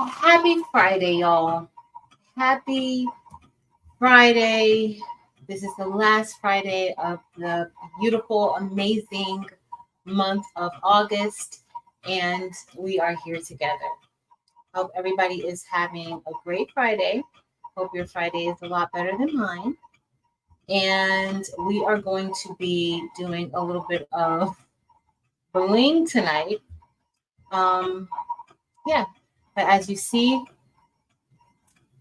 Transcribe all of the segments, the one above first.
Happy Friday, y'all. Happy Friday. This is the last Friday of the beautiful, amazing month of August, and we are here together. Hope everybody is having a great Friday. Hope your Friday is a lot better than mine. And we are going to be doing a little bit of bling tonight. Um, yeah, but as you see,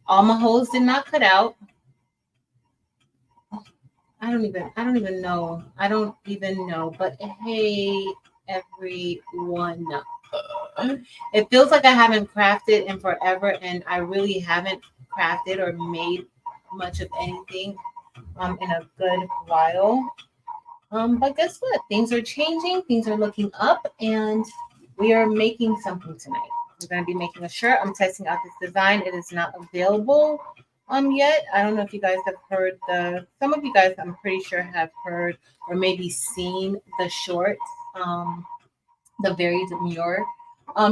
all my holes did not cut out. I don't even know. I don't even know. But hey, everyone. It feels like I haven't crafted in forever, and I really haven't crafted or made much of anything in a good while. But guess what? Things are changing, things are looking up, and we are making something tonight. We're gonna be making a shirt. I'm testing out this design. It is not available yet. I don't know if you guys have heard some of you guys I'm pretty sure have heard or maybe seen the short, the very demure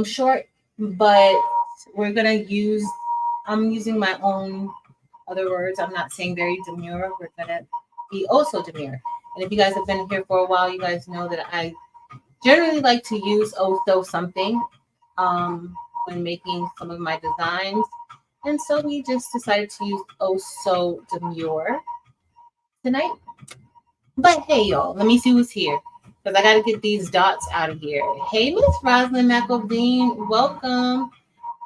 short, but we're gonna use I'm using my own other words. I'm not saying very demure. We're gonna be also demure. And if you guys have been here for a while, you guys know that I generally like to use also something when making some of my designs. And so we just decided to use oh so demure tonight. But hey, y'all, let me see who's here because I got to get these dots out of here. Hey, Miss Rosalind McElveen, welcome.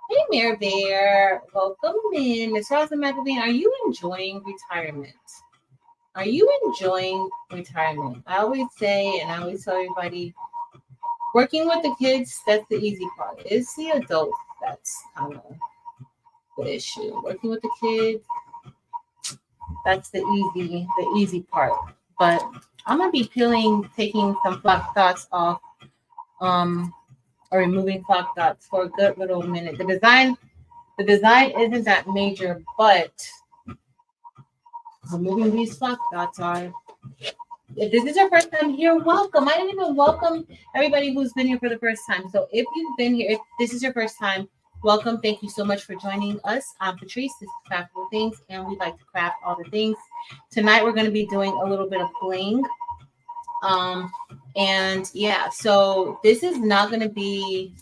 Hey, Mare Bear, welcome in. Miss Rosalind McElveen, are you enjoying retirement? Are you enjoying retirement? I always say, and I always tell everybody, working with the kids, that's the easy part. It's the adults that's kind of the issue. Working with the kids, that's the easy part. But I'm gonna be taking some flock dots off, or removing flock dots for a good little minute. The design isn't that major, but removing these flock dots are. If this is your first time here, welcome. I didn't even welcome everybody who's been here for the first time. So if you've been here, if this is your first time, welcome. Thank you so much for joining us. I'm Patrice. This is Craftable Things, and we like to craft all the things. Tonight we're going to be doing a little bit of bling. And yeah, so this is not going to be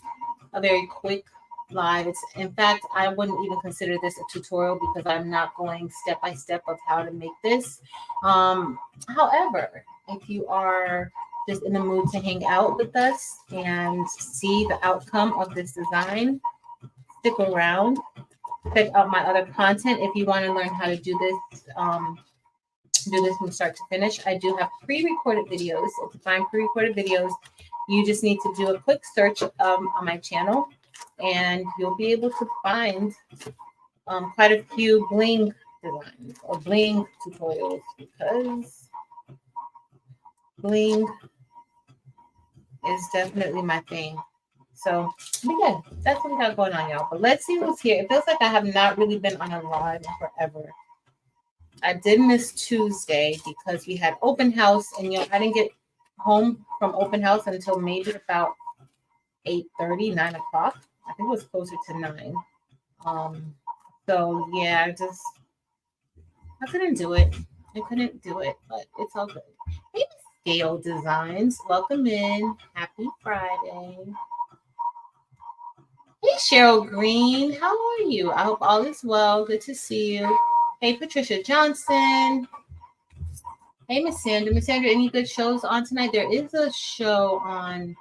a very quick live. It's in fact, I wouldn't even consider this a tutorial because I'm not going step by step of how to make this. However, if you are just in the mood to hang out with us and see the outcome of this design, stick around. Check out my other content if you want to learn how to do this. Do this from start to finish. I do have pre-recorded videos. So to find pre-recorded videos, you just need to do a quick search on my channel, and you'll be able to find quite a few bling designs or bling tutorials because bling is definitely my thing. So, but yeah, that's what we got going on, y'all. But let's see who's here. It feels like I have not really been on a live in forever. I did miss Tuesday because we had open house, and I didn't get home from open house until maybe about 8:30, 9 o'clock. I think it was closer to 9. So yeah, I couldn't do it. But it's all good. Hey, Scale Designs, welcome in. Happy Friday. Hey, Cheryl Green, how are you? I hope all is well. Good to see you. Hey, Patricia Johnson. Hey, Miss Sandra. Miss Sandra, any good shows on tonight? There is a show on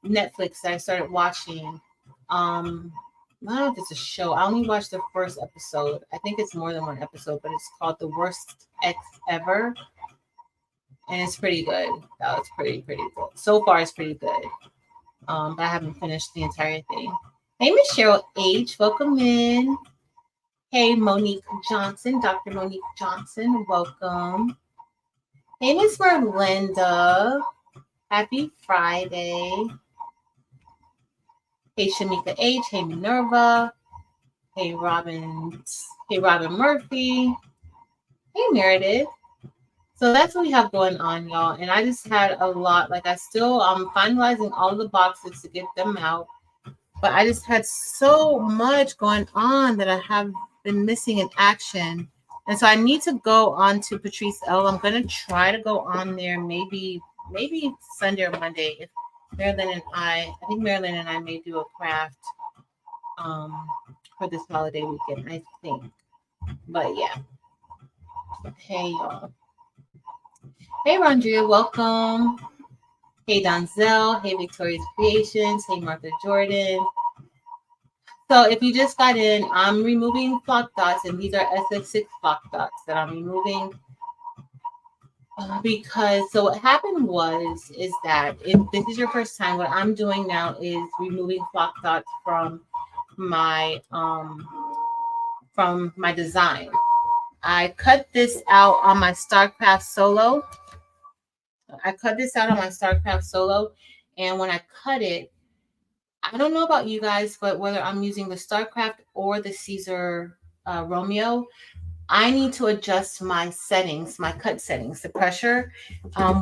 Netflix that I started watching. I don't know if it's a show. I only watched the first episode. I think it's more than one episode, but it's called The Worst Ex Ever. And it's pretty good. That was pretty good. So far, it's pretty good. But I haven't finished the entire thing. Hey, Miss Cheryl H. Welcome in. Hey, Monique Johnson. Dr. Monique Johnson. Welcome. Hey, Miss Merlinda. Happy Friday. Hey, Shamika H. Hey, Minerva. Hey, Robin. Hey, Robin Murphy. Hey, Meredith. So that's what we have going on, y'all. And I just had a lot. Like I'm finalizing all the boxes to get them out. But I just had so much going on that I have been missing in action. And so I need to go on to Patrice L. I'm gonna try to go on there maybe Sunday or Monday. If I think Marilyn and I may do a craft um for this holiday weekend, I think. But yeah. Hey y'all. Hey Rondria, welcome. Hey Donzel. Hey Victoria's Creations. Hey Martha Jordan. So if you just got in, I'm removing flock dots, and these are SF6 flock dots that I'm removing because so what happened is that if this is your first time, what I'm doing now is removing flock dots my from my design. I cut this out on my StarCraft solo. And when I cut it, I don't know about you guys, but whether I'm using the StarCraft or the Caesar Romeo, I need to adjust my settings, my cut settings, the pressure,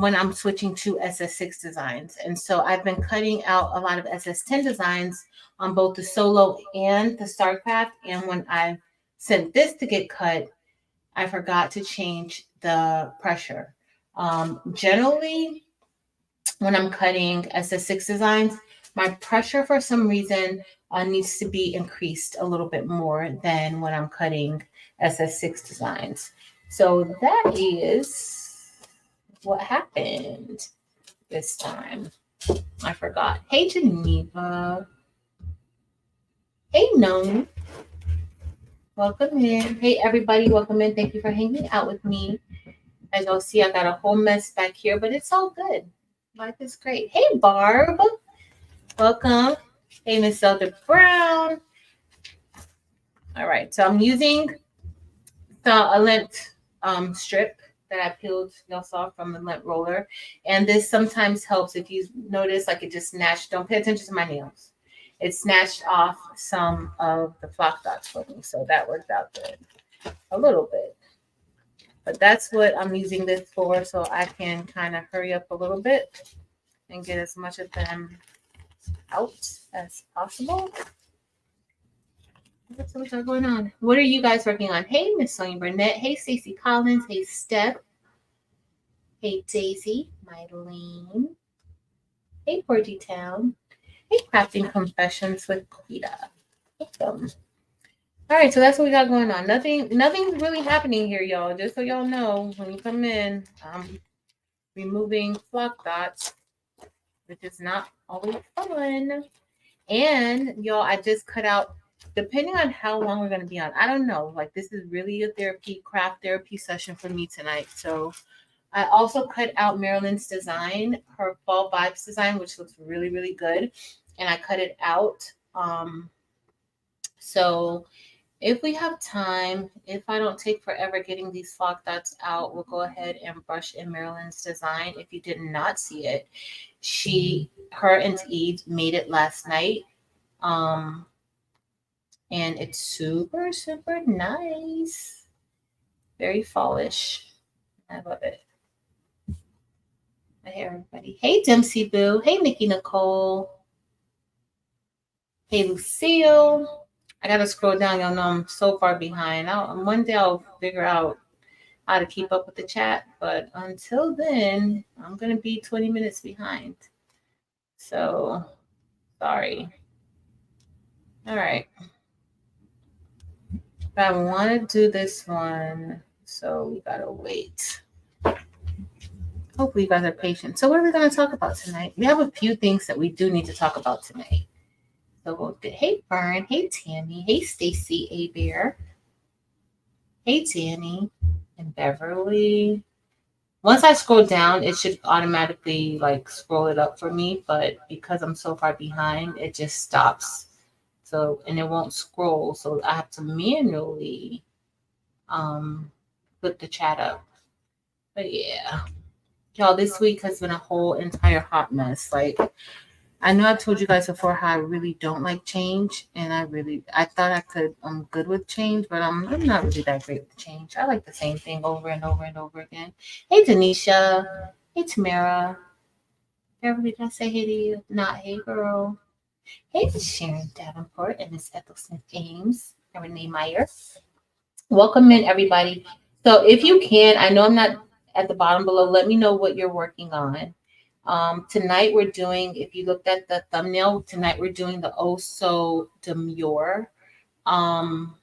when I'm switching to SS6 designs. And so I've been cutting out a lot of SS10 designs on both the solo and the StarCraft. And when I sent this to get cut, I forgot to change the pressure. Generally, when I'm cutting SS6 designs, my pressure for some reason needs to be increased a little bit more than when I'm cutting SS6 designs. So that is what happened this time. I forgot. Hey, Geneva. Hey, Gnome. Welcome in. Hey, everybody. Welcome in. Thank you for hanging out with me. As y'all see, I got a whole mess back here, but it's all good. Life is great. Hey, Barb. Welcome. Hey, Miss Zelda Brown. All right, so I'm using a lint strip that I peeled, y'all saw, from the lint roller. And this sometimes helps if you notice, like it just snatched. Don't pay attention to my nails. It snatched off some of the flock dots for me. So that worked out good a little bit. But that's what I'm using this for, so I can kind of hurry up a little bit and get as much of them out as possible. What's going on? What are you guys working on? Hey, Miss Sonia Burnett. Hey, Stacey Collins. Hey, Steph. Hey, Daisy. Mylene. Hey, Porgy Town. Hey, Crafting Confessions with Quita. Welcome. All right, so that's what we got going on. Nothing's really happening here, y'all. Just so y'all know, when you come in, I'm removing flock dots, which is not always fun. And y'all, I just cut out, depending on how long we're going to be on, I don't know. Like, this is really a craft therapy session for me tonight. So I also cut out Marilyn's design, her Fall Vibes design, which looks really, really good. And I cut it out. So if we have time, if I don't take forever getting these flock dots out, we'll go ahead and brush in Marilyn's design. If you did not see it, her and Eve made it last night. And it's super, super nice. Very fallish. I love it. Hey, everybody. Hey, Dempsey Boo. Hey, Nikki Nicole. Hey, Lucille. I got to scroll down. Y'all know I'm so far behind. One day I'll figure out how to keep up with the chat. But until then, I'm going to be 20 minutes behind. So, sorry. All right. But I want to do this one. So, we got to wait. Hopefully, you guys are patient. So, what are we going to talk about tonight? We have a few things that we do need to talk about tonight. So, hey, Fern. Hey, Tammy. Hey, Stacy A. Bear. Hey, Danny and Beverly. Once I scroll down, it should automatically scroll it up for me. But because I'm so far behind, it just stops. So, and it won't scroll. So I have to manually put the chat up. But yeah. Y'all, this week has been a whole entire hot mess. I know I've told you guys before how I really don't like change, and I thought I'm good with change, but I'm not really that great with change. I like the same thing over and over and over again. Hey, Denisha. Hey, Tamara. Beverly, did I say hey to you? Not hey, girl. Hey, Sharon Davenport and Miss Ethel Smith James and Renee Meyer. Welcome in, everybody. So, if you can, I know I'm not at the bottom below. Let me know what you're working on. Tonight we're doing, if you looked at the thumbnail, tonight we're doing the Oh So Demure um,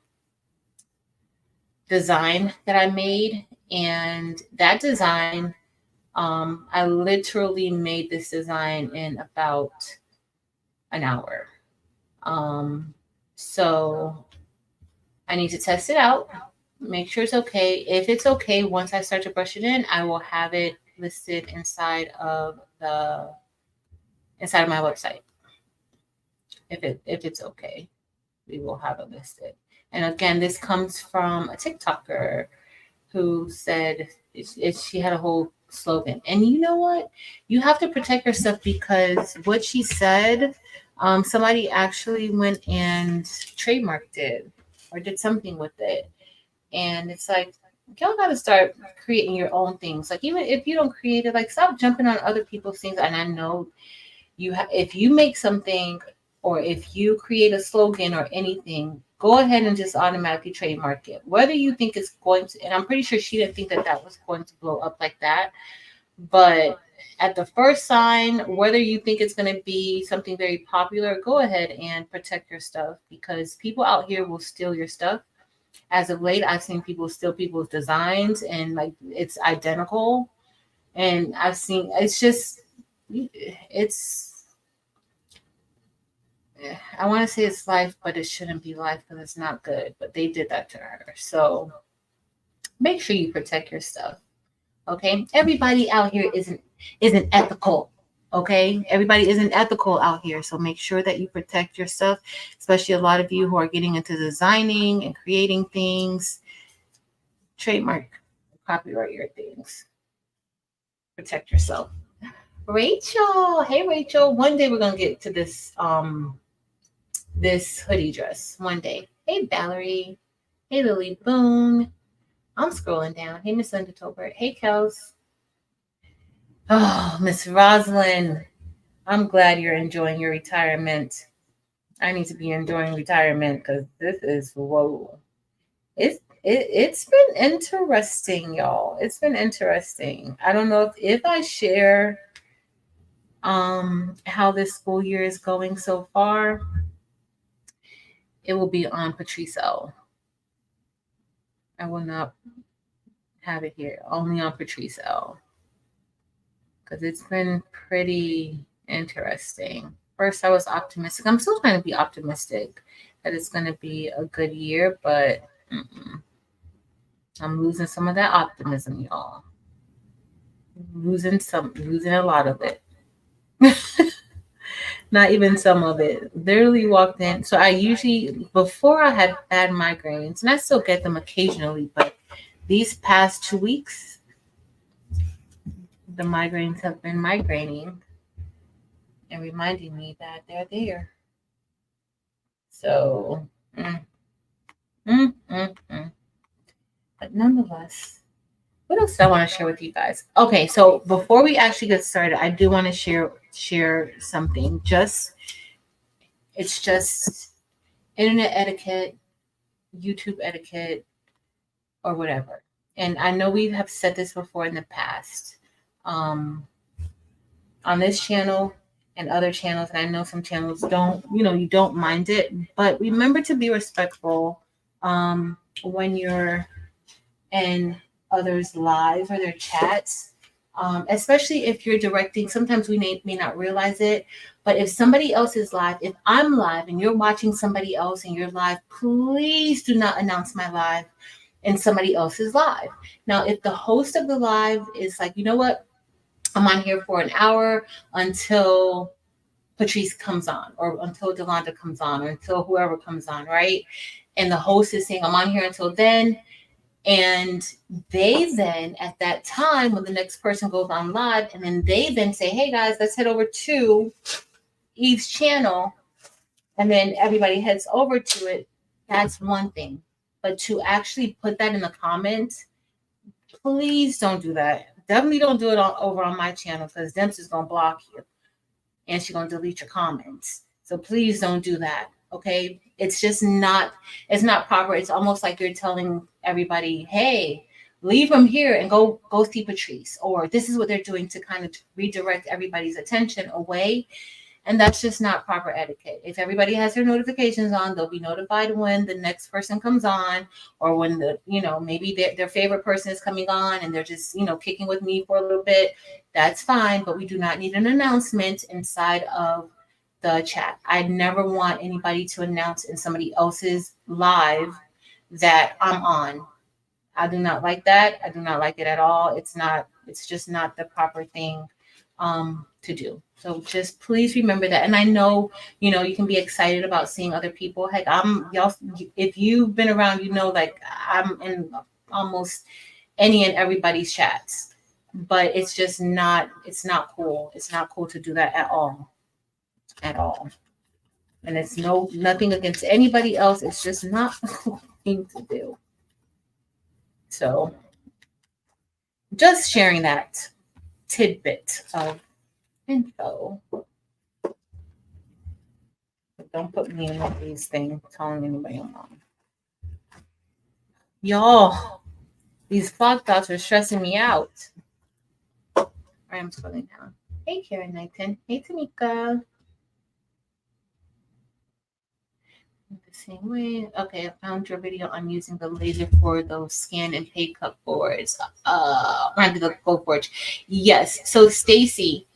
design that I made. And that design, I literally made this design in about an hour. So I need to test it out, make sure it's okay. If it's okay, once I start to brush it in, I will have it listed inside of my website. If it's okay, we will have it listed. And again, this comes from a TikToker who said she had a whole slogan. And you know what? You have to protect yourself because what she said, somebody actually went and trademarked it or did something with it. And it's like, y'all got to start creating your own things. Like, even if you don't create it, like, stop jumping on other people's things. And I know if you make something or if you create a slogan or anything, go ahead and just automatically trademark it. Whether you think it's going to, and I'm pretty sure she didn't think that was going to blow up like that. But at the first sign, whether you think it's going to be something very popular, go ahead and protect your stuff because people out here will steal your stuff. As of late, I've seen people steal people's designs and like it's identical. And I've seen it's I want to say it's life, but it shouldn't be life because it's not good. But they did that to her. So make sure you protect your stuff. Okay. Everybody out here isn't ethical. Okay. Everybody isn't ethical out here. So make sure that you protect your stuff, especially a lot of you who are getting into designing and creating things. Trademark, copyright your things. Protect yourself. Rachel. Hey Rachel. One day we're gonna get to this hoodie dress. One day. Hey Valerie. Hey Lily Boone. I'm scrolling down. Hey Miss Linda Tolbert. Hey Kels. Oh, Miss Rosalind. I'm glad you're enjoying your retirement. I need to be enjoying retirement because this is whoa. It's been interesting, y'all. It's been interesting. I don't know if I share how this school year is going so far, it will be on Patrice L. I will not have it here, only on Patrice L. Because it's been pretty interesting. First, I was optimistic. I'm still trying to be optimistic that it's going to be a good year, but I'm losing some of that optimism, y'all. Losing a lot of it. Not even some of it. Literally walked in. So I usually, before I had bad migraines, and I still get them occasionally, but these past 2 weeks, the migraines have been migraining and reminding me that they're there. So, but nonetheless, what else do I want to share with you guys? Okay, so before we actually get started, I do want to share something. It's just internet etiquette, YouTube etiquette, or whatever. And I know we have said this before in the past. On this channel and other channels, and I know some channels don't, you don't mind it, but remember to be respectful when you're in others' lives or their chats, especially if you're directing. Sometimes we may not realize it, but if somebody else is live, if I'm live and you're watching somebody else and you're live, please do not announce my live in somebody else's live. Now, if the host of the live is like, you know what, I'm on here for an hour until Patrice comes on, or until Delonda comes on, or until whoever comes on, right? And the host is saying, I'm on here until then. And they then, at that time, when the next person goes on live, and then they then say, hey guys, let's head over to Eve's channel and then everybody heads over to it, that's one thing. But to actually put that in the comments, please don't do that. Definitely don't do it over on my channel because Dempsey's going to block you and she's going to delete your comments. So please don't do that. Okay. It's just not, it's not proper. It's almost like you're telling everybody, hey, leave them here and go see Patrice, or this is what they're doing to kind of redirect everybody's attention away. And that's just not proper etiquette. If everybody has their notifications on, they'll be notified when the next person comes on, or when the, maybe their favorite person is coming on and they're just, kicking with me for a little bit. That's fine, but we do not need an announcement inside of the chat. I never want anybody to announce in somebody else's live that I'm on. I do not like that. I do not like it at all. It's just not the proper thing to do. So just please remember that. And I know, you can be excited about seeing other people. Heck, y'all, if you've been around, like I'm in almost any and everybody's chats, but it's just not, it's not cool. It's not cool to do that at all. And it's nothing against anybody else. It's just not a cool thing to do. So just sharing that tidbit of info. Don't put me in one of these things telling anybody I'm wrong. Y'all, these flock dots are stressing me out. All right, I'm scrolling down. Hey, Karen Knighton. Hey, Tamika. The same way. Okay, I found your video on using the laser for those scan and pay cup boards. Around the go forge. Yes. So Stacy.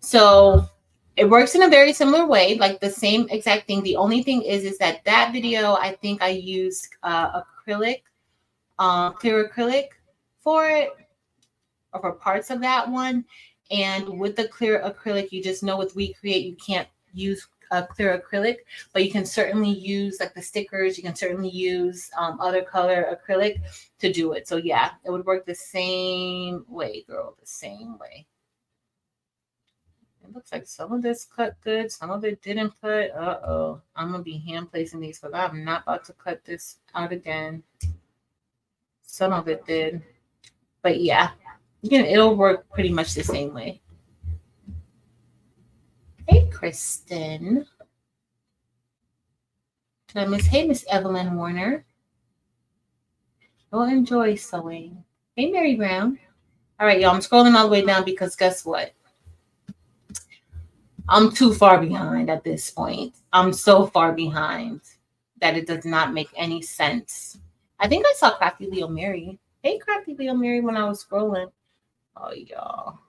So it works in a very similar way, like the same exact thing. The only thing is that video, I think I used acrylic, clear acrylic for it, or for parts of that one. And with the clear acrylic, you just know with Recreate, you can't use clear acrylic, but you can certainly use like the stickers. You can certainly use other color acrylic to do it. So yeah, it would work the same way, girl, the same way. It looks like some of this cut good, some of it didn't cut. Uh-oh. I'm going to be hand placing these because I'm not about to cut this out again. Some of it did. But yeah, it'll work pretty much the same way. Hey, Kristen. Hey, Miss Evelyn Warner. Go enjoy sewing. Hey, Mary Brown. All right, y'all. I'm scrolling all the way down because guess what? I'm too far behind at this point. I'm so far behind that it does not make any sense. I think I saw Crafty Leo Mary. Hey, Crafty Leo Mary, when I was scrolling. Oh, y'all.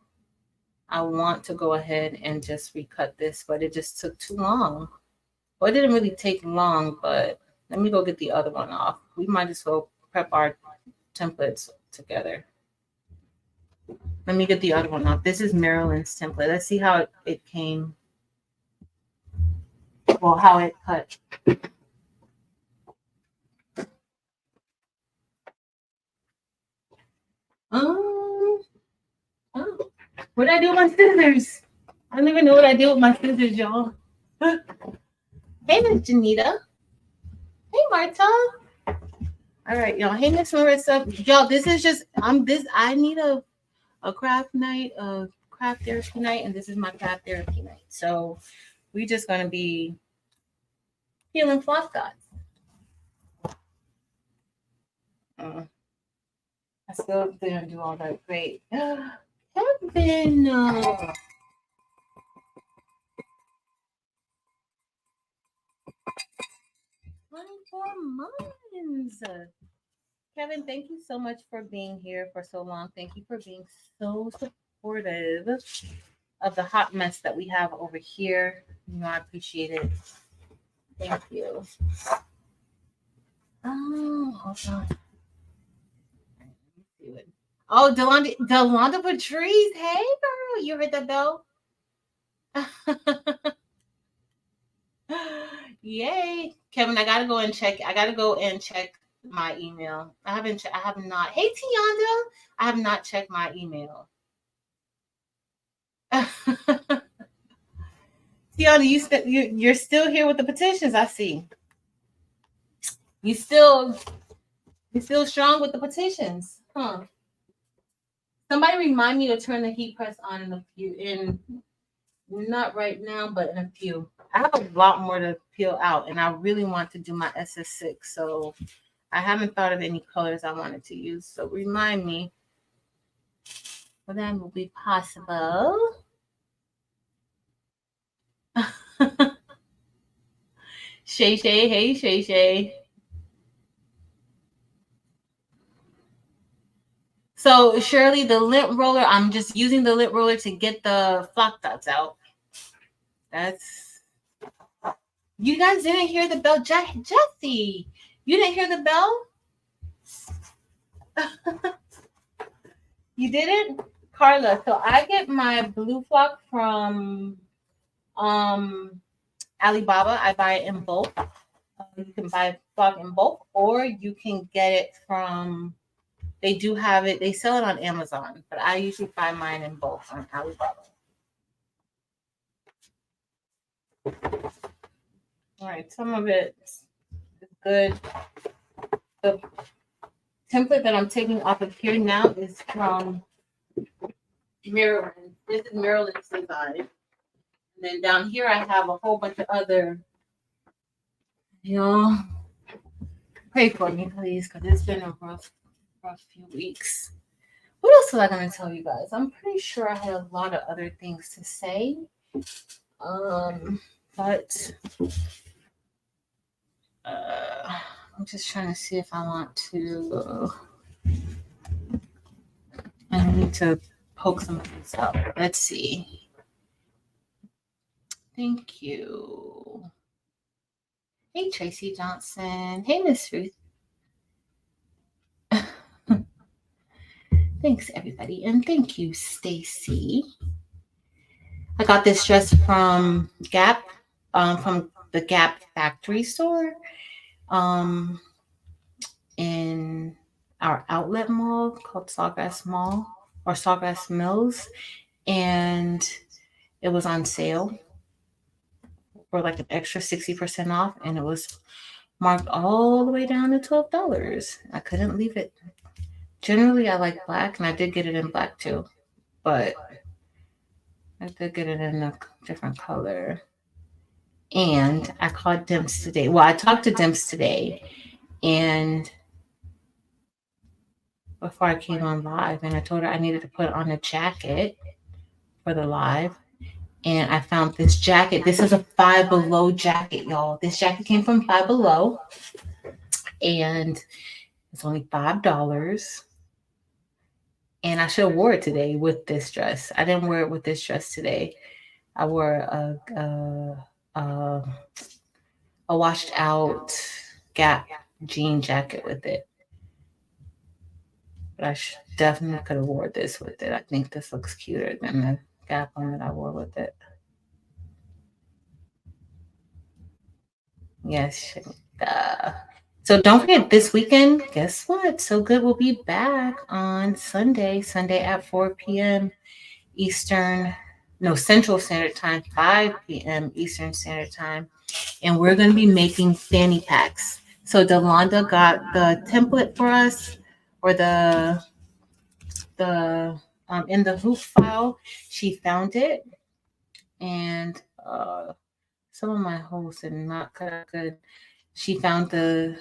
I want to go ahead and just recut this, but it just took too long. Well, it didn't really take long, but let me go get the other one off. We might as well prep our templates together. Let me get the other one off. This is Marilyn's template. Let's see how it came. Well, how it cut. What did I do with my scissors? I don't even know what I did with my scissors, y'all. Hey, Miss Janita. Hey, Marta. All right, y'all. Hey, Miss Marissa. Y'all, this is just, I need a craft night, a craft therapy night, and this is my craft therapy night. So we're just going to be peeling floss dots. I still didn't do all that great. Kevin. 24 months. Kevin, thank you so much for being here for so long. Thank you for being so supportive of the hot mess that we have over here. I appreciate it. Thank you. Oh, hold on. Oh, Delonda Patrice. Hey, girl. You heard that bell? Yay. Kevin, I gotta go and check my email. I have not. Hey, Tianda. I have not checked my email. Tiana, you're still here with the petitions. I see. You still You're still strong with the petitions, huh? Somebody remind me to turn the heat press on in a few. Not right now, but in a few. I have a lot more to peel out, and I really want to do my SS6. So I haven't thought of any colors I wanted to use. So remind me when that will be possible. Shay Shay, hey Shay Shay. So Shirley, the lint roller, I'm just using the lint roller to get the flock dots out. That's, you guys didn't hear the bell, Jesse. You didn't hear the bell? You didn't, Carla? So I get my blue flock from Alibaba. I buy it in bulk. You can buy flock in bulk, or you can get it from. They do have it. They sell it on Amazon, but I usually buy mine in bulk on Alibaba. All right, some of it is good. The template that I'm taking off of here now is from Maryland. This is Maryland's design. And then down here I have a whole bunch of other, y'all. Pray for me, please, because it's been a rough few weeks. What else was I going to tell you guys? I'm pretty sure I had a lot of other things to say. But I'm just trying to see if I want to. I need to poke some of this up. Let's see. Thank you. Hey, Tracy Johnson. Hey, Miss Ruth. Thanks, everybody. And thank you, Stacy. I got this dress from Gap, from the Gap factory store, in our outlet mall called Sawgrass Mall or Sawgrass Mills. And it was on sale for like an extra 60% off. And it was marked all the way down to $12. I couldn't leave it. Generally, I like black, and I did get it in black too, but I did get it in a different color. And I called Dimps today. Well, I talked to Dimps today, and before I came on live, and I told her I needed to put on a jacket for the live. And I found this jacket. This is a Five Below jacket, y'all. This jacket came from Five Below, and it's only $5. And I should have wore it today with this dress. I didn't wear it with this dress today. I wore a washed out Gap jean jacket with it. But I definitely could have wore this with it. I think this looks cuter than the Gap one that I wore with it. Yes. So don't forget, this weekend, guess what? So Good will be back on Sunday at 4 p.m. Central Standard Time, 5 p.m. Eastern Standard Time. And we're going to be making fanny packs. So Delonda got the template for us, or the in the hoop file. She found it. And some of my holes did not cut out good. She found the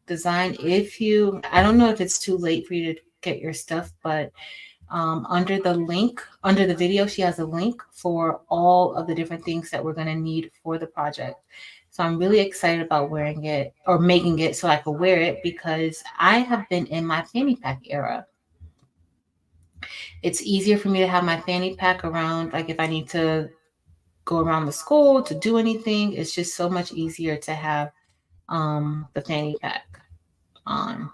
design. I don't know if it's too late for you to get your stuff, but under the video, she has a link for all of the different things that we're going to need for the project. So I'm really excited about wearing it or making it so I can wear it, because I have been in my fanny pack era. It's easier for me to have my fanny pack around, like if I need to go around the school to do anything. It's just so much easier to have the fanny pack on.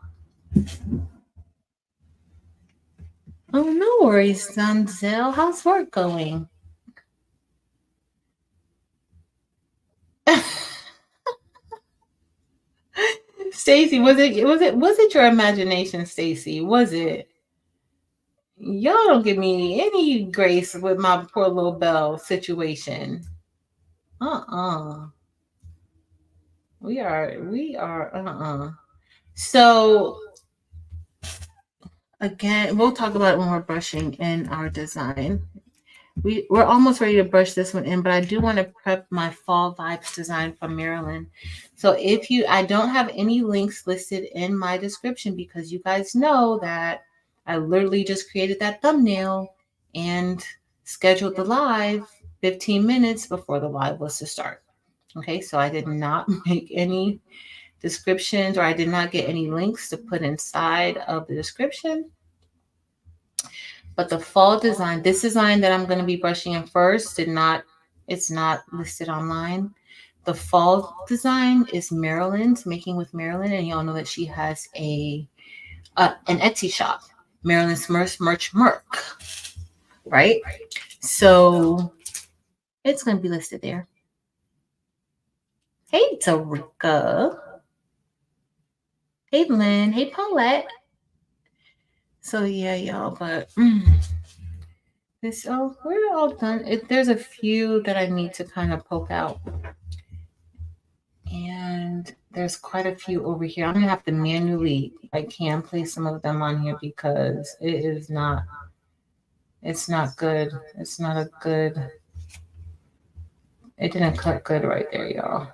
Oh, no worries, Donzel. How's work going? Stacy, was it your imagination, Stacy? Was it? Y'all don't give me any grace with my poor little Belle situation. We are. So again, we'll talk about it when we're brushing in our design. We're almost ready to brush this one in, but I do want to prep my fall vibes design from Maryland. So I don't have any links listed in my description because you guys know that I literally just created that thumbnail and scheduled the live 15 minutes before the live was to start. Okay, so I did not make any descriptions or I did not get any links to put inside of the description. But the fall design, this design that I'm going to be brushing in first, it's not listed online. The fall design is Maryland's, Making with Maryland, and y'all know that she has an Etsy shop, Maryland's Merch Merc, right? So it's going to be listed there. Hey, Tarika. Hey, Lynn. Hey, Paulette. So yeah, y'all, but we're all done. There's a few that I need to kind of poke out. And there's quite a few over here. I'm gonna have to manually hand place some of them on here because it's not good. It's not a good, it didn't cut good right there, y'all.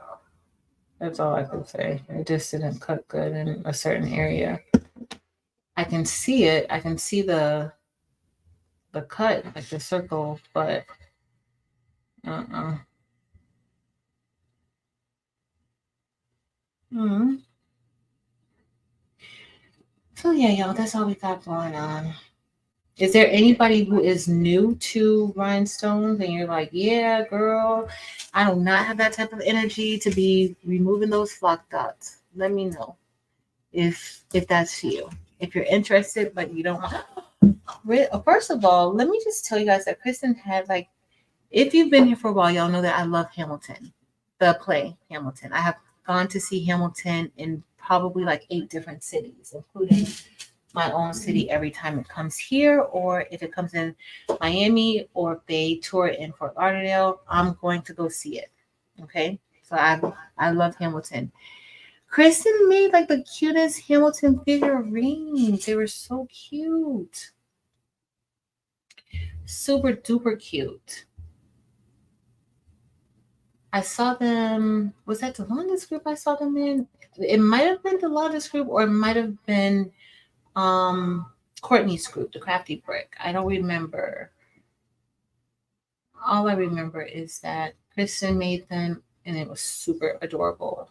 That's all I can say. It just didn't cut good in a certain area. I can see it. I can see the cut, like the circle, but So yeah, y'all, that's all we got going on. Is there anybody who is new to rhinestones and you're like, yeah, girl, I do not have that type of energy to be removing those flock dots? Let me know if that's you. If you're interested, but you don't want. First of all, let me just tell you guys that Kristen had if you've been here for a while, y'all know that I love Hamilton, the play Hamilton. I have gone to see Hamilton in probably 8 different cities, including my own city every time it comes here, or if it comes in Miami, or if they tour it in Fort Lauderdale, I'm going to go see it. Okay, so I love Hamilton. Kristen made the cutest Hamilton figurines. They were so cute, super duper cute. I saw them. Was that the longest group I saw them in? It might have been the longest group, or it might have been Courtney's group, the Crafty Brick. I don't remember. All I remember is that Kristen made them and it was super adorable.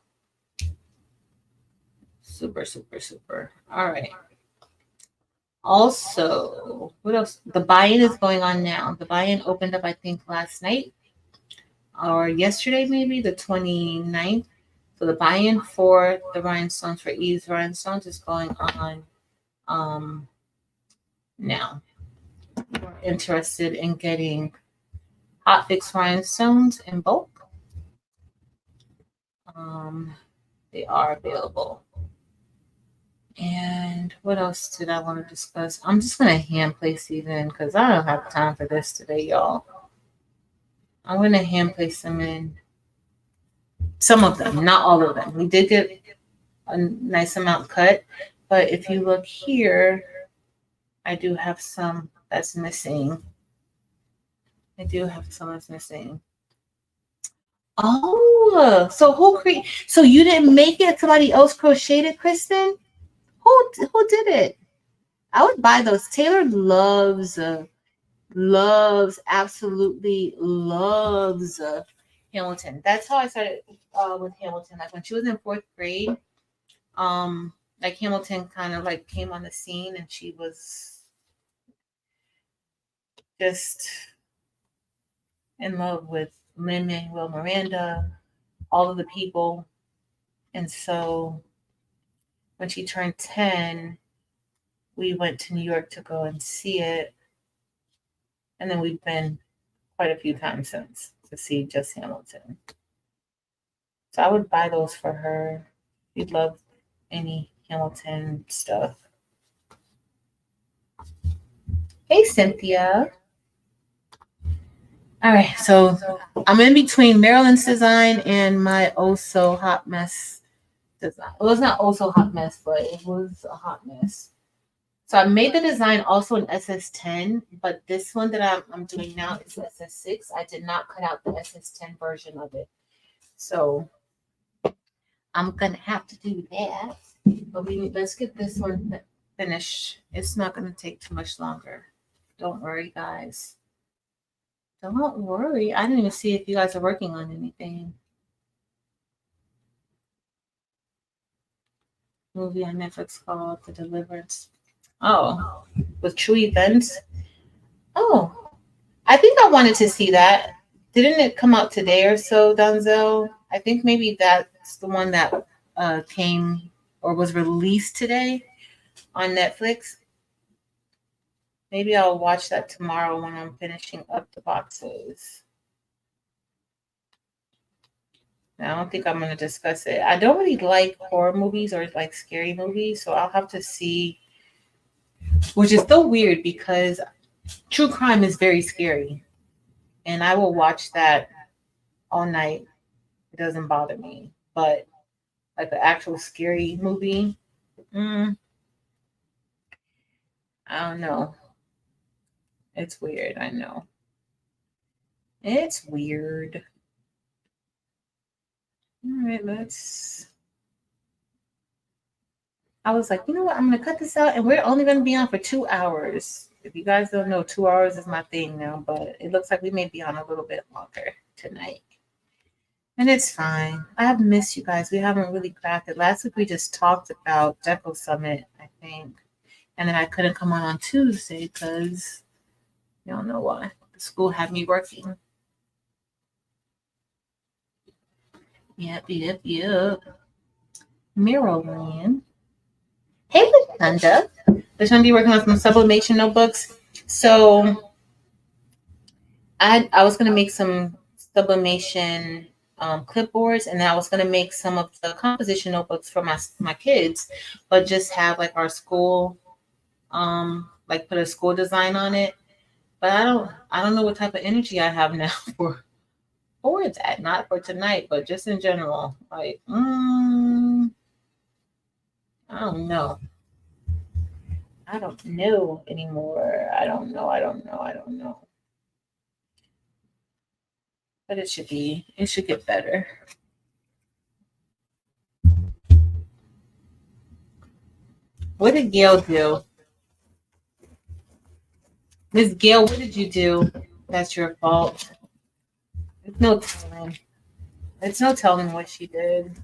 Super, super, super. All right. Also, what else? The buy-in is going on now. The buy-in opened up, I think, last night or yesterday, maybe the 29th. So the buy-in for the rhinestones, for Eve's rhinestones, is going on now. If you're interested in getting Hotfix rhinestones in bulk, they are available. And what else did I want to discuss? I'm just going to hand place these in because I don't have time for this today, y'all. I'm going to hand place them in. Some of them, not all of them. We did get a nice amount cut, but if you look here, I do have some that's missing. Oh, so you didn't make it? Somebody else crocheted, Kristen? Who did it? I would buy those. Taylor absolutely loves Hamilton. That's how I started with Hamilton. When she was in 4th grade, Hamilton kind of came on the scene, and she was just in love with Lin-Manuel Miranda, all of the people. And so when she turned 10, we went to New York to go and see it. And then we've been quite a few times since to see just Hamilton. So I would buy those for her. You'd love any Hamilton stuff. Hey, Cynthia. All right, so I'm in between Maryland's design and my oh so hot mess design. Well, it's not oh so hot mess, but it was a hot mess. So I made the design also in SS10, but this one that I'm doing now is SS6. I did not cut out the SS10 version of it. So I'm gonna have to do that. But let's get this one finished. It's not gonna take too much longer. Don't worry, guys. Don't worry. I didn't even see if you guys are working on anything. Movie on Netflix called The Deliverance. Oh, with true events. Oh, I think I wanted to see that. Didn't it come out today or so, Donzel? I think maybe that's the one that came or was released today on Netflix. Maybe I'll watch that tomorrow when I'm finishing up the boxes. I don't think I'm going to discuss it. I don't really like horror movies or like scary movies, so I'll have to see, which is so weird because true crime is very scary, and I will watch that all night. It doesn't bother me, but like the actual scary movie, mm, I don't know. It's weird. I know. It's weird. All right, let's. I was like, you know what? I'm gonna cut this out, and we're only gonna be on for 2 hours. If you guys don't know, 2 hours is my thing now, but it looks like we may be on a little bit longer tonight. And it's fine. I have missed you guys. We haven't really crafted. Last week we just talked about Deco Summit, I think. And then I couldn't come on Tuesday because you don't know why. The school had me working. Yep. Mirrorland. Hey, Lashonda. Lashonda, you working on some sublimation notebooks? So I was gonna make some sublimation clipboards, and then I was gonna make some of the composition notebooks for my kids, but just have like our school, like put a school design on it. But I don't know what type of energy I have now for that. Not for tonight, but just in general. Like, I don't know. I don't know anymore. I don't know. But it should get better. What did Gail do? Miss Gail, what did you do? That's your fault. It's no telling. It's no telling what she did.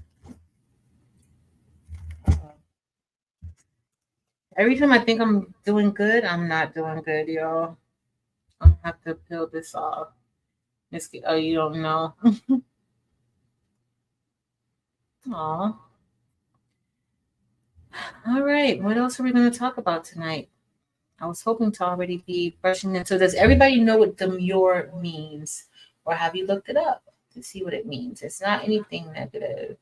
Every time I think I'm doing good, I'm not doing good, y'all. I'm gonna have to peel this off. Oh, you don't know. Aw. All right. What else are we going to talk about tonight? I was hoping to already be brushing in. So, does everybody know what demure means? Or have you looked it up to see what it means? It's not anything negative,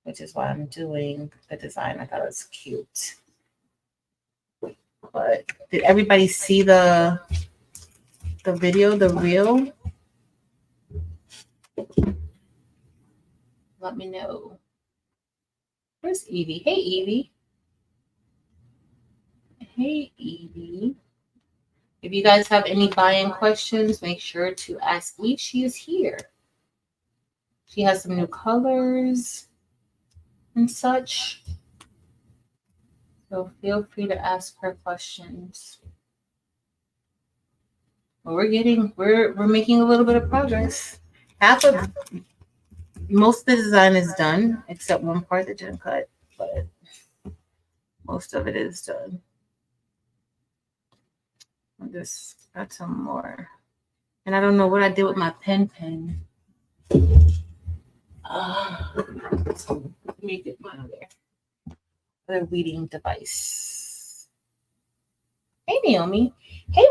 which is why I'm doing the design. I thought it was cute. But did everybody see the video, the reel? Let me know. Where's Evie? Hey, Evie. Hey, Evie. If you guys have any buy-in questions, make sure to ask Eve. She is here. She has some new colors and such. So feel free to ask her questions. Well, we're making a little bit of progress. Most of the design is done, except one part that didn't cut, but most of it is done. I just got some more. And I don't know what I did with my pen. Let me get my other reading device. Hey, Naomi. Hey,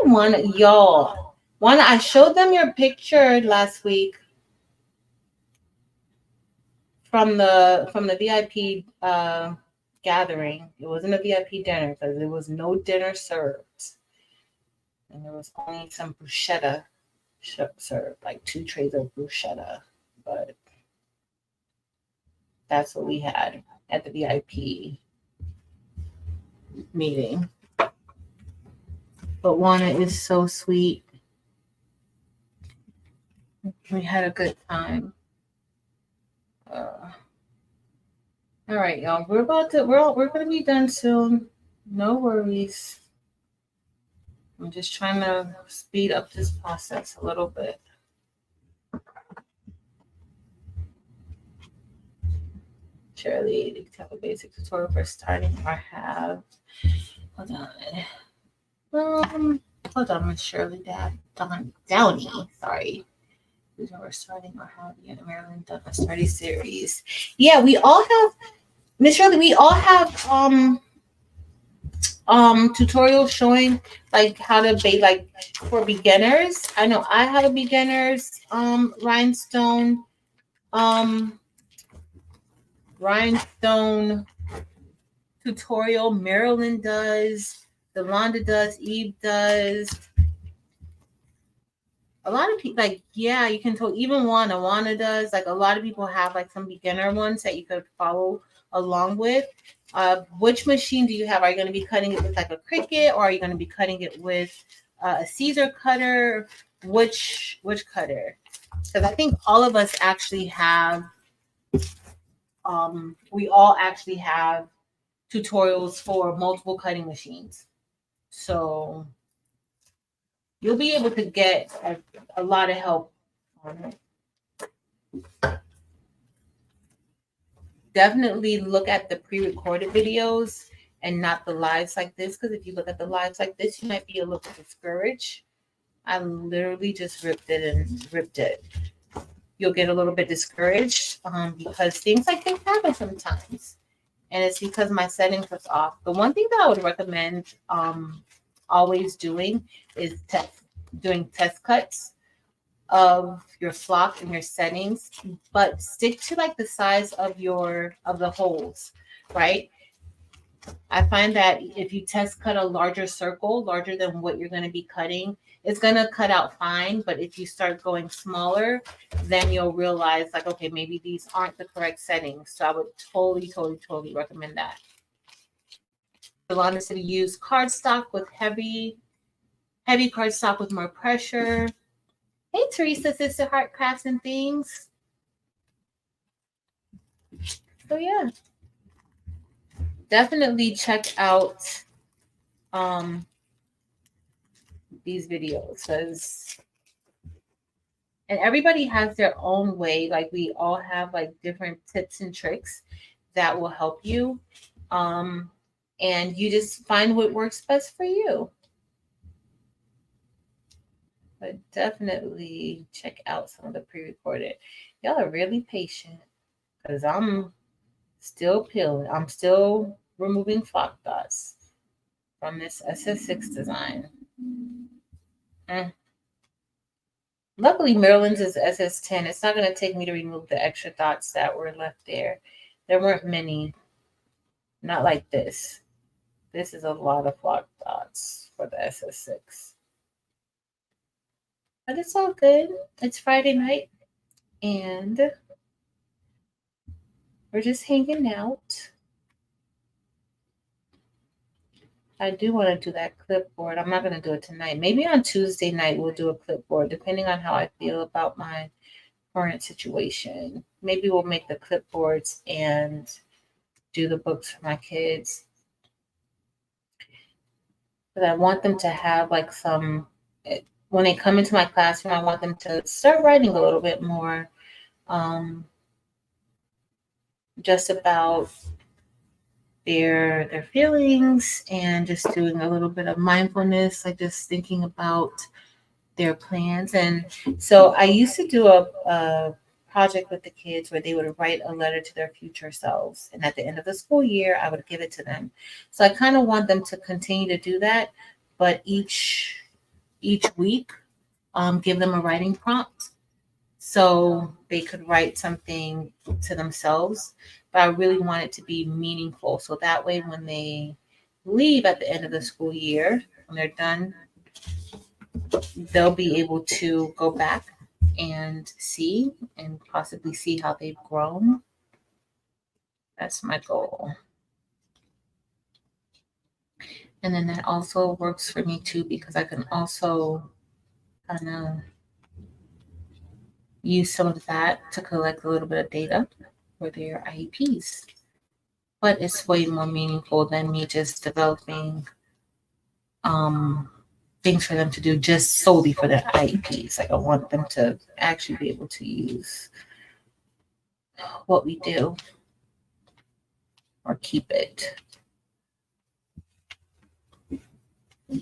y'all. I showed them your picture last week from the VIP gathering. It wasn't a VIP dinner because there was no dinner served, and there was only some bruschetta serve like 2 trays of bruschetta, but that's what we had at the VIP meeting. But Juana is so sweet. We had a good time. All right, y'all. We're gonna be done soon. No worries. I'm just trying to speed up this process a little bit. Shirley, the type of basic tutorial for starting or have. Hold on, Miss Shirley Downey. Sorry. We're starting or have you in Maryland done a study series. Yeah, we all have Miss Shirley, we all have tutorials showing like how to bake like for beginners. I know I have a beginners rhinestone rhinestone tutorial. Marilyn does, Delonda does, Eve does. A lot of people like, yeah, you can tell even Juana does. Like a lot of people have like some beginner ones that you could follow along with. Which machine do you have? Are you going to be cutting it with like a Cricut, or are you going to be cutting it with a Caesar cutter? Which cutter? Because I think all of us actually have. We all actually have tutorials for multiple cutting machines, so you'll be able to get a lot of help on it. Definitely look at the pre-recorded videos and not the lives like this, because if you look at the lives like this, you might be a little discouraged. I literally just ripped it. You'll get a little bit discouraged because things like this happen sometimes. And it's because my settings was off. The one thing that I would recommend always doing is doing test cuts of your flock and your settings, but stick to like the size of the holes, right? I find that if you test cut a larger circle, larger than what you're going to be cutting, it's going to cut out fine. But if you start going smaller, then you'll realize like, okay, maybe these aren't the correct settings. So I would totally recommend that. Yolanda said to use cardstock with heavy cardstock with more pressure. Hey, Teresa, Sister Heart Crafts and Things. So yeah, definitely check out these videos, and everybody has their own way. Like we all have like different tips and tricks that will help you, and you just find what works best for you. But definitely check out some of the pre-recorded. Y'all are really patient because I'm still peeling. I'm still removing flock dots from this SS6 design. Luckily, Maryland's is SS10. It's not going to take me to remove the extra dots that were left there. There weren't many. Not like this. This is a lot of flock dots for the SS6. But it's all good. It's Friday night, and we're just hanging out. I do want to do that clipboard. I'm not going to do it tonight. Maybe on Tuesday night we'll do a clipboard, depending on how I feel about my current situation. Maybe we'll make the clipboards and do the books for my kids. But I want them to have like some, when they come into my classroom, I want them to start writing a little bit more just about their feelings, and just doing a little bit of mindfulness, like just thinking about their plans. And so I used to do a project with the kids where they would write a letter to their future selves, and at the end of the school year I would give it to them. So I kind of want them to continue to do that, but each week give them a writing prompt so they could write something to themselves. But I really want it to be meaningful, so that way when they leave at the end of the school year, when they're done they'll be able to go back and see and possibly see how they've grown. That's my goal. And then that also works for me too, because I can also kind of use some of that to collect a little bit of data for their IEPs. But it's way more meaningful than me just developing things for them to do just solely for their IEPs. Like I want them to actually be able to use what we do or keep it. I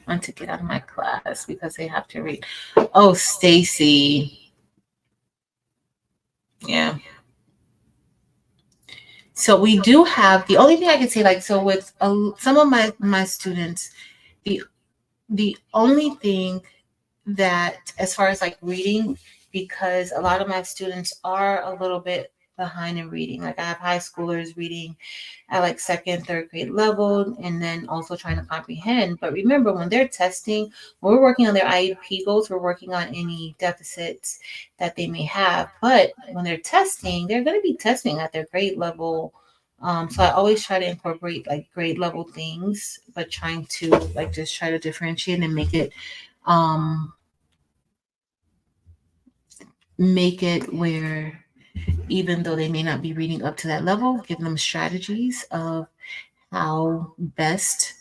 want to get out of my class because they have to read. Oh, Stacy. Yeah. So we do have, the only thing I can say, like, so with some of my students, the only thing that, as far as like reading, because a lot of my students are a little bit behind in reading. Like I have high schoolers reading at like second, third grade level, and then also trying to comprehend. But remember, when they're testing, when we're working on their IEP goals, we're working on any deficits that they may have. But when they're testing, they're going to be testing at their grade level. So I always try to incorporate like grade level things, but trying to like just try to differentiate and make it where even though they may not be reading up to that level, give them strategies of how best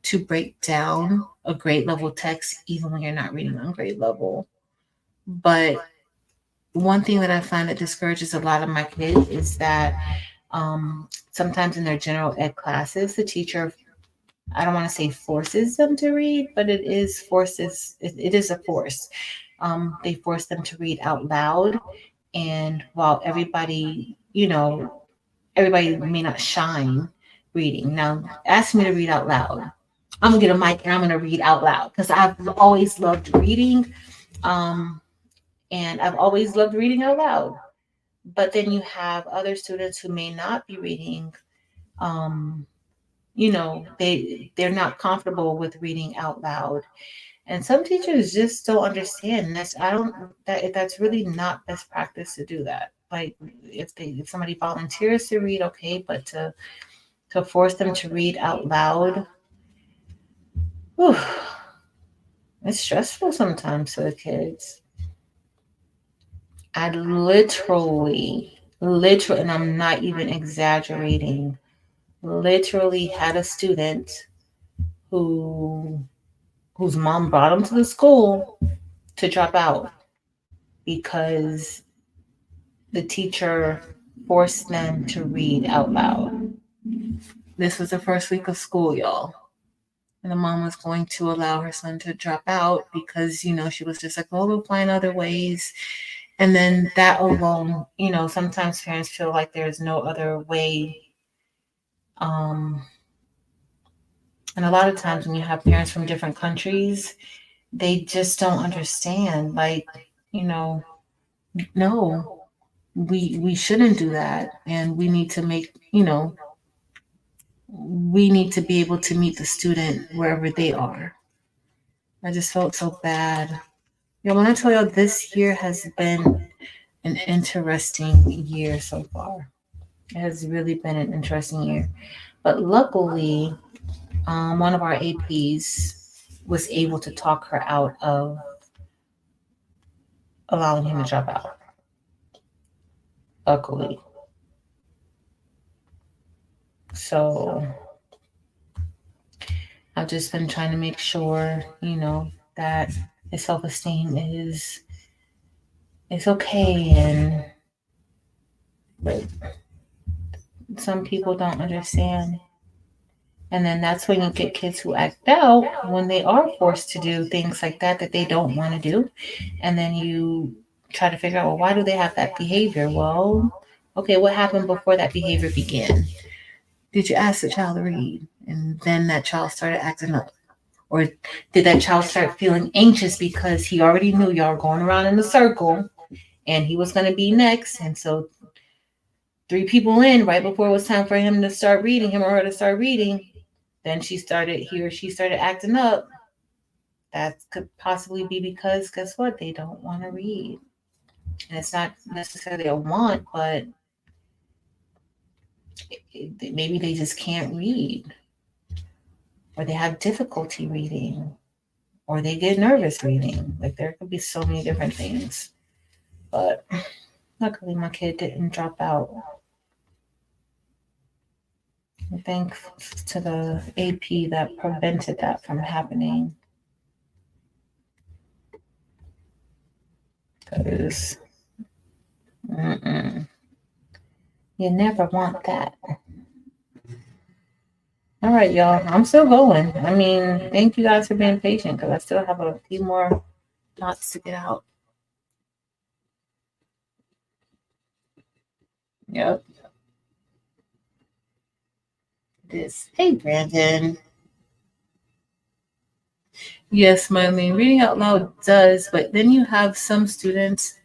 to break down a grade level text, even when you're not reading on grade level. But one thing that I find that discourages a lot of my kids is that sometimes in their general ed classes, the teacher, I don't want to say forces them to read, but it is a force. They force them to read out loud. And while everybody may not shine reading. Now, ask me to read out loud. I'm gonna get a mic and I'm gonna read out loud because I've always loved reading, um, and I've always loved reading out loud. But then you have other students who may not be reading. Um, they're not comfortable with reading out loud, and some teachers just don't understand. That's I don't that that's really not best practice to do that. Like if somebody volunteers to read, okay, but to force them to read out loud, whew, it's stressful sometimes for the kids. I literally, and I'm not even exaggerating, literally had a student who whose mom brought him to the school to drop out because the teacher forced them to read out loud. This was the first week of school, y'all. And the mom was going to allow her son to drop out because, she was just like, well, we'll find other ways. And then that alone, sometimes parents feel like there's no other way. And a lot of times when you have parents from different countries, they just don't understand. Like, no, we shouldn't do that. And we need to we need to be able to meet the student wherever they are. I just felt so bad. When I tell y'all, this year has been an interesting year so far. It has really been an interesting year. But luckily, one of our APs was able to talk her out of allowing him to drop out. Luckily. So I've just been trying to make sure, that his self-esteem is okay, and but some people don't understand. And then that's when you get kids who act out when they are forced to do things like that they don't want to do. And then you try to figure out, well, why do they have that behavior? Well, okay, what happened before that behavior began? Did you ask the child to read? And then that child started acting up. Or did that child start feeling anxious because he already knew y'all were going around in a circle and he was going to be next? And so 3 people in, right before it was time for him to start reading, him or her to start reading, then he or she started acting up. That could possibly be because guess what? They don't want to read. And it's not necessarily a want, but maybe they just can't read, or they have difficulty reading, or they get nervous reading. Like there could be so many different things. But luckily, my kid didn't drop out. Thanks to the AP that prevented that from happening. Because you never want that. All right, y'all. I'm still going. I mean, thank you guys for being patient because I still have a few more dots to get out. Yep. This. Hey, Brandon. Yes, Mylene, reading out loud does, but then you have some students,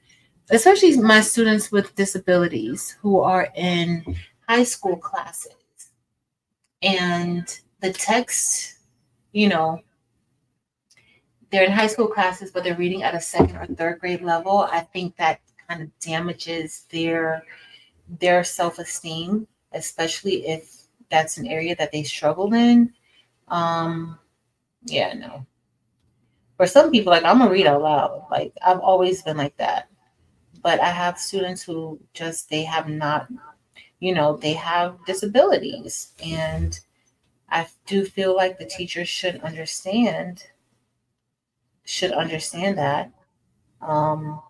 especially my students with disabilities who are in high school classes, and the text, you know, they're in high school classes, but they're reading at a second or third grade level. I think that kind of damages their self-esteem, especially if that's an area that they struggled in. Um, yeah, no. For some people, like I'm gonna read out loud. Like I've always been like that. But I have students who just they have not, they have disabilities, and I do feel like the teachers should understand that. Um,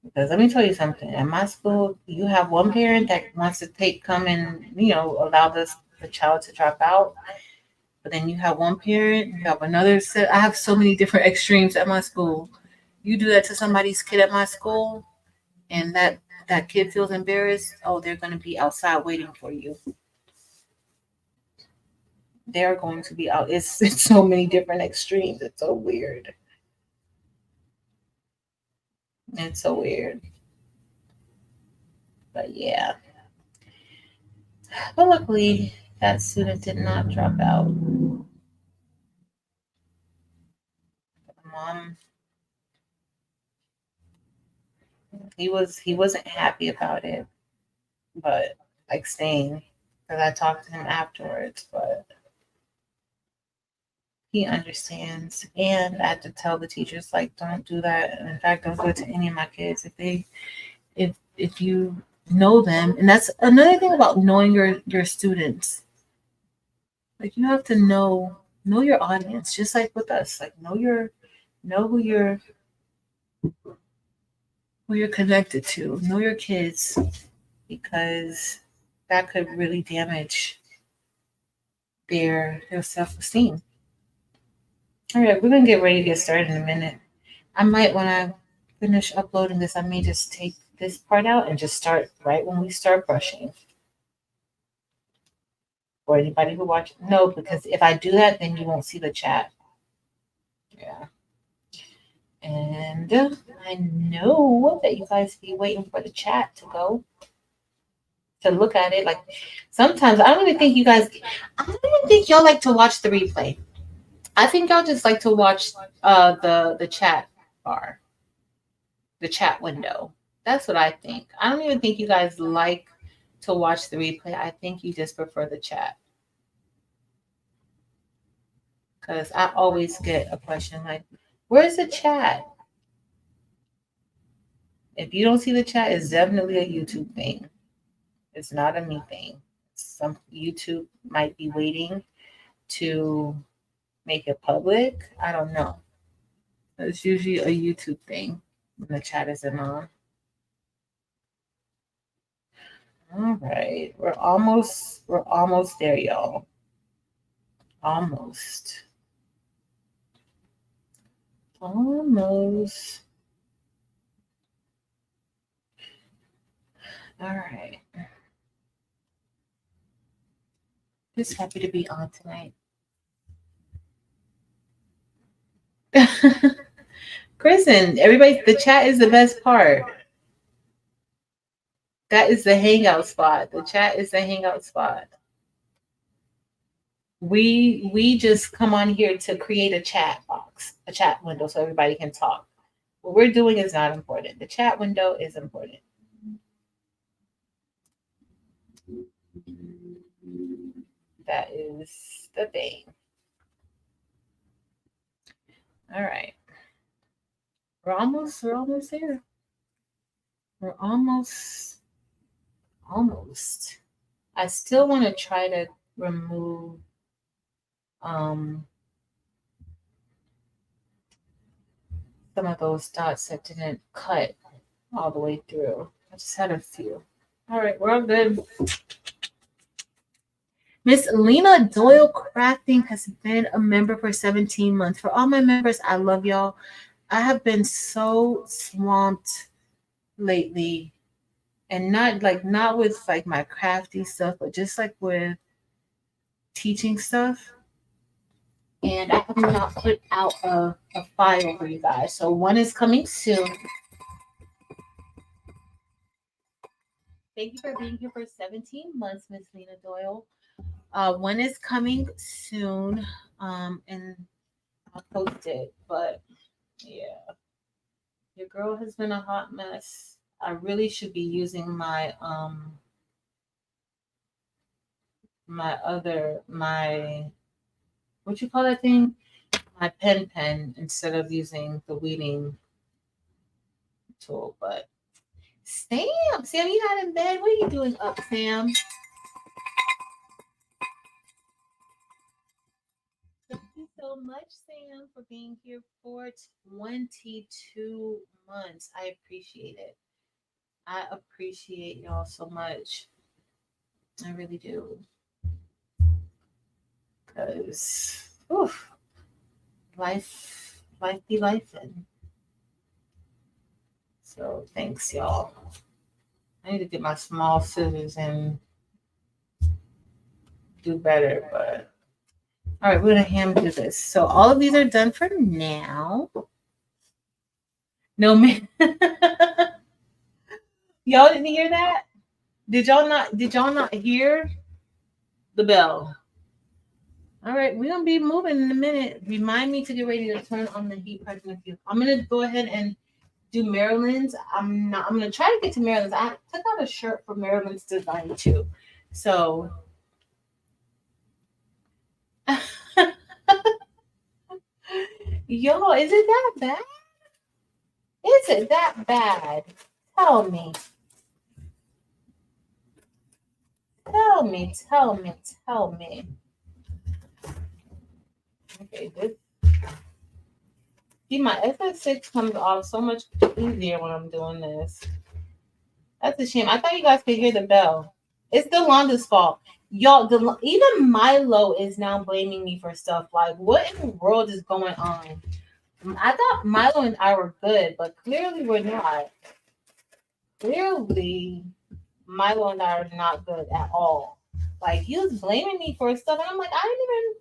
because let me tell you something. At my school, you have one parent that wants to come and allow the child to drop out. But then you have one parent, you have another set. I have so many different extremes at my school. You do that to somebody's kid at my school, and that kid feels embarrassed. Oh, they're going to be outside waiting for you. They're going to be out. It's so many different extremes. It's so weird. It's so weird. But yeah. But luckily, that student did not drop out. Mom, he wasn't happy about it, but like saying, because I talked to him afterwards, but he understands. And I had to tell the teachers like, don't do that. And in fact, don't do it to any of my kids if you know them. And that's another thing about knowing your students. Like you have to know your audience, just like with us. Like know who you're connected to. Know your kids, because that could really damage their self esteem. All right, we're gonna get ready to get started in a minute. I might, when I finish uploading this, I may just take this part out and just start right when we start brushing. For anybody who watches, no, because if I do that, then you won't see the chat. Yeah. And I know that you guys be waiting for the chat to go to look at it. Like sometimes I don't even think y'all like to watch the replay. I think y'all just like to watch the chat bar, the chat window. That's what I think. I don't even think you guys like to watch the replay. I think you just prefer the chat. Because I always get a question like, where's the chat? If you don't see the chat, it's definitely a YouTube thing. It's not a me thing. Some YouTube might be waiting to make it public. I don't know. It's usually a YouTube thing when the chat isn't on. All right. We're almost there, y'all. Almost. Almost. All right. Just happy to be on tonight. Kristen, everybody, the chat is the best part. That is the hangout spot. The chat is the hangout spot. We just come on here to create a chat box, a chat window so everybody can talk. What we're doing is not important. The chat window is important. That is the thing. All right. We're almost there. We're almost. I still want to try to remove um some of those dots that didn't cut all the way through. I just had a few. All right, we're all good. Miss Lena Doyle Crafting has been a member for 17 months. For all my members, I love y'all. I have been so swamped lately, and not with like my crafty stuff, but just like with teaching stuff. And I have not put out a file for you guys. So one is coming soon. Thank you for being here for 17 months, Miss Lena Doyle. One is coming soon, and I'll post it. But yeah, your girl has been a hot mess. I really should be using my what you call that thing? My pen instead of using the weeding tool. But Sam, you're not in bed. What are you doing up, Sam? Thank you so much, Sam, for being here for 22 months. I appreciate it. I appreciate y'all so much. I really do. Because life be life in. So thanks, y'all. I need to get my small scissors and do better, but all right, we're gonna hand do this. So all of these are done for now. No man. Y'all didn't hear that? Did y'all not hear the bell? All right, we're gonna be moving in a minute. Remind me to get ready to turn on the heat press with you. I'm gonna go ahead and do Maryland's. I'm gonna try to get to Maryland's. I took out a shirt for Maryland's design too. So yo, is it that bad? Is it that bad? Tell me. Tell me, tell me, tell me. Okay, this. See, my SS6 comes off so much easier when I'm doing this. That's a shame. I thought you guys could hear the bell. It's Yolanda's fault. Y'all, even Milo is now blaming me for stuff. Like, what in the world is going on? I thought Milo and I were good, but clearly we're not. Clearly, Milo and I are not good at all. Like, he was blaming me for stuff, and I'm like, I didn't even.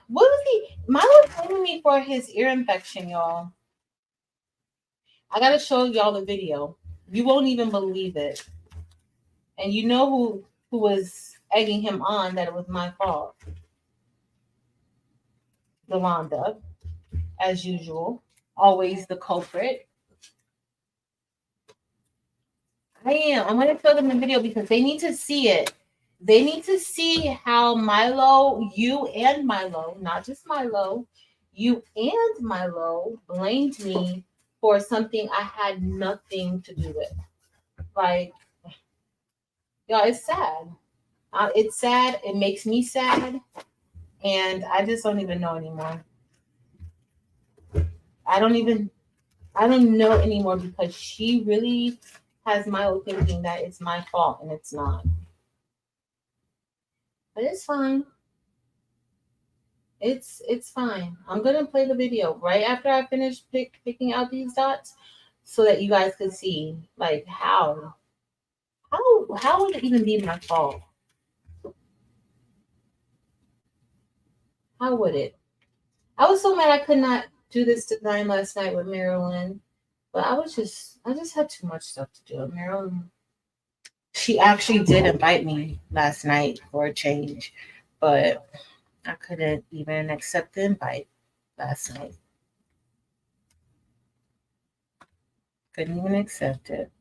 What was he? Milo was blaming me for his ear infection, y'all. I gotta show y'all the video. You won't even believe it. And you know who was egging him on that it was my fault. Yolanda, as usual, always the culprit. I am. I'm going to show them the video because they need to see it. They need to see how Milo, you and Milo, not just Milo, you and Milo blamed me for something I had nothing to do with. Like, y'all, it's sad. It's sad. It makes me sad. And I just don't even know anymore. I don't know anymore because she really has Milo thinking that it's my fault and it's not. But it's fine. It's fine. I'm gonna play the video right after I finish picking out these dots so that you guys can see like how would it even be my fault? How would it? I was so mad I could not do this design last night with Marilyn, but I just had too much stuff to do. Marilyn, she actually did invite me last night for a change, but I couldn't even accept the invite last night. Couldn't even accept it.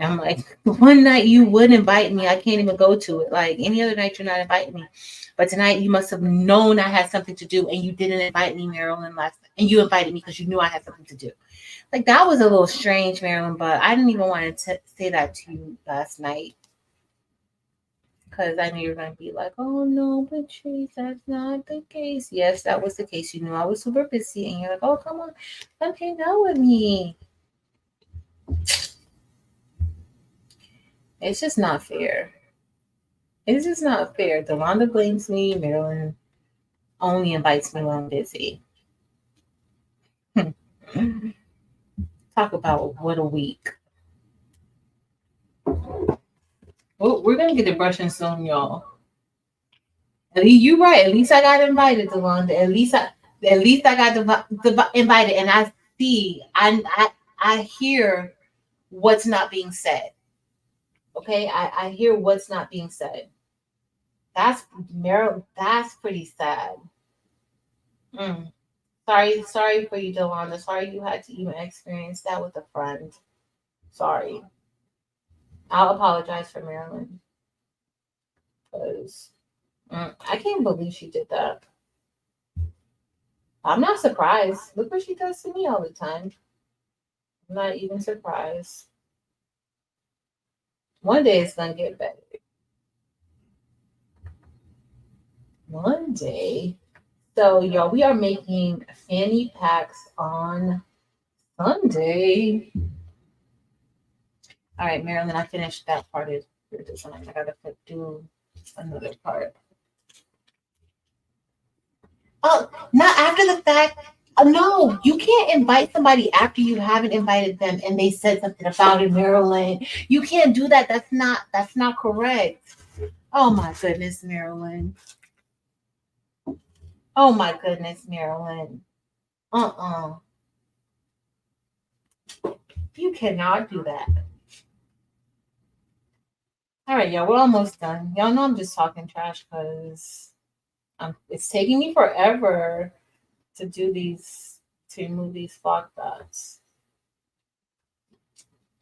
I'm like, one night you would invite me. I can't even go to it. Like any other night, you're not inviting me. But tonight, you must have known I had something to do, and you didn't invite me, Marilyn, last night. And you invited me because you knew I had something to do. Like, that was a little strange, Marilyn, but I didn't even want to say that to you last night because I knew you were going to be like, oh, no, but Chase, that's not the case. Yes, that was the case. You knew I was super busy, and you're like, oh, come on, come hang out with me. It's just not fair. It's just not fair. Delonda blames me. Marilyn only invites me when I'm busy. Talk about what a week. Well, we're going to get the brushing soon, y'all. At least you're right. At least I got invited, Delonda. At least I got invited, and I see, I hear what's not being said. Okay, I hear what's not being said. That's Meryl. That's pretty sad. Sorry for you, Delonda. Sorry you had to even experience that with a friend. Sorry. I'll apologize for Marilyn because I can't believe she did that. I'm not surprised. Look what she does to me all the time. I'm not even surprised. One day it's gonna get better. One day. So, y'all, we are making fanny packs on Sunday. All right, Marilyn, I finished that part of your design. I gotta do another part. Oh, not after the fact. No, you can't invite somebody after you haven't invited them and they said something about it, Marilyn. You can't do that. That's not correct. Oh my goodness, Marilyn. Oh my goodness, Marilyn. Uh-uh. You cannot do that. All right, y'all, we're almost done. Y'all know I'm just talking trash because it's taking me forever to remove these flock dots.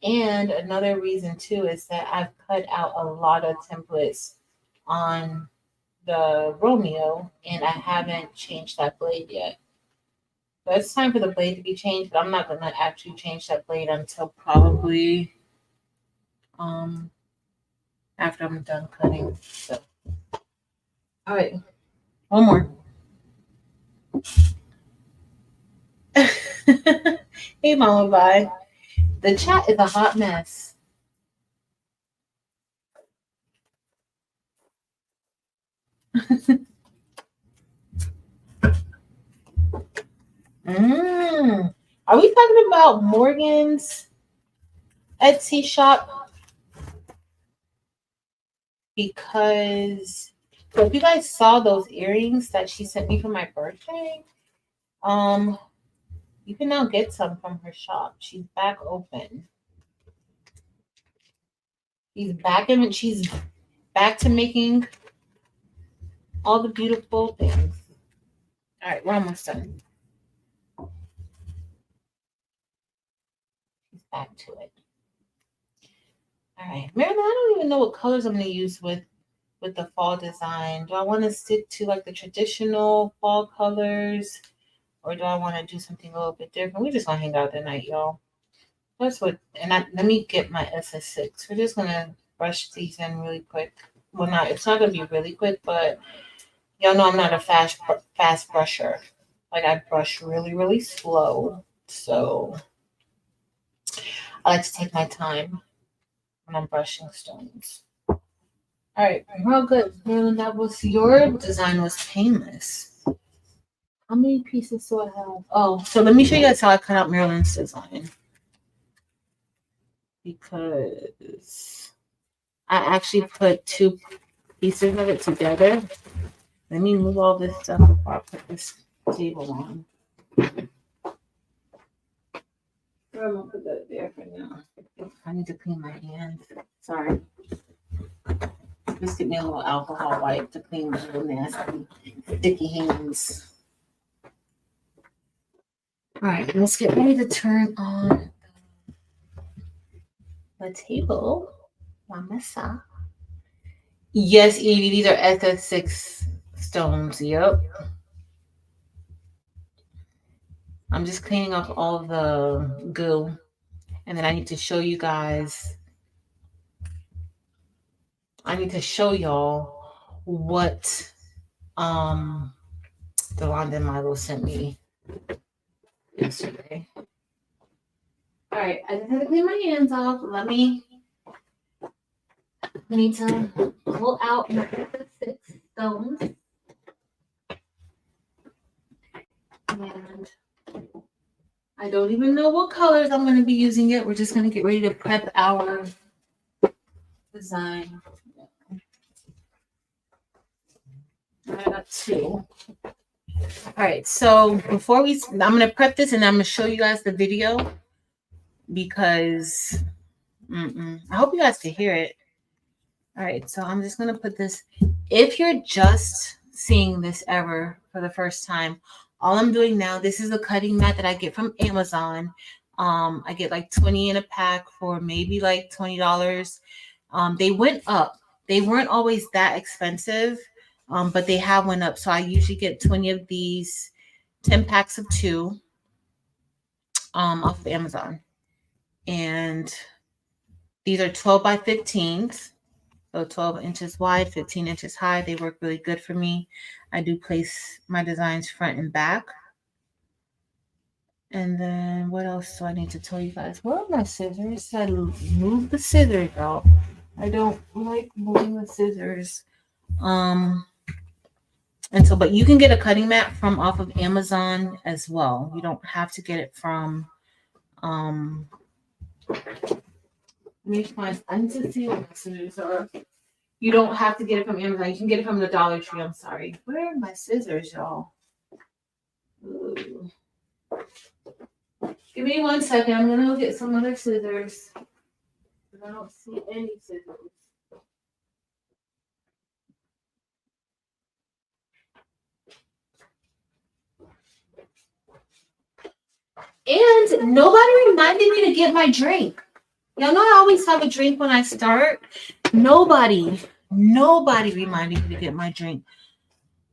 And another reason too is that I've cut out a lot of templates on the Romeo and I haven't changed that blade yet. But it's time for the blade to be changed, but I'm not gonna actually change that blade until probably after I'm done cutting. So all right, one more. Hey Mama, bye. The chat is a hot mess. Are we talking about Morgan's Etsy shop? Because so if you guys saw those earrings that she sent me for my birthday, you can now get some from her shop. She's back open. She's back to making all the beautiful things. All right, we're almost done. She's back to it. All right, Marilyn, I don't even know what colors I'm going to use with the fall design. Do I want to stick to like the traditional fall colors, or do I want to do something a little bit different? We're just gonna hang out tonight, y'all. That's what. Let me get my SS6. We're just gonna brush these in really quick. Well, it's not gonna be really quick, but y'all know I'm not a fast brusher. Like I brush really, really slow. So I like to take my time when I'm brushing stones. All right, real good. Marilyn, your design was painless. How many pieces do I have? Oh, so let me show you guys how I cut out Marilyn's design. Because I actually put two pieces of it together. Let me move all this stuff before I put this table on. I'm gonna put that there for now. I need to clean my hands. Sorry. Just get me a little alcohol wipe to clean my little nasty, sticky hands. All right, let's get ready to turn on the table. Wamasa. Yes, Evie, these are SS6 stones. Yep. I'm just cleaning off all the goo. And then I need to show you guys. I need to show y'all what Delonda and Milo sent me yesterday. All right, I just had to clean my hands off. I need to pull out my SS6 stones. And I don't even know what colors I'm going to be using yet. We're just going to get ready to prep our design. I got two. All right, so before I'm going to prep this and I'm going to show you guys the video because I hope you guys can hear it. All right, so I'm just going to put this. If you're just seeing this ever for the first time, all I'm doing now, this is a cutting mat that I get from Amazon. I get like 20 in a pack for maybe like $20. They went up. They weren't always that expensive, but they have went up. So I usually get 20 of these, 10 packs of 2 off of Amazon. And these are 12 by 15s. So 12 inches wide, 15 inches high. They work really good for me. I do place my designs front and back. And then what else do I need to tell you guys? Where are my scissors? I move the scissors out. I don't like moving the scissors. And so, but you can get a cutting mat from off of Amazon as well. You don't have to get it from let me find, I need to see what my scissors are. You don't have to get it from Amazon. You can get it from the Dollar Tree. I'm sorry. Where are my scissors, y'all? Ooh. Give me 1 second. I'm gonna go get some other scissors. I don't see any scissors. And nobody reminded me to get my drink. Y'all know I always have a drink when I start. Nobody reminded me to get my drink.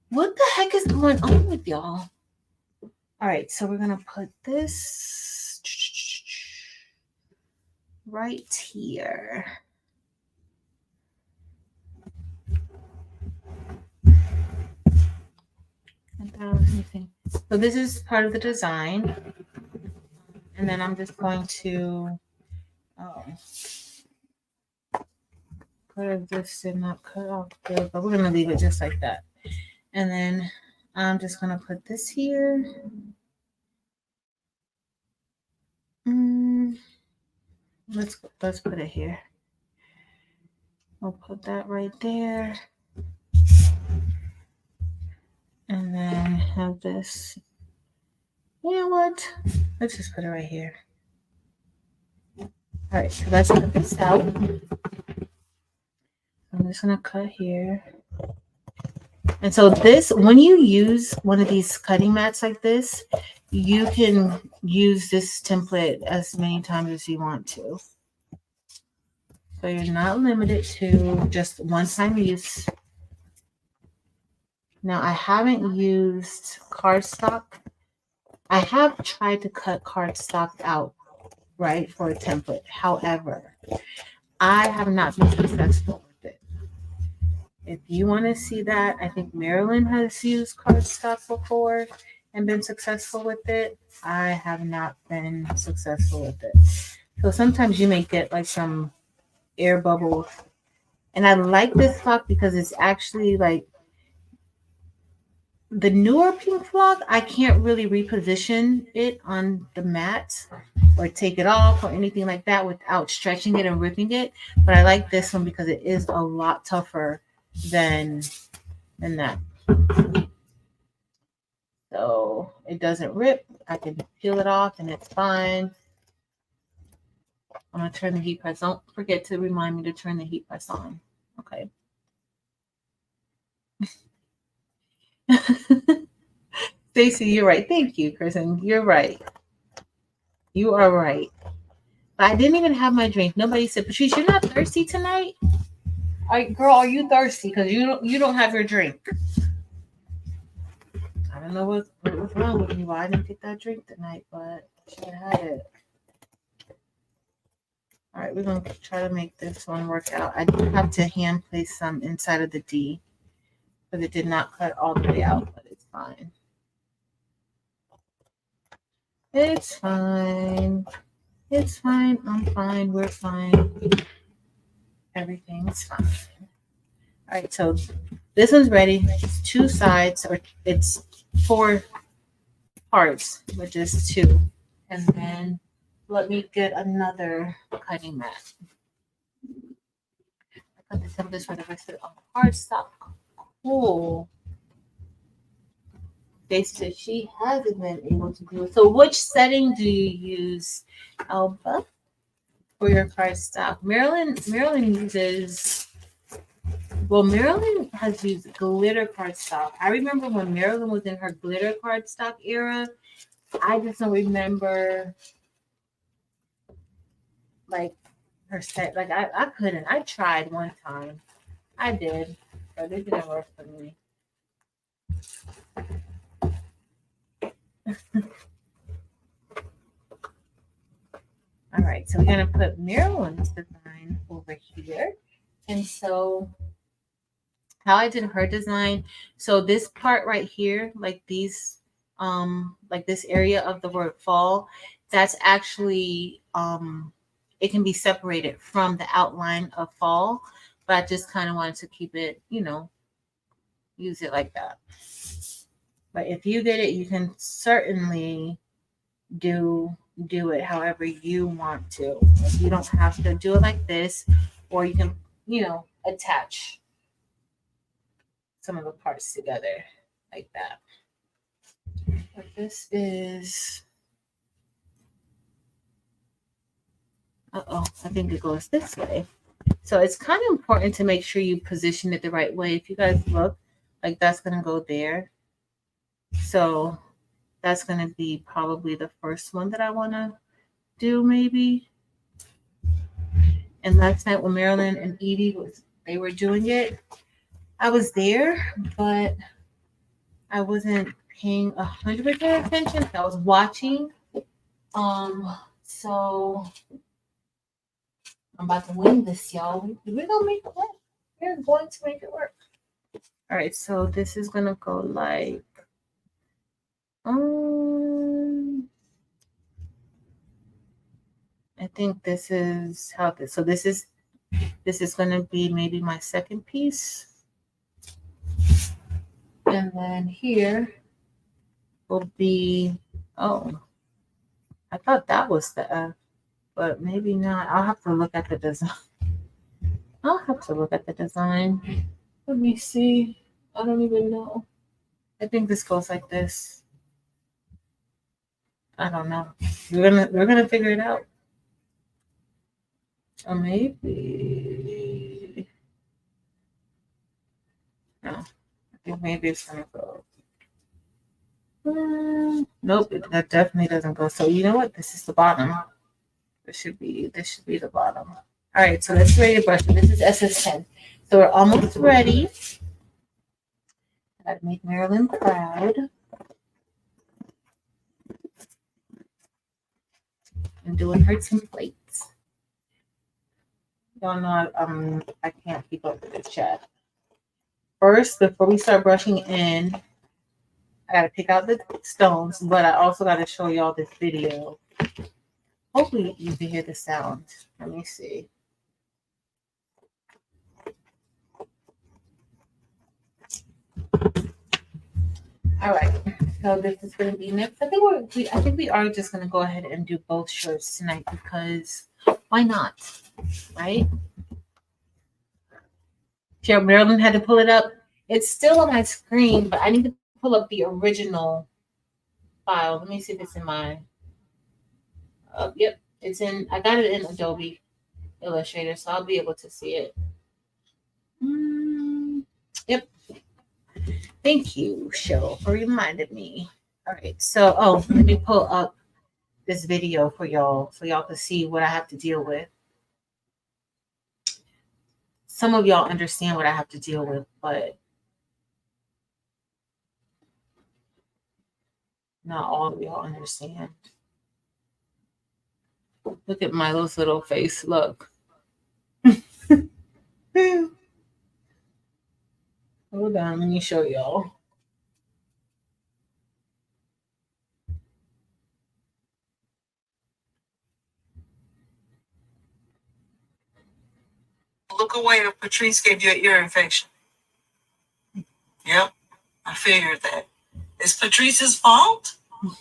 What the heck is going on with y'all? All right, so we're gonna put this right here. So this is part of the design. And then I'm just going to put this did not cut off good, but we're gonna leave it just like that. And then I'm just gonna put this here. Let's put it here. We'll put that right there. And then have this. You know what? Let's just put it right here. All right, so let's cut this out. I'm just gonna cut here. And so this, when you use one of these cutting mats like this, you can use this template as many times as you want to. So you're not limited to just one-time use. Now, I haven't used cardstock. I have tried to cut cardstock out, right, for a template. However, I have not been successful with it. If you want to see that, I think Marilyn has used cardstock before and been successful with it. I have not been successful with it. So sometimes you may get like some air bubbles. And I like this flock because it's actually like the newer pink flock. I can't really reposition it on the mat or take it off or anything like that without stretching it and ripping it. But I like this one because it is a lot tougher than that. So it doesn't rip. I can peel it off and it's fine. I'm going to turn the heat press. Don't forget to remind me to turn the heat press on. Okay. Stacy, you're right. Thank you, Kristen. You're right. You are right. I didn't even have my drink. Nobody said, Patrice, you're not thirsty tonight? Girl, are you thirsty? Because you don't have your drink. I don't know what was wrong with me. Why I didn't get that drink tonight, but I should have had it. All right, we're going to try to make this one work out. I do have to hand place some inside of the D because it did not cut all the way out, but it's fine. It's fine. It's fine. I'm fine. We're fine. Everything's fine. All right, so this one's ready. It's 2 sides, or it's 4 parts, which is 2. And then let me get another cutting mat. I cut the templates for the rest of it on cardstock. Cool. They said she hasn't been able to do it. So which setting do you use, Alba, for your cardstock? Marilyn uses, well, Marilyn has used glitter cardstock. I remember when Marilyn was in her glitter cardstock era. I just don't remember like her set. Like I couldn't. I tried one time. I did, but it didn't work for me. All right, so we're gonna put Marilyn's design over here. And so how I did her design, so this part right here, like these, like this area of the word fall, that's actually it can be separated from the outline of fall, but I just kind of wanted to keep it, use it like that. But if you did it, you can certainly do it however you want to. You don't have to do it like this, or you can, attach some of the parts together like that. But this is, I think it goes this way. So it's kind of important to make sure you position it the right way. If you guys look, like that's going to go there. So that's going to be probably the first one that I want to do, maybe. And last night when Marilyn and Edie they were doing it, I was there, but I wasn't paying 100% attention. I was watching. So I'm about to win this, y'all. We're gonna make it work. We're going to make it work. All right, so this is gonna go like, I think this is how this. So this is gonna be maybe my second piece. And then here will be, I thought that was the F, but maybe not. I'll have to look at the design. Let me see. I don't even know. I think this goes like this. I don't know. We're gonna figure it out. Or maybe. No. I think maybe it's gonna go. Nope, that definitely doesn't go. So you know what? This is the bottom. This should be the bottom. All right, so let's ready to brush. This is SS10. So we're almost ready. Gotta make Marilyn proud. I'm doing her templates. Y'all know I can't keep up with the chat. First, before we start brushing in, I gotta pick out the stones, but I also gotta show y'all this video. Hopefully you can hear the sound. Let me see. All right, so this is going to be next. I think we are just going to go ahead and do both shirts tonight because why not, right? Sure, Marilyn had to pull it up. It's still on my screen, but I need to pull up the original file. Let me see if it's in my. Yep, it's in. I got it in Adobe Illustrator, so I'll be able to see it. Yep. Thank you, Cheryl, for reminding me. All right, so let me pull up this video for y'all so y'all can see what I have to deal with. Some of y'all understand what I have to deal with, but not all of y'all understand. Look at Milo's little face. Look. Hold on, let me show y'all. Look away if Patrice gave you an ear infection. Yep, I figured that. It's Patrice's fault?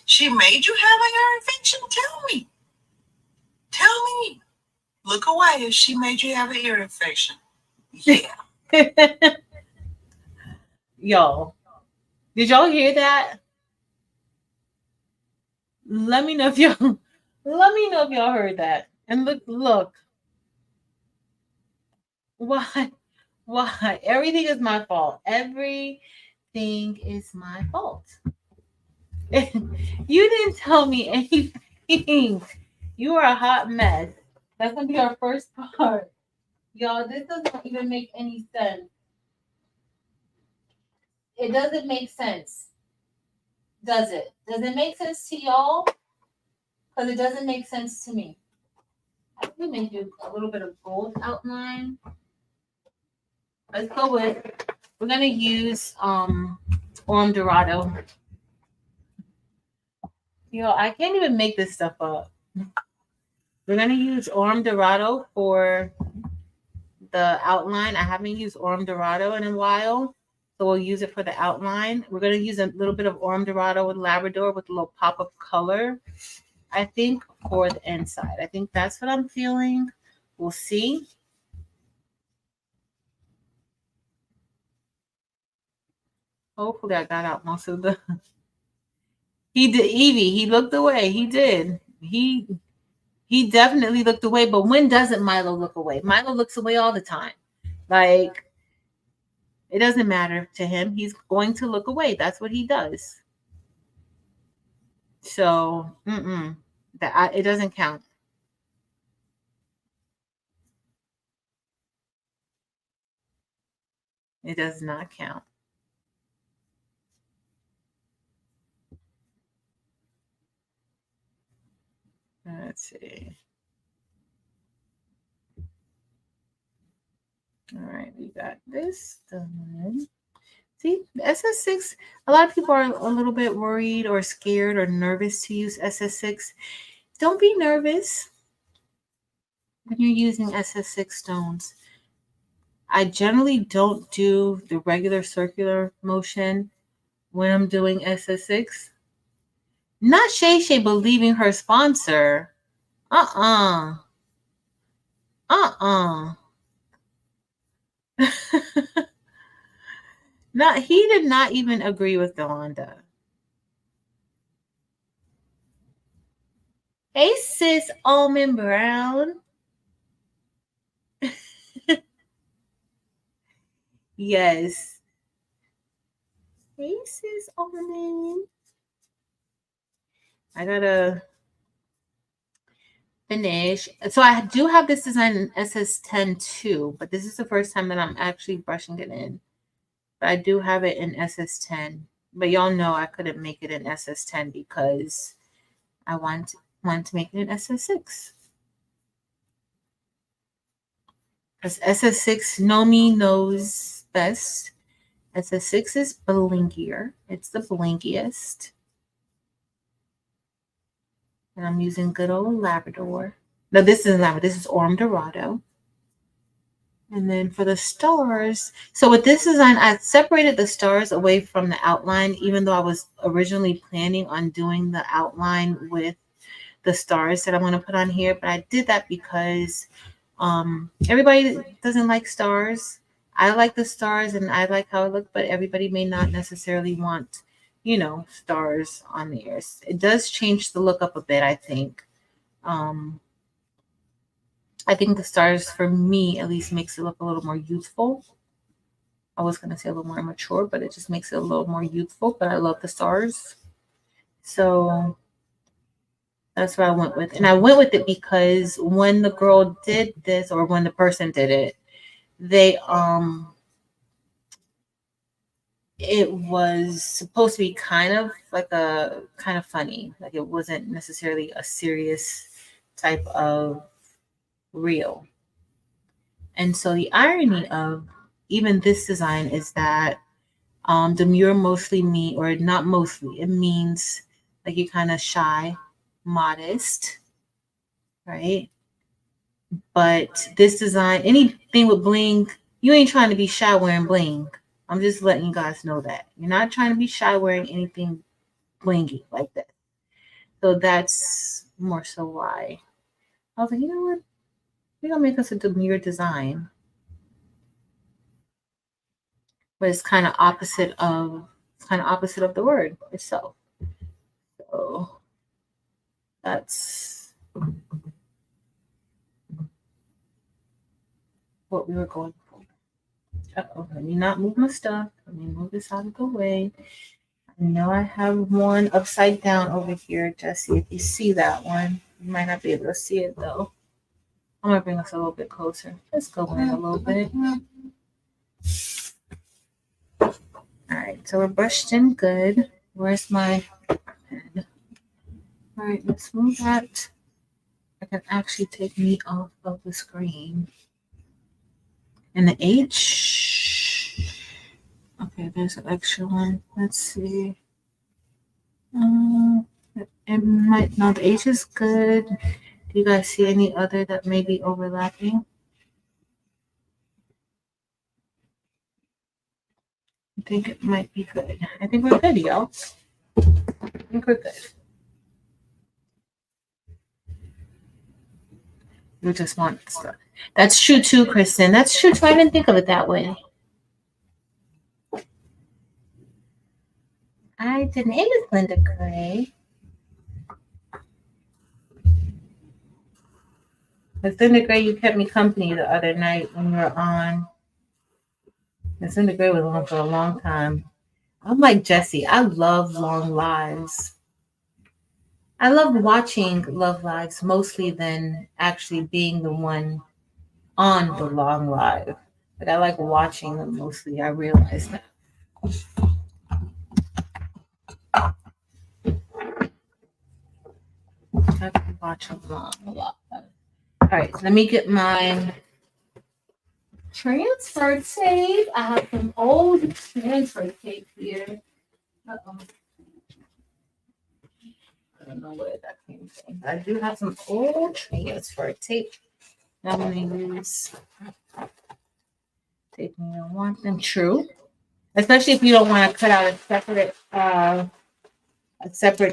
She made you have an ear infection? Tell me. Tell me. Look away if she made you have an ear infection. Yeah. Y'all, did y'all hear that? Let me know if y'all heard that. And look. Why? Why? Everything is my fault. Everything is my fault. You didn't tell me anything. You are a hot mess. That's gonna be our first part. Y'all, this doesn't even make any sense. It doesn't make sense. Does it? Does it make sense to y'all? Because it doesn't make sense to me. I think we may do a little bit of gold outline. Let's go with, we're gonna use Orm Dorado. Yo, I can't even make this stuff up. We're gonna use Orm Dorado for the outline. I haven't used Orm Dorado in a while, so we'll use it for the outline. We're gonna use a little bit of Orm Dorado with Labrador with a little pop of color, I think, for the inside. I think that's what I'm feeling. We'll see. Hopefully I got out most of the he did. Evie, he looked away. He did. He definitely looked away, but when doesn't Milo look away? Milo looks away all the time. Like, it doesn't matter to him. He's going to look away. That's what he does. So, it doesn't count. It does not count. Let's see. All right, we got this done. See, the SS6, a lot of people are a little bit worried or scared or nervous to use SS6. Don't be nervous when you're using SS6 stones. I generally don't do the regular circular motion when I'm doing SS6. Not Shay Shay believing her sponsor. Uh-uh. Uh-uh. Not, he did not even agree with Delonda. Hey sis, Almond Brown. Yes. Hey sis, Almond. I gotta finish. So I do have this design in SS10 too, but this is the first time that I'm actually brushing it in. But I do have it in SS10. But y'all know I couldn't make it in SS10 because I want to make it in SS6. Because SS6, know me, knows best. SS6 is blinkier. It's the blinkiest. And I'm using good old Labrador. No, this isn't Labrador. This is Orm Dorado. And then for the stars, so with this design, I separated the stars away from the outline, even though I was originally planning on doing the outline with the stars that I'm going to put on here. But I did that because everybody doesn't like stars. I like the stars and I like how it looks, but everybody may not necessarily want, stars on theirs. It does change the look up a bit, I think. I think the stars, for me at least, makes it look a little more youthful. I was going to say a little more mature, but it just makes it a little more youthful. But I love the stars. So that's what I went with. And I went with it because when the girl did this, or when the person did it, they it was supposed to be kind of like a kind of funny. Like it wasn't necessarily a serious type of reel. And so the irony of even this design is that demure mostly mean, or not mostly, it means like you're kind of shy, modest, right? But this design, anything with bling, you ain't trying to be shy wearing bling. I'm just letting you guys know that. You're not trying to be shy wearing anything blingy like that. So that's more so why. I was like, you know what? We're gonna make us a demure design. But it's kind of opposite of the word itself. So that's what we were going for. Let me not move my stuff. Let me move this out of the way. I know I have one upside down over here, Jesse. If you see that one, you might not be able to see it though. I'm gonna bring us a little bit closer. Let's go in a little bit. All right, so we're brushed in good. Where's my pen? All right, let's move that. I can actually take me off of the screen. And the H. Okay, there's an extra one. Let's see. It might, no, the H is good. Do you guys see any other that may be overlapping? I think it might be good. I think we're good, y'all. I think we're good. We just want stuff. That's true too, Kristen. That's true too. I didn't think of it that way. Hi, the name is Linda Gray. Miss Linda Gray, you kept me company the other night when you were on. Miss Linda Gray was on for a long time. I'm like Jesse. I love long lives. I love watching love lives mostly than actually being the one on the long live. But I like watching them mostly. I realize that. I can watch them long a lot better. All right, let me get my transfer tape. I have some old transfer tape here. Uh-oh. I don't know where that came from. I do have some old transfer tape. I'm going to use tape when you don't want them. True. Especially if you don't want to cut out a separate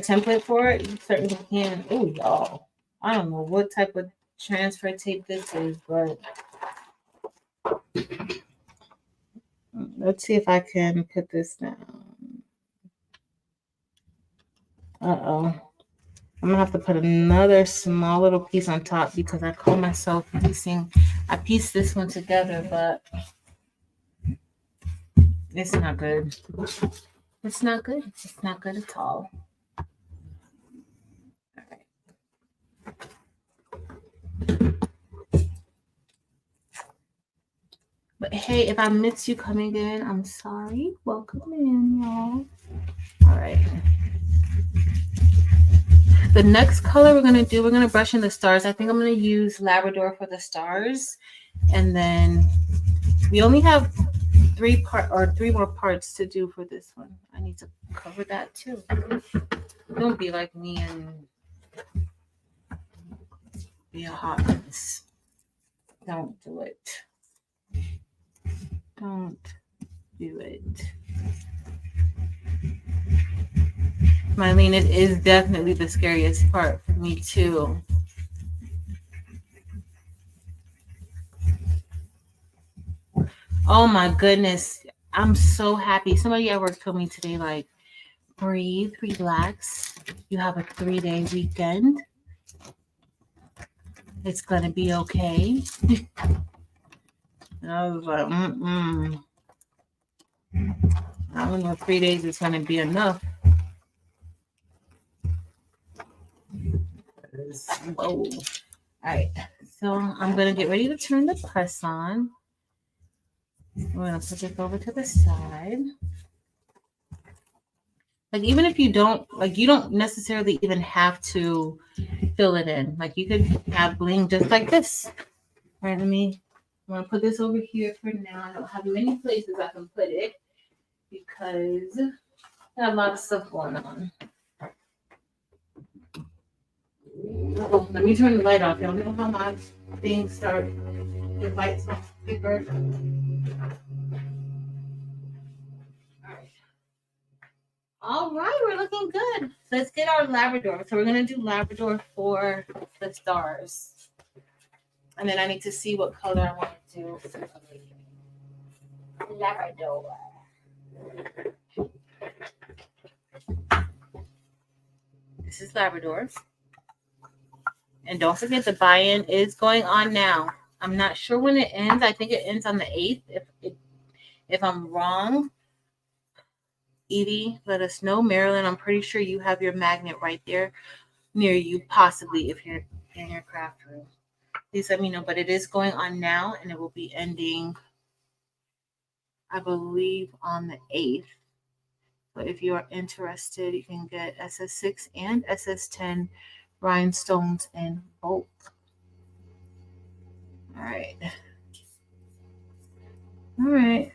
template for it. You certainly can. Oh, y'all. I don't know what type of transfer tape this is, but let's see if I can put this down. Uh-oh. I'm gonna have to put another small little piece on top because I call myself piecing. I pieced this one together, but it's not good. It's not good. It's not good at all. All right. But hey, if I miss you coming in, I'm sorry. Welcome in, y'all. All right. The next color we're going to brush in the stars. I think I'm going to use Labrador for the stars. And then we only have three more parts to do for this one. I need to cover that too. Don't be like me and be a hot mess. Don't do it. Don't do it. Mylene, it is definitely the scariest part for me too. Oh my goodness. I'm so happy. Somebody at work told me today, like, breathe, relax. You have a 3-day weekend. It's gonna be okay. And I was like, I don't know if 3 days is going to be enough. Whoa. All right. So I'm going to get ready to turn the press on. We're going to put this over to the side. Like, even if you don't, like, you don't necessarily even have to fill it in. Like, you could have bling just like this. All right, I'm going to put this over here for now. I don't have many places I can put it because I have a lot of stuff going on. Oh, let me turn the light off. Y'all know how my things start. The lights off paper. All right, we're looking good. Let's get our Labrador. So we're gonna do Labrador for the stars, and then I need to see what color I want to do. Labrador. This is Labrador. And don't forget the buy-in is going on now. I'm not sure when it ends. I think it ends on the 8th. If I'm wrong, Edie, let us know. Marilyn, I'm pretty sure you have your magnet right there near you, possibly if you're in your craft room. Please let me know. But it is going on now, and it will be ending, I believe, on the 8th. So if you are interested, you can get SS6 and SS10 rhinestones in both. All right. All right.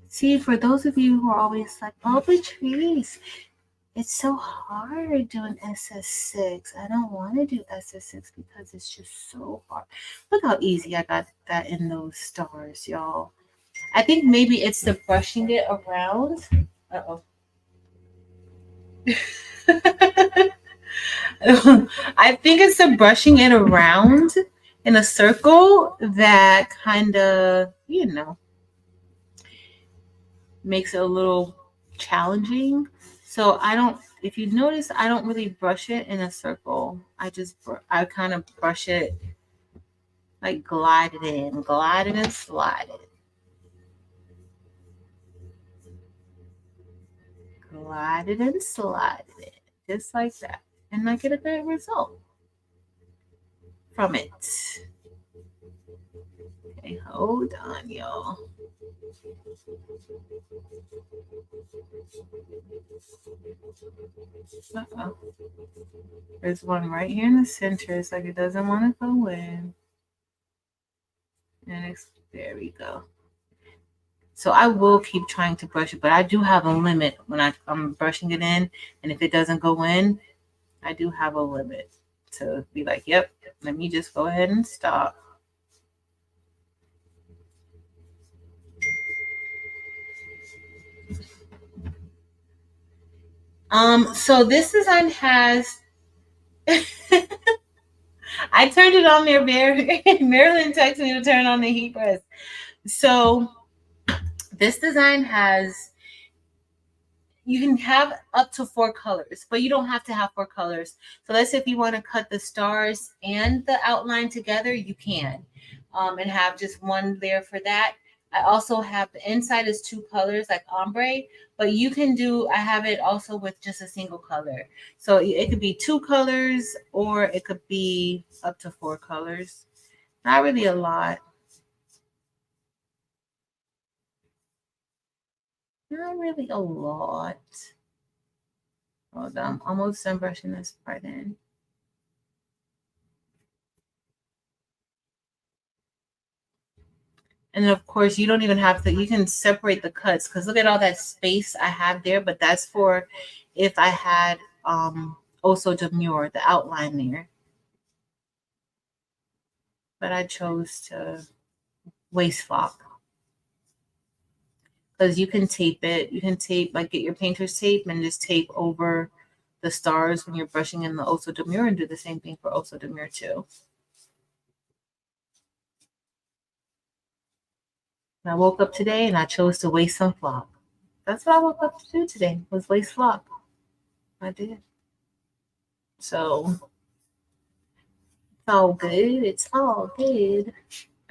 See, for those of you who are always like, oh, Patrice, it's so hard doing SS6. I don't want to do SS6 because it's just so hard. Look how easy I got that in those stars, y'all. I think maybe it's the brushing it around. Uh-oh. I think it's the brushing it around in a circle that kind of, makes it a little challenging. So if you notice, I don't really brush it in a circle. I kind of brush it, like glide it in, glide it and slide it. Glide it and slide it, just like that. And I get a good result from it. Okay, hold on, y'all. Uh-oh. There's one right here in the center. It's like it doesn't want to go in. And there we go. So I will keep trying to brush it, but I do have a limit when I'm brushing it in. And if it doesn't go in, I do have a limit to be like, yep, let me just go ahead and stop. So this design has I turned it on there, Marilyn texted me to turn on the heat press. So this design has, you can have up to 4 colors, but you don't have to have 4 colors. So let's say if you want to cut the stars and the outline together, you can, and have just one layer for that. I also have the inside is 2 colors like ombre, but you can do, I have it also with just a single color. So it could be 2 colors or it could be up to 4 colors. Not really a lot. Not really a lot. Hold on, I'm almost done brushing this part in. And of course, you don't even have to, you can separate the cuts because look at all that space I have there, but that's for if I had also Demure, the outline there. But I chose to waste flock because you can tape it. You can tape, like get your painter's tape and just tape over the stars when you're brushing in the Oso Demure and do the same thing for Oso Demure too. And I woke up today and I chose to waste some flock. That's what I woke up to do today, was waste flock. I did. So it's all good. It's all good.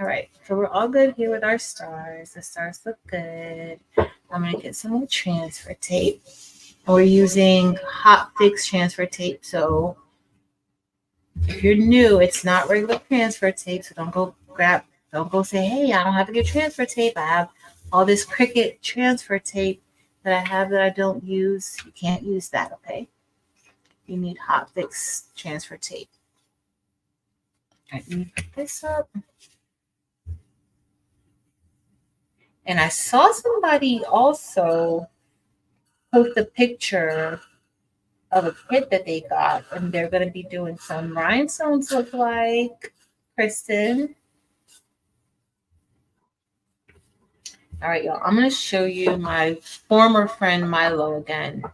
All right, so we're all good here with our stars. The stars look good. I'm gonna get some more transfer tape. And we're using Hotfix transfer tape. So if you're new, it's not regular transfer tape. So don't go say, hey, I don't have to get transfer tape. I have all this Cricut transfer tape that I have that I don't use. You can't use that, okay? You need Hotfix transfer tape. All right, let me put this up. And I saw somebody also post a picture of a kit that they got, and they're going to be doing some rhinestones, look like, Kristen. All right, y'all. I'm going to show you my former friend Milo again,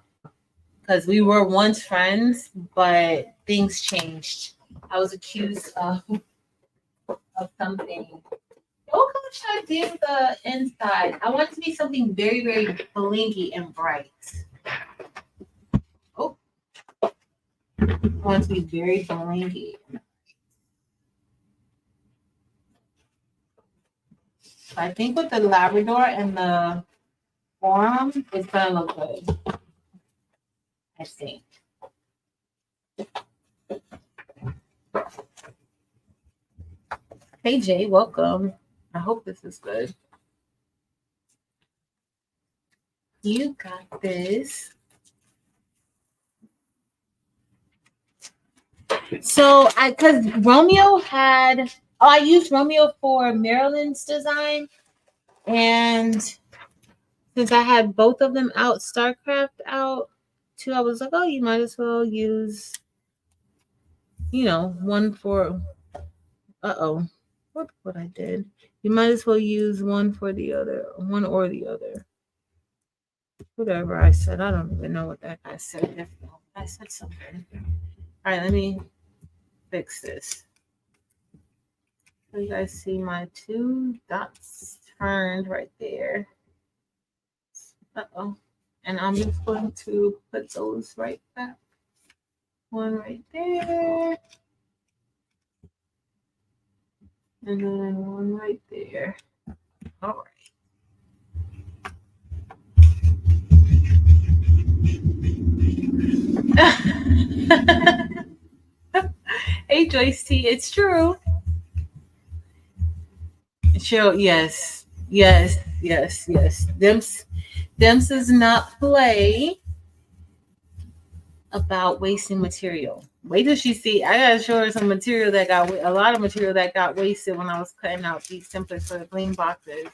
because we were once friends, but things changed. I was accused of something. What color should I do the inside? I want it to be something very, very blingy and bright. Oh, I want it to be very blingy. I think with the Labrador and the forum, it's gonna look good. I think. Hey Jay, welcome. I hope this is good. You got this. So because Romeo had, I used Romeo for Marilyn's design, and since I had both of them out, StarCraft out too, I was like, oh, you might as well use, one for. What I did. You might as well use one for the other, one or the other. Whatever I said, I don't even know what that guy said. I said something. All right, let me fix this. So you guys see my two dots turned right there. And I'm just going to put those right back. One right there. And then one right there. All right. Hey Joyce T, it's true. Sure, yes. Dems does not play about wasting material. Wait till she see. I gotta show her some material that got a lot of material that got wasted when I was cutting out these templates for the Bling boxes.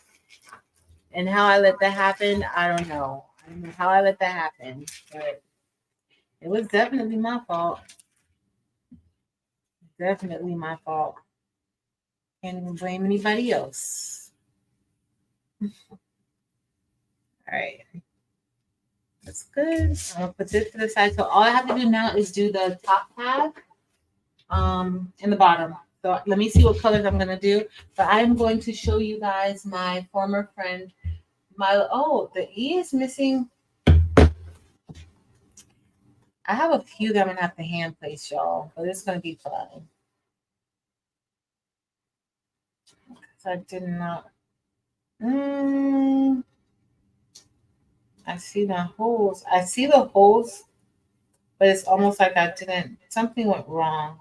And how I let that happen, I don't know. I don't know how I let that happen, but it was definitely my fault. Definitely my fault. Can't even blame anybody else. All right. That's good. I'm gonna put this to the side. So all I have to do now is do the top half and the bottom. So let me see what colors I'm gonna do. But I'm going to show you guys my former friend Milo. Oh, the E is missing. I have a few that I'm gonna have to hand place, y'all, but it's gonna be fun. So I did not. I see the holes. I see the holes, but it's almost like I didn't. Something went wrong.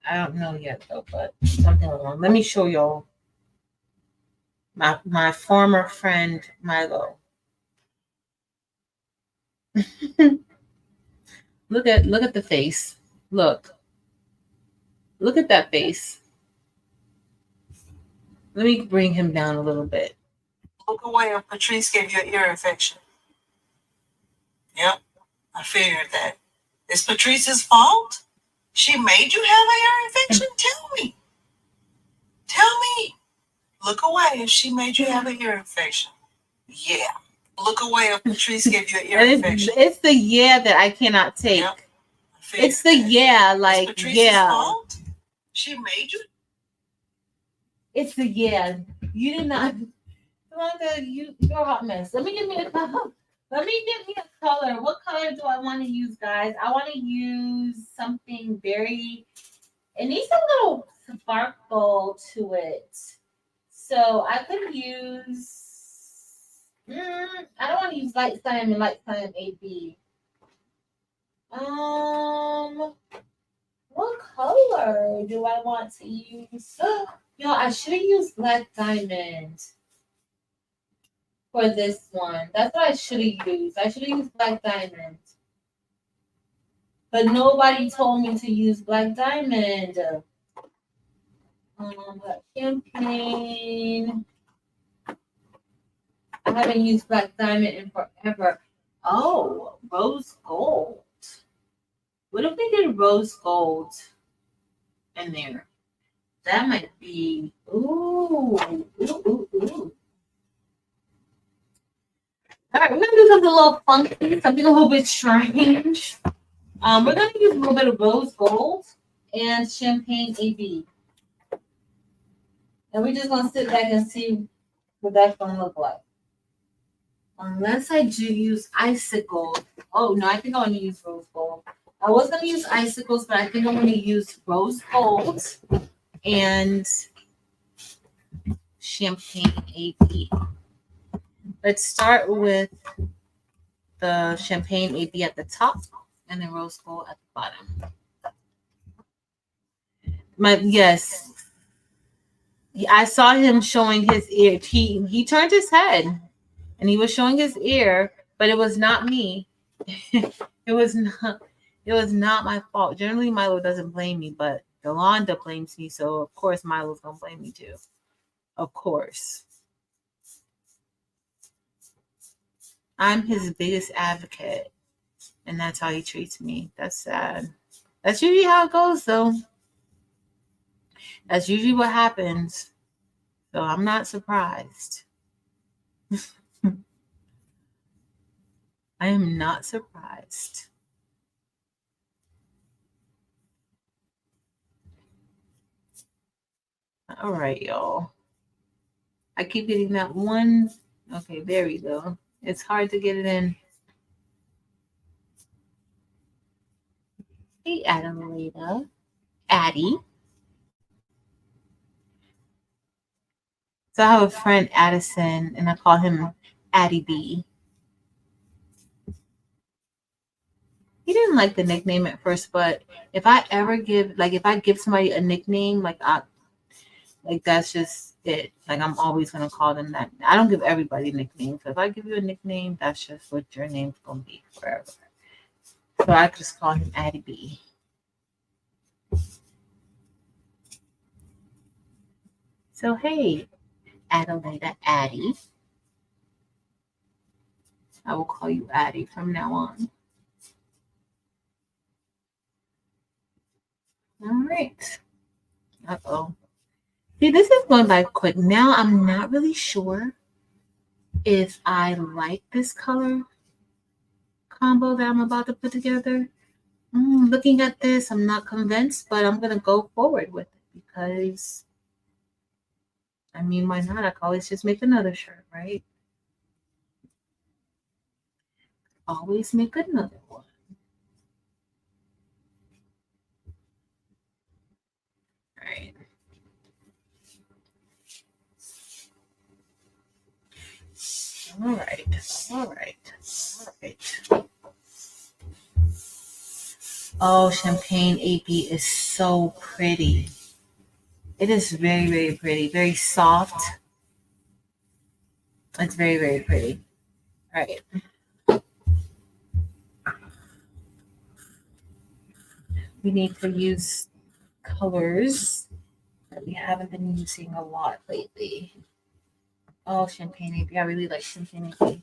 I don't know yet though, but something went wrong. Let me show y'all my former friend Milo. Look at the face. Look at that face. Let me bring him down a little bit. Look away if Patrice gave you an ear infection. Yep, I figured that. It's Patrice's fault? She made you have an ear infection? Tell me. Tell me. Look away if she made you have an ear infection. Yeah. Look away if Patrice gave you an ear infection. It's the yeah that I cannot take. Yep, it's the yeah, like it's Patrice's fault? She made you. It's the yeah. You did not. You're a hot mess. Let me get me a color. What color do I want to use, guys? I want to use something very. It needs a little sparkle to it. So I could use. I don't want to use light cyan AB. What color do I want to use? I should have used black diamond for this one. That's what I should have used. I should have used black diamond. But nobody told me to use black diamond. Campaign. I haven't used black diamond in forever. Oh, rose gold. What if we did rose gold in there? That might be. Ooh. All right, we're gonna do something a little funky, something a little bit strange. We're gonna use a little bit of rose gold and champagne AB, and we're just gonna sit back and see what that's gonna look like. Unless I do use icicles. Oh no, I think I want to use rose gold. I was gonna use icicles, but I think I'm gonna use rose gold and champagne AB. Let's start with the champagne AB at the top and then rose gold at the bottom. Yes. I saw him showing his ear. He turned his head and he was showing his ear, but it was not me. It was not my fault. Generally Milo doesn't blame me, but Yolanda blames me, so of course Milo's gonna blame me too. Of course. I'm his biggest advocate, and that's how he treats me. That's sad. That's usually how it goes, though. That's usually what happens. So I'm not surprised. I am not surprised. All right, y'all. I keep getting that one. Okay, there we go. It's hard to get it in. Hey, Adelaida. Addie. So I have a friend, Addison, and I call him Addie B. He didn't like the nickname at first, but if I give somebody a nickname, that's just it. Like I'm always gonna call them that. I don't give everybody nicknames. So if I give you a nickname, that's just what your name's gonna be forever. So I just call him Addie B. So hey, Adelaida Addie. I will call you Addie from now on. All right. Uh-oh. See, this is going by quick. Now I'm not really sure if I like this color combo that I'm about to put together. Looking at this, I'm not convinced, but I'm going to go forward with it because, I mean, why not? I can always just make another shirt, right? Always make another one. All right. All right. Oh, champagne AB is so pretty. It is very, very pretty. Very soft. It's very, very pretty. All right. We need to use colors that we haven't been using a lot lately. Oh, champagne AB. I really like champagne AB.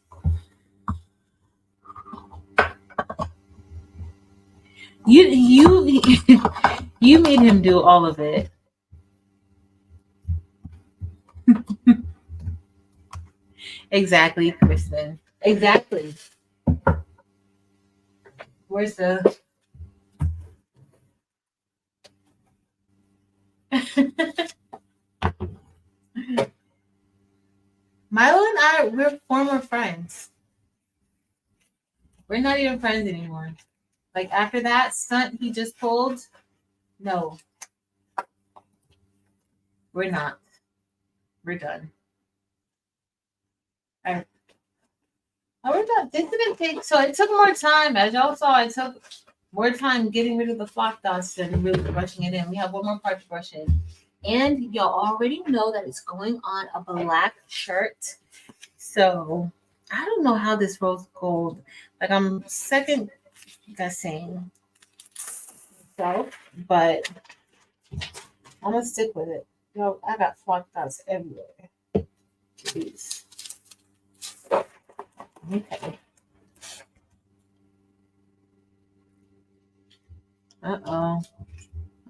You you made him do all of it. Exactly, Kristen. Exactly. Where's the Milo and we're former friends. We're not even friends anymore. Like after that stunt he just pulled, no. We're not. We're done. All right. Oh, we're done. This didn't take, so it took more time. As y'all saw, it took more time getting rid of the flock dust than really brushing it in. We have one more part to brush in. And y'all already know that it's going on a black shirt. So I don't know how this rose gold, like I'm second guessing myself, but I'm gonna stick with it. Yo, I got flock dots everywhere. Jeez. Okay. Uh-oh.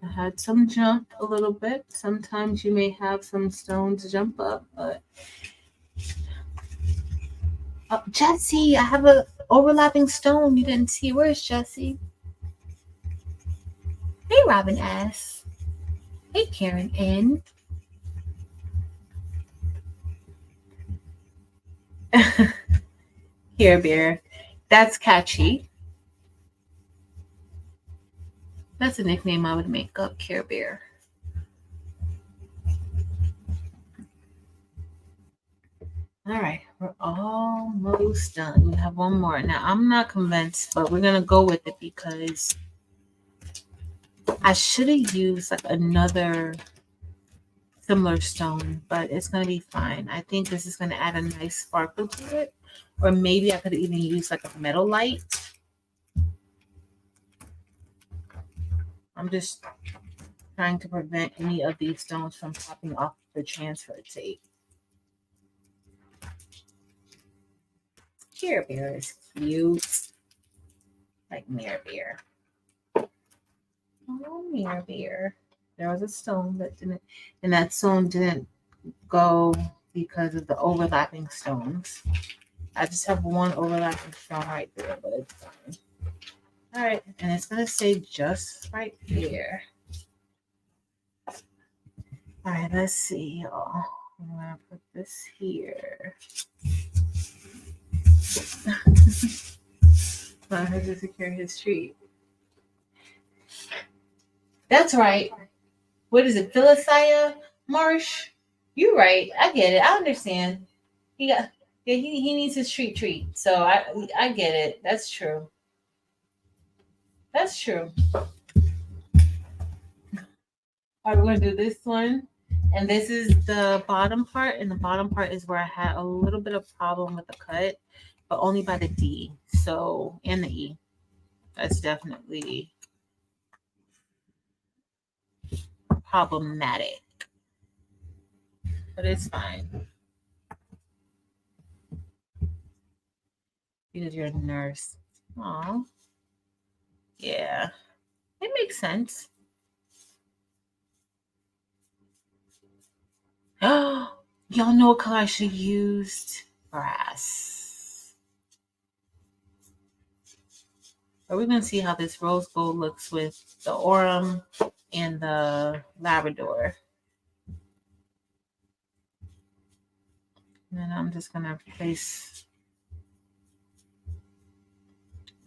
I had some jump a little bit. Sometimes you may have some stones jump up, but oh, Jesse, I have a overlapping stone you didn't see. Where's Jesse? Hey, Robin S. Hey, Karen N. Here, Bear. That's catchy. That's a nickname I would make up, Care Bear. All right, we're almost done. We have one more. Now, I'm not convinced, but we're going to go with it because I should have used like another similar stone, but it's going to be fine. I think this is going to add a nice sparkle to it. Or maybe I could even use like a metal light. I'm just trying to prevent any of these stones from popping off the transfer tape. Care Bear is cute. Like Mirror Bear. Oh, Mirror Bear. There was a stone that didn't, and that stone didn't go because of the overlapping stones. I just have one overlapping stone right there, but it's fine. All right, and it's gonna stay just right there. All right, let's see, y'all. I'm gonna put this here. I have to secure his treat. That's right. What is it, Philistia Marsh? You're right. I get it. I understand. He got yeah, he needs his treat. So I get it. That's true. That's true. All right, we're gonna do this one. And this is the bottom part, and the bottom part is where I had a little bit of problem with the cut, but only by the D. So and the E. That's definitely problematic. But it's fine. Because you're a nurse. Aw. Yeah. It makes sense. Oh, y'all know what color I should have used? Brass. But we're going to see how this rose gold looks with the Aurum and the Labrador. And then I'm just going to place,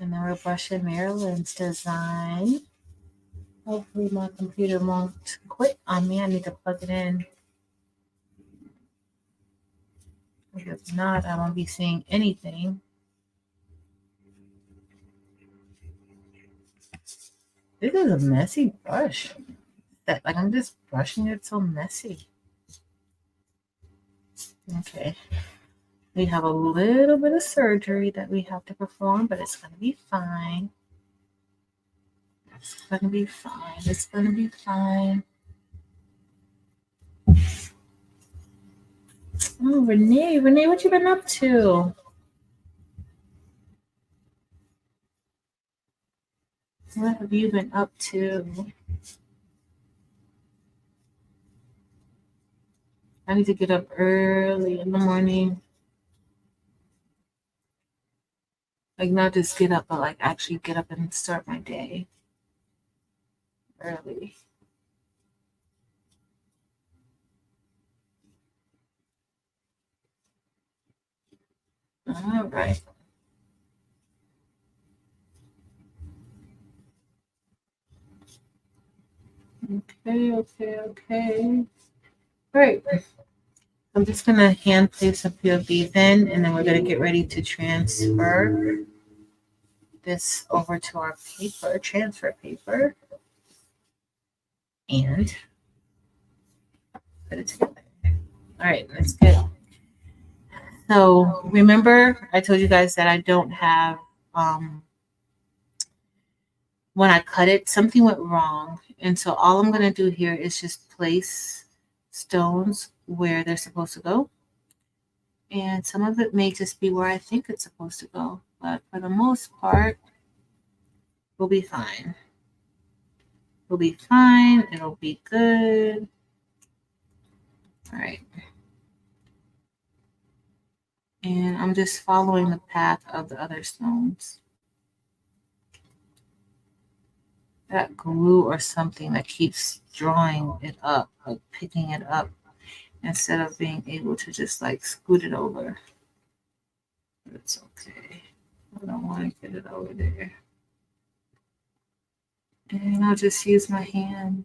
and then we're brushing Marilyn's design. Hopefully my computer won't quit on me. I need to plug it in. If not, I won't be seeing anything. This is a messy brush. That like I'm just brushing it so messy. Okay. We have a little bit of surgery that we have to perform, but it's gonna be fine. It's gonna be fine. It's gonna be fine. Oh, Renee, what you been up to? What have you been up to? I need to get up early in the morning. Like not just get up, but like actually get up and start my day early. All right. Okay. All right. I'm just going to hand place a few of these in, and then we're going to get ready to transfer this over to our paper, transfer paper, and put it together. All right, that's good. So remember, I told you guys that I don't have, when I cut it, something went wrong. And so all I'm going to do here is just place stones where they're supposed to go. And some of it may just be where I think it's supposed to go. But for the most part, we'll be fine. We'll be fine. It'll be good. All right. And I'm just following the path of the other stones. That glue or something that keeps drawing it up, like picking it up, instead of being able to just like scoot it over. But it's okay. I don't want to get it over there. And I'll just use my hand.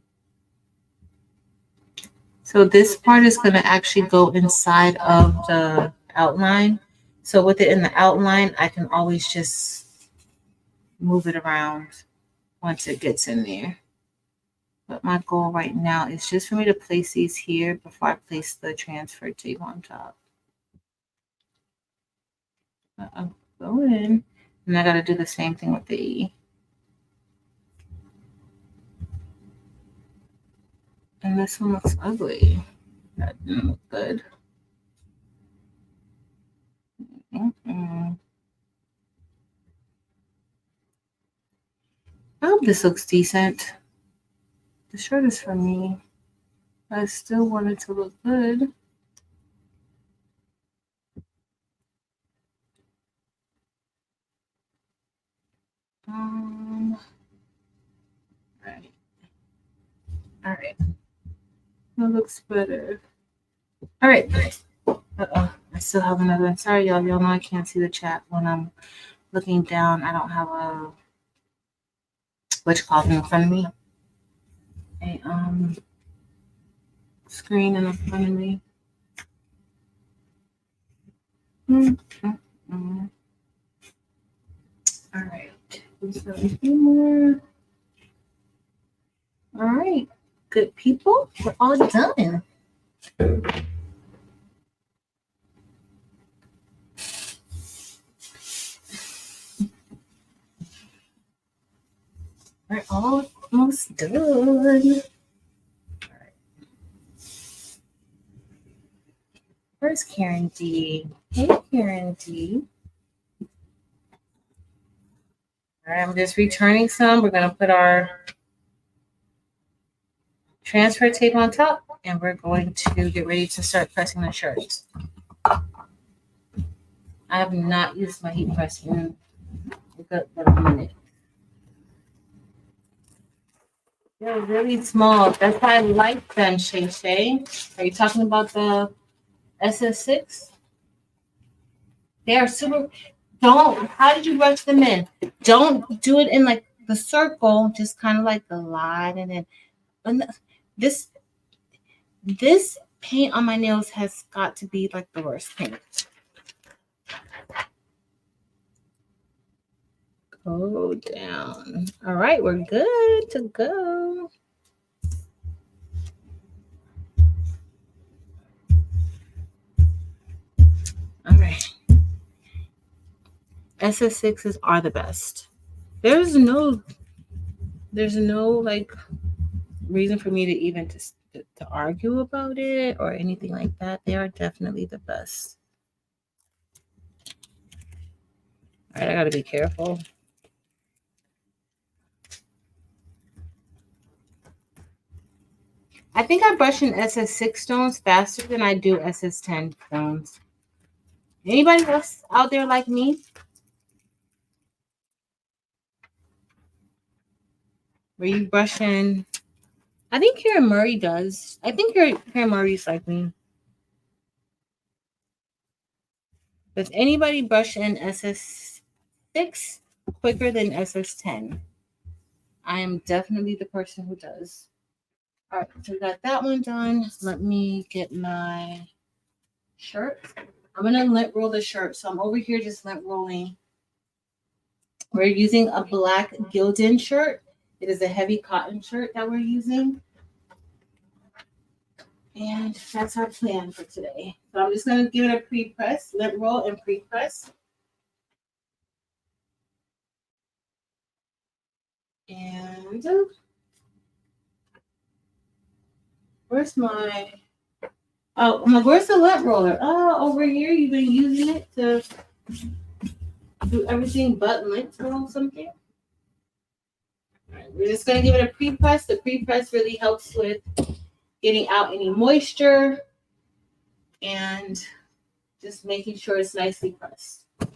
So this part is going to actually go inside of the outline. So with it in the outline, I can always just move it around once it gets in there. But my goal right now is just for me to place these here before I place the transfer tape on top. I'll go in, and I got to do the same thing with the E. And this one looks ugly. That didn't look good. I hope this looks decent. The shirt is for me. I still want it to look good. Right. All right. That looks better. All right. Uh-oh. I still have another one. Sorry, y'all. Y'all know I can't see the chat when I'm looking down. I don't have a in front of me. A screen in front of me. All right. All right. Good people. We're all done. We're almost done. All right. Where's Karen D? Hey, Karen D. All right, I'm just returning some. We're going to put our transfer tape on top, and we're going to get ready to start pressing the shirts. I have not used my heat press in a minute. They're really small. That's why I like them, Shay Shay. Are you talking about the SS6? They are super. How did you rush them in? Don't do it in like the circle, just kind of like the line, and then this paint on my nails has got to be like the worst paint. Go down. All right, we're good to go. All right. SS6s are the best. There's no like reason for me to even to argue about it or anything like that. They are definitely the best. All right, I gotta be careful. I think I brush in SS6 stones faster than I do SS10 stones. Anybody else out there like me? Were you brushing? I think Karen Murray does. I think Karen Murray's like me. Does anybody brush in SS6 quicker than SS10? I am definitely the person who does. All right, so we got that one done. Let me get my shirt. I'm gonna lint roll the shirt. So I'm over here just lint rolling. We're using a black Gildan shirt. It is a heavy cotton shirt that we're using. And that's our plan for today. So I'm just gonna give it a pre-press, lint roll and pre-press. And where's my I'm like, where's the lint roller? Oh, over here. You've been using it to do everything but lint roll something. All right, we're just gonna give it a pre-press. The pre-press really helps with getting out any moisture and just making sure it's nicely pressed. All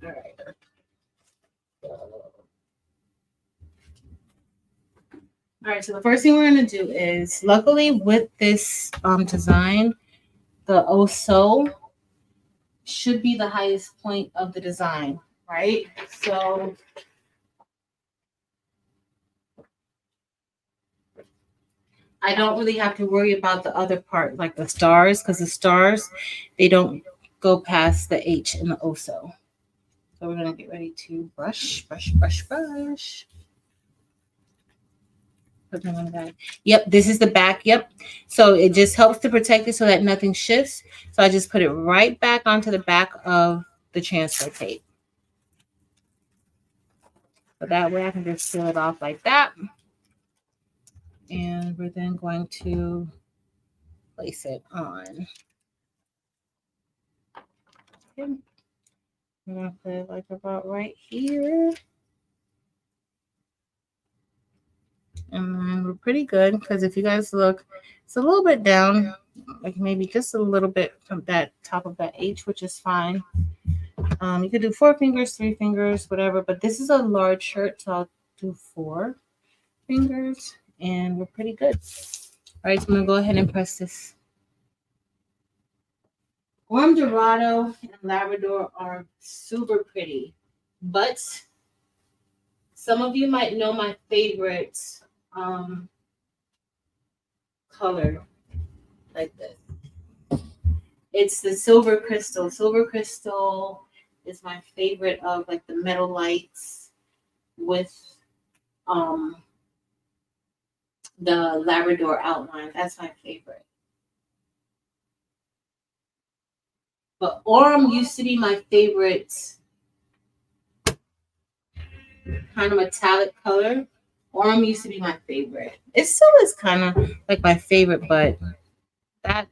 right. All right, so the first thing we're going to do is, luckily with this design, the oh-so should be the highest point of the design, right? So I don't really have to worry about the other part, like the stars, because the stars, they don't go past the H in the oh-so. So we're going to get ready to brush, brush, brush, brush. Yep, this is the back. Yep. So it just helps to protect it so that nothing shifts. So I just put it right back onto the back of the transfer tape. So that way I can just seal it off like that. And we're then going to place it on. Okay. I'm going to put it like about right here. And then we're pretty good because if you guys look, it's a little bit down, like maybe just a little bit from that top of that H, which is fine. You could do 4 fingers, 3 fingers, whatever, but this is a large shirt, so I'll do 4 fingers, and we're pretty good. All right, so I'm going to go ahead and press this. Warm Dorado and Labrador are super pretty, but some of you might know my favorite color like this. It's the silver crystal. Silver crystal is my favorite of like the metal lights with the Labrador outline. That's my favorite. But Aurum used to be my favorite kind of metallic color. Aurum used to be my favorite. It still is kind of like my favorite, but that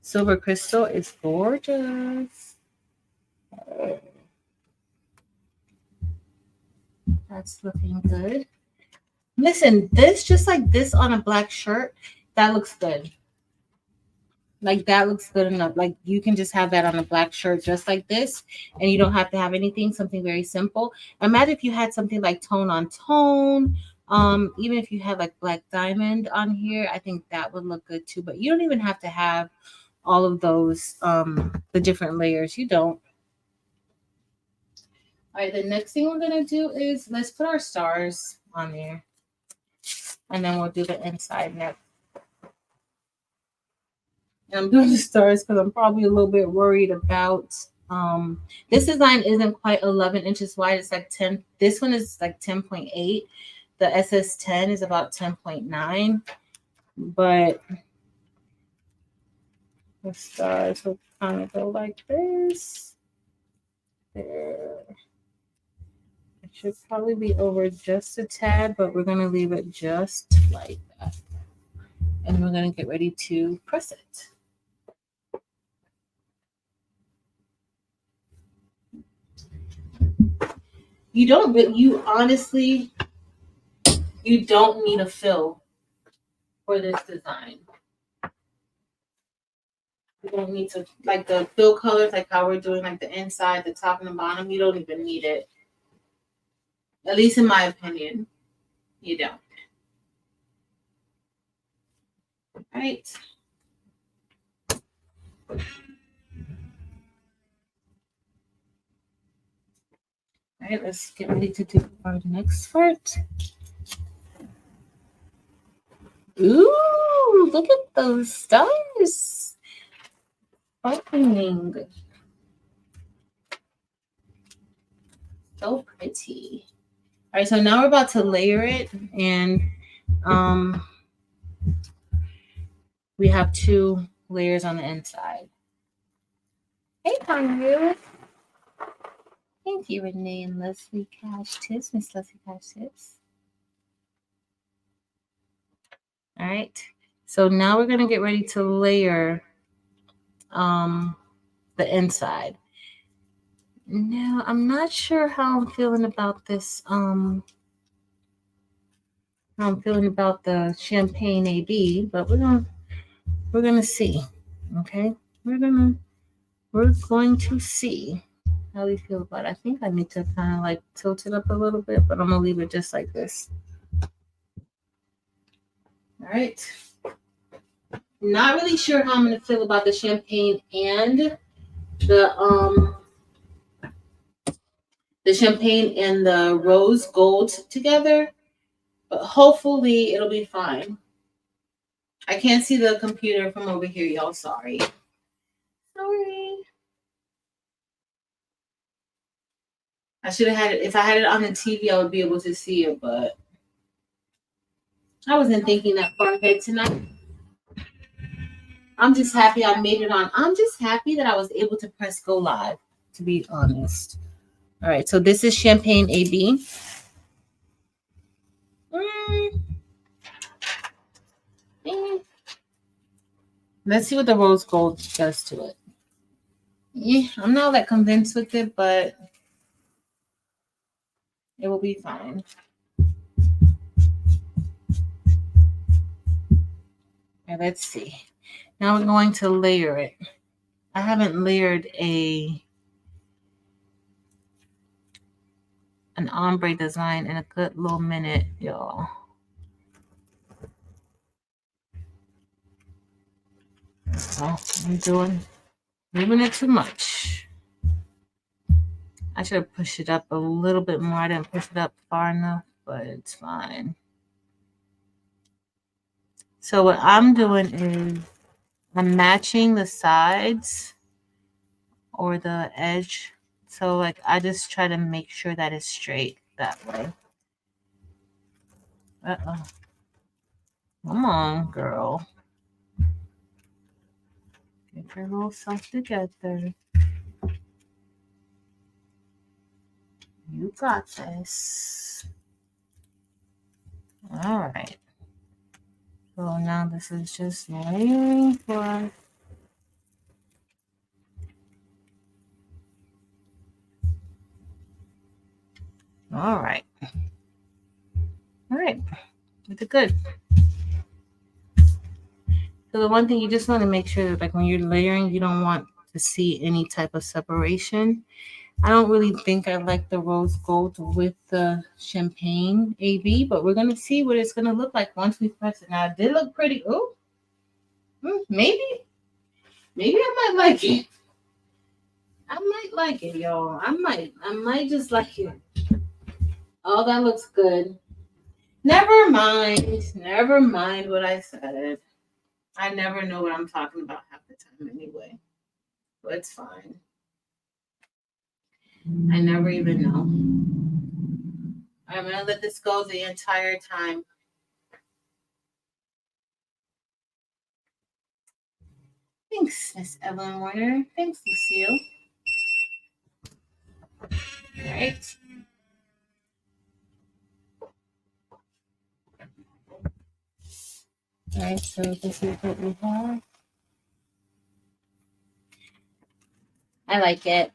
silver crystal is gorgeous. That's looking good. Listen, this just like this on a black shirt, that looks good. Like that looks good enough. Like you can just have that on a black shirt just like this, and you don't have to have anything, something very simple. Imagine if you had something like tone on tone. Even if you had like black diamond on here, I think that would look good too. But you don't even have to have all of those the different layers. You don't. All right, the next thing we're gonna do is let's put our stars on there. And then we'll do the inside next. And I'm doing the stars because I'm probably a little bit worried about this design isn't quite 11 inches wide. It's like 10. This one is like 10.8. The SS10 is about 10.9. But the stars will kind of go like this. There. It should probably be over just a tad, but we're going to leave it just like that. And we're going to get ready to press it. You honestly, you don't need a fill for this design. You don't need to, like the fill colors, like how we're doing like the inside, the top and the bottom, you don't even need it. At least in my opinion, you don't. All right. All right, let's get ready to do our next part. Ooh, look at those stars opening. So pretty. All right, so now we're about to layer it, and um, we have 2 layers on the inside. Hey, Convos. Thank you, Renee and Leslie Cash Tips, Miss Leslie Cash Tips. All right, so now we're gonna get ready to layer the inside. Now I'm not sure how I'm feeling about this. How I'm feeling about the champagne AB, but we're gonna see. Okay, we're going to see how we feel about it. I think I need to kind of like tilt it up a little bit, but I'm gonna leave it just like this. All right. Not really sure how I'm gonna feel about the champagne and the champagne and the rose gold together, but hopefully it'll be fine. I can't see the computer from over here, y'all. Sorry. I should have had it. If I had it on the TV, I would be able to see it, but I wasn't thinking that far ahead tonight. I'm just happy I made it on. I'm just happy that I was able to press go live, to be honest. All right, so this is Champagne AB. Let's see what the rose gold does to it. Yeah, I'm not that convinced with it, but it will be fine. Okay, let's see. Now we're going to layer it. I haven't layered an ombre design in a good little minute, y'all. Oh, I'm moving it too much. I should have pushed it up a little bit more. I didn't push it up far enough, but it's fine. So what I'm doing is I'm matching the sides or the edge. So like I just try to make sure that it's straight that way. Uh-oh. Come on, girl. Get your little self together. You got this. All right. So now this is just layering for. All right. All right. We did good. So the one thing you just want to make sure that like when you're layering, you don't want to see any type of separation. I don't really think I like the rose gold with the champagne AB, but we're gonna see what it's gonna look like once we press it. Now it did look pretty. Oh, maybe I might like it. I might like it, y'all. I might just like it. Oh, that looks good. Never mind. Never mind what I said. I never know what I'm talking about half the time anyway. But it's fine. I never even know. I'm gonna let this go the entire time. Thanks, Miss Evelyn Warner. Thanks, Lucille. All right. All right, so this is what we have. I like it.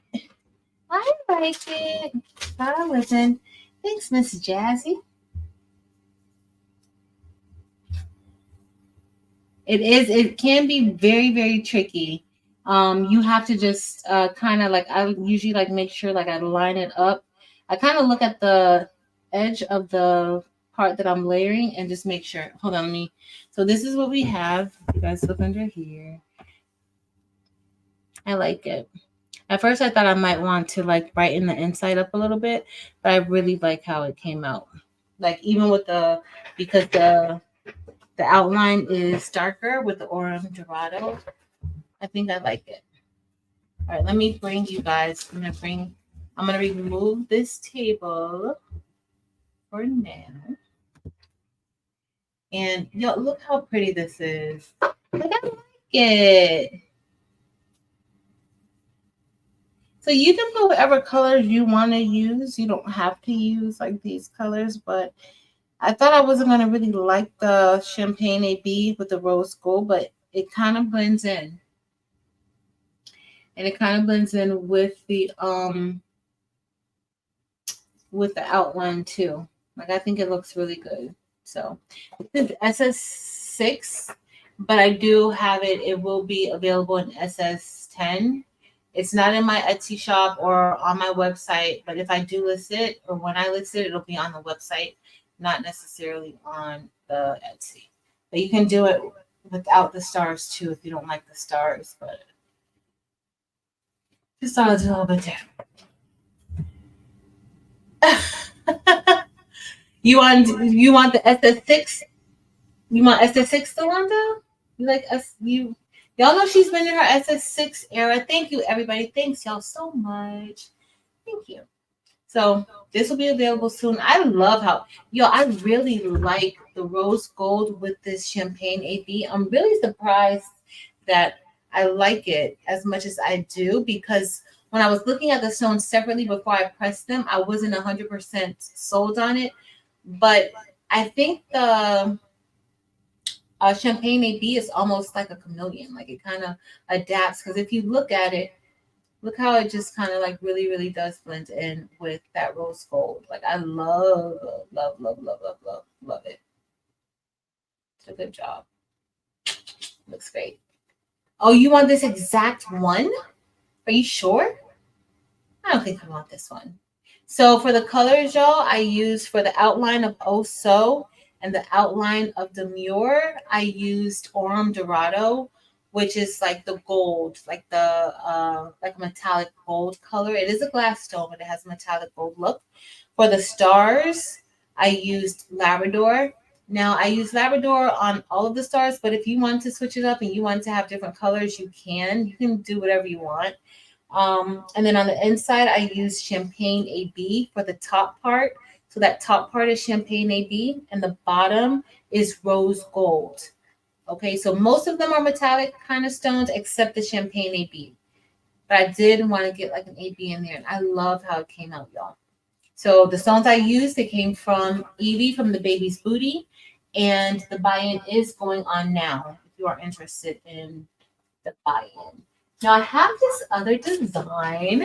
I like it. I listen. Thanks, Miss Jazzy. It can be very, very tricky. You have to just kind of like, I usually like make sure like I line it up. I kind of look at the edge of the part that I'm layering and just make sure. Hold on, so this is what we have. You guys look under here. I like it. At first, I thought I might want to like brighten the inside up a little bit, but I really like how it came out. Like even with because the outline is darker with the orange dorado. I think I like it. All right, let me bring you guys. I'm gonna remove this table for now. And yo, look how pretty this is. Like I like it. So you can put whatever colors you want to use. You don't have to use like these colors, but I thought I wasn't gonna really like the champagne AB with the rose gold, but it kind of blends in. And it kind of blends in with the outline too. Like I think it looks really good. So this is SS6, but I do have it. It will be available in SS10. It's not in my Etsy shop or on my website, but if I do list it or when I list it, it'll be on the website, not necessarily on the Etsy. But you can do it without the stars too if you don't like the stars, but the stars are a little bit different. You want the SS6? You want SS6 Delonda? You like us? Y'all know she's been in her SS6 era. Thank you, everybody. Thanks y'all so much. Thank you. So this will be available soon. I love how I really like the rose gold with this champagne AB. I'm really surprised that I like it as much as I do because when I was looking at the stones separately before I pressed them, I wasn't 100% sold on it. But I think the champagne AB is almost like a chameleon. Like it kind of adapts because if you look at it, look how it just kind of like really, really does blend in with that rose gold. Like I love, love, love, love, love, love, love it. It's a good job. Looks great. Oh, you want this exact one? Are you sure? I don't think I want this one. So for the colors, y'all, I use for the outline of Oh So and the outline of Demure, I used Aurum Dorado, which is like the gold, like the like metallic gold color. It is a glass stone, but it has a metallic gold look. For the stars, I used Labrador. Now I use Labrador on all of the stars, but if you want to switch it up and you want to have different colors, you can. You can do whatever you want. And then on the inside, I use Champagne AB for the top part. So that top part is Champagne AB, and the bottom is Rose Gold. Okay, so most of them are metallic kind of stones, except the Champagne AB. But I did want to get like an AB in there, and I love how it came out, y'all. So the stones I used, they came from Evie from the Baby's Booty, and the buy-in is going on now. If you are interested in the buy-in. Now I have this other design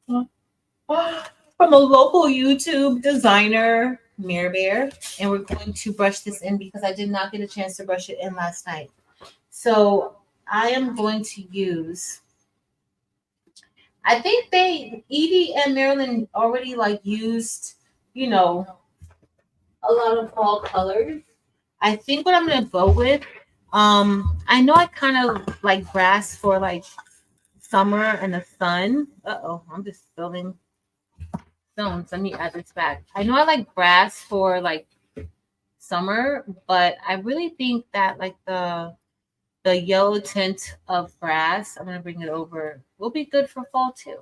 from a local YouTube designer, Mirror Bear, and we're going to brush this in because I did not get a chance to brush it in last night. So I am going to use. I think Edie and Marilyn already like used, a lot of fall colors. I think what I'm gonna go with, I know I kind of like grass for like summer and the sun. I'm just spilling stones. Let me add this back. I know I like grass for like summer, but I really think that like the yellow tint of grass, I'm gonna bring it over, will be good for fall too.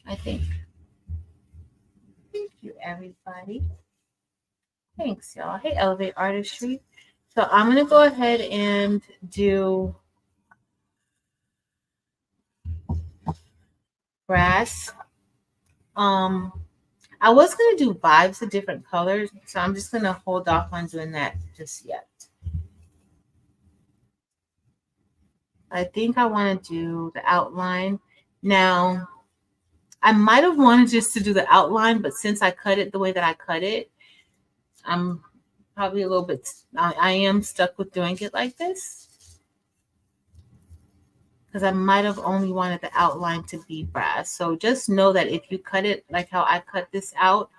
I think. Thank you, everybody. Thanks, y'all. Hey, Elevate Artistry. So I'm gonna go ahead and do grass. I was gonna do vibes of different colors, so I'm just gonna hold off on doing that just yet. I think I want to do the outline. Now, I might have wanted just to do the outline, but since I cut it the way that I cut it, I'm probably a little bit, I am stuck with doing it like this. Because I might have only wanted the outline to be brass. So just know that if you cut it like how I cut this out,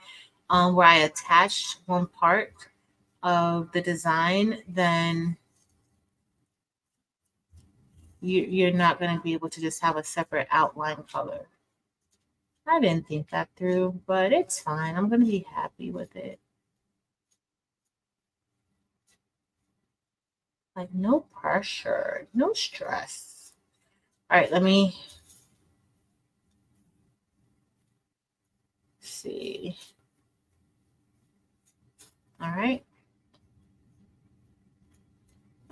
where I attached one part of the design, then You're not going to be able to just have a separate outline color. I didn't think that through, but it's fine. I'm going to be happy with it. Like, no pressure, no stress. All right, let me see. All right.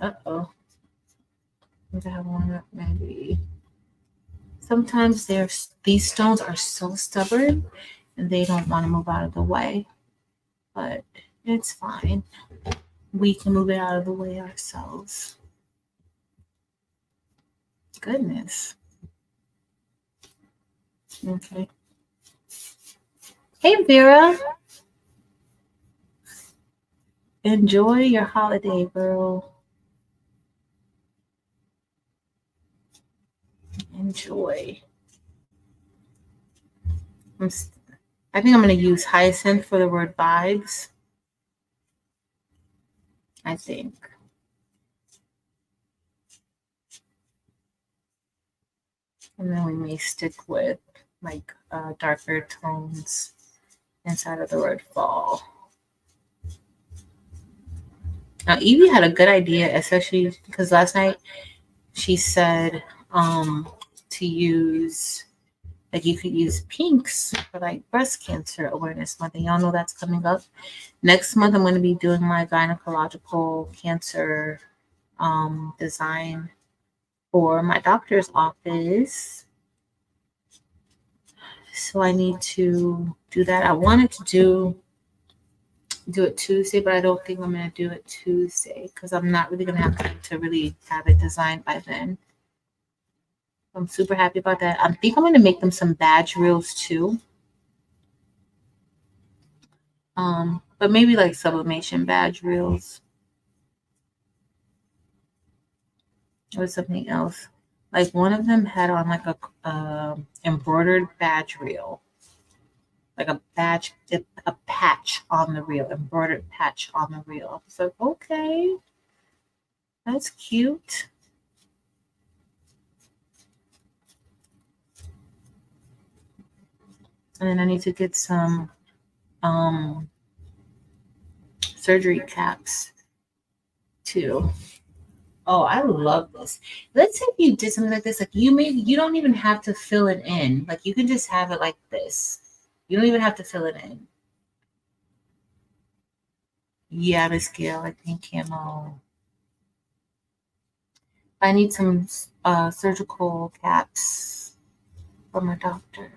Uh-oh. I think I have one up maybe. Sometimes these stones are so stubborn and they don't want to move out of the way. But it's fine. We can move it out of the way ourselves. Goodness. Okay. Hey, Vera. Enjoy your holiday, girl. Enjoy. I think I'm going to use hyacinth for the word vibes. I think. And then we may stick with like darker tones inside of the word fall. Now, Evie had a good idea, especially because last night she said to use, like, you could use pinks for like breast cancer awareness month. And y'all know that's coming up. Next month, I'm going to be doing my gynecological cancer design for my doctor's office. So I need to do that. I wanted to do it Tuesday, but I don't think I'm going to do it Tuesday because I'm not really going to have time to really have it designed by then. I'm super happy about that. I think I'm going to make them some badge reels too. But maybe like sublimation badge reels. Or something else. Like one of them had on like a embroidered badge reel. Like a patch on the reel, embroidered patch on the reel. I was like, okay, that's cute. And then I need to get some surgery caps too. Oh, I love this. Let's say you did something like this. Like you don't even have to fill it in. Like you can just have it like this. You don't even have to fill it in. Yeah, Miss Gail, I think camo. I need some surgical caps for my doctor.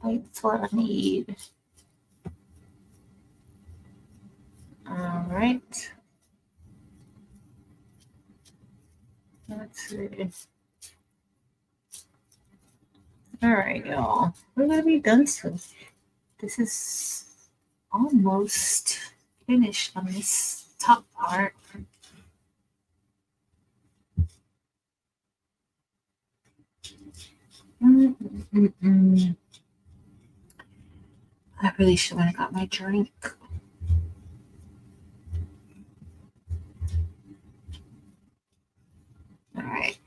That's what I need. All right. Let's see. All right, y'all. We're going to be done soon. This is almost finished on this top part. I really should have got my drink. All right.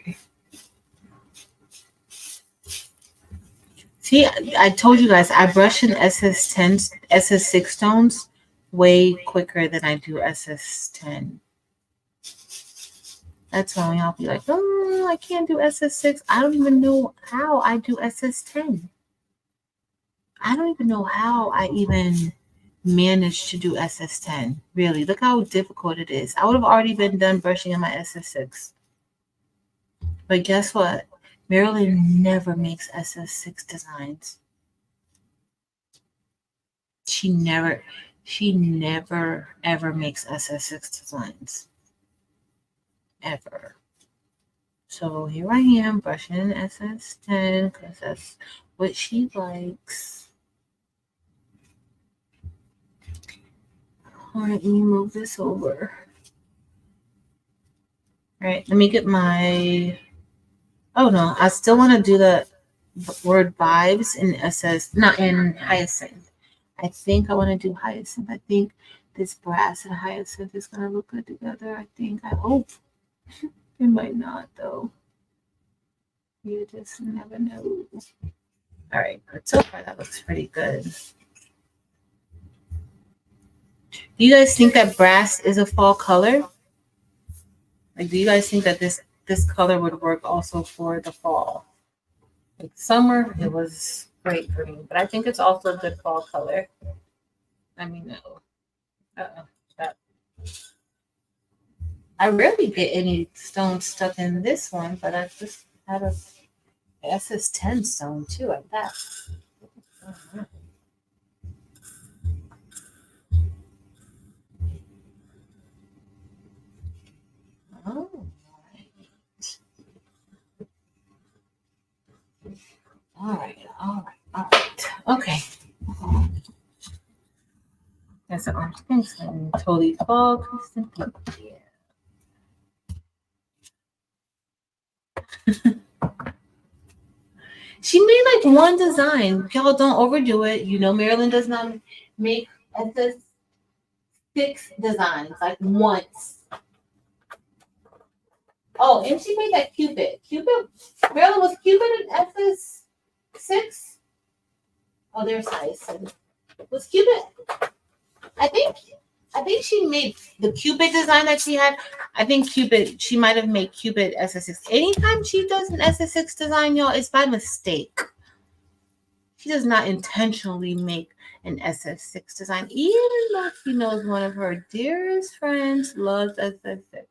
See, I told you guys I brush in SS10, SS6 stones way quicker than I do SS10. That's why y'all be like, oh, I can't do SS6. I don't even know how I do SS10. I don't even know how I even managed to do SS10. Really, look how difficult it is. I would have already been done brushing in my SS6. But guess what? Marilyn never makes SS6 designs. She never ever makes SS6 designs. Ever. So here I am brushing in SS10 because that's what she likes. All right, let me move this over. All right, let me get my... Oh no, I still want to do the word vibes in SS, not in hyacinth. I think I want to do hyacinth. I think this brass and hyacinth is gonna look good together. I think. I hope. It might not though. You just never know. All right, but so far that looks pretty good. Do you guys think that brass is a fall color? Like, do you guys think that this color would work also for the fall? Like summer, it was great for me, but I think it's also a good fall color. Let me know. That I rarely get any stones stuck in this one, but I just had a SS10 stone too at that. Oh, all right. Okay. That's an orange thing. So totally fall, Kristen. Yeah. She made like one design. Y'all don't overdo it. You know, Marilyn does not make SS6 designs like once. Oh, and she made that Cupid. Marilyn, was Cupid an SS6? Oh, there's size. Was Cupid? I think she made the Cupid design that she had. I think she might have made Cupid SS6. Anytime she does an SS6 design, y'all, it's by mistake. She does not intentionally make an SS6 design, even though she knows one of her dearest friends loves SS6.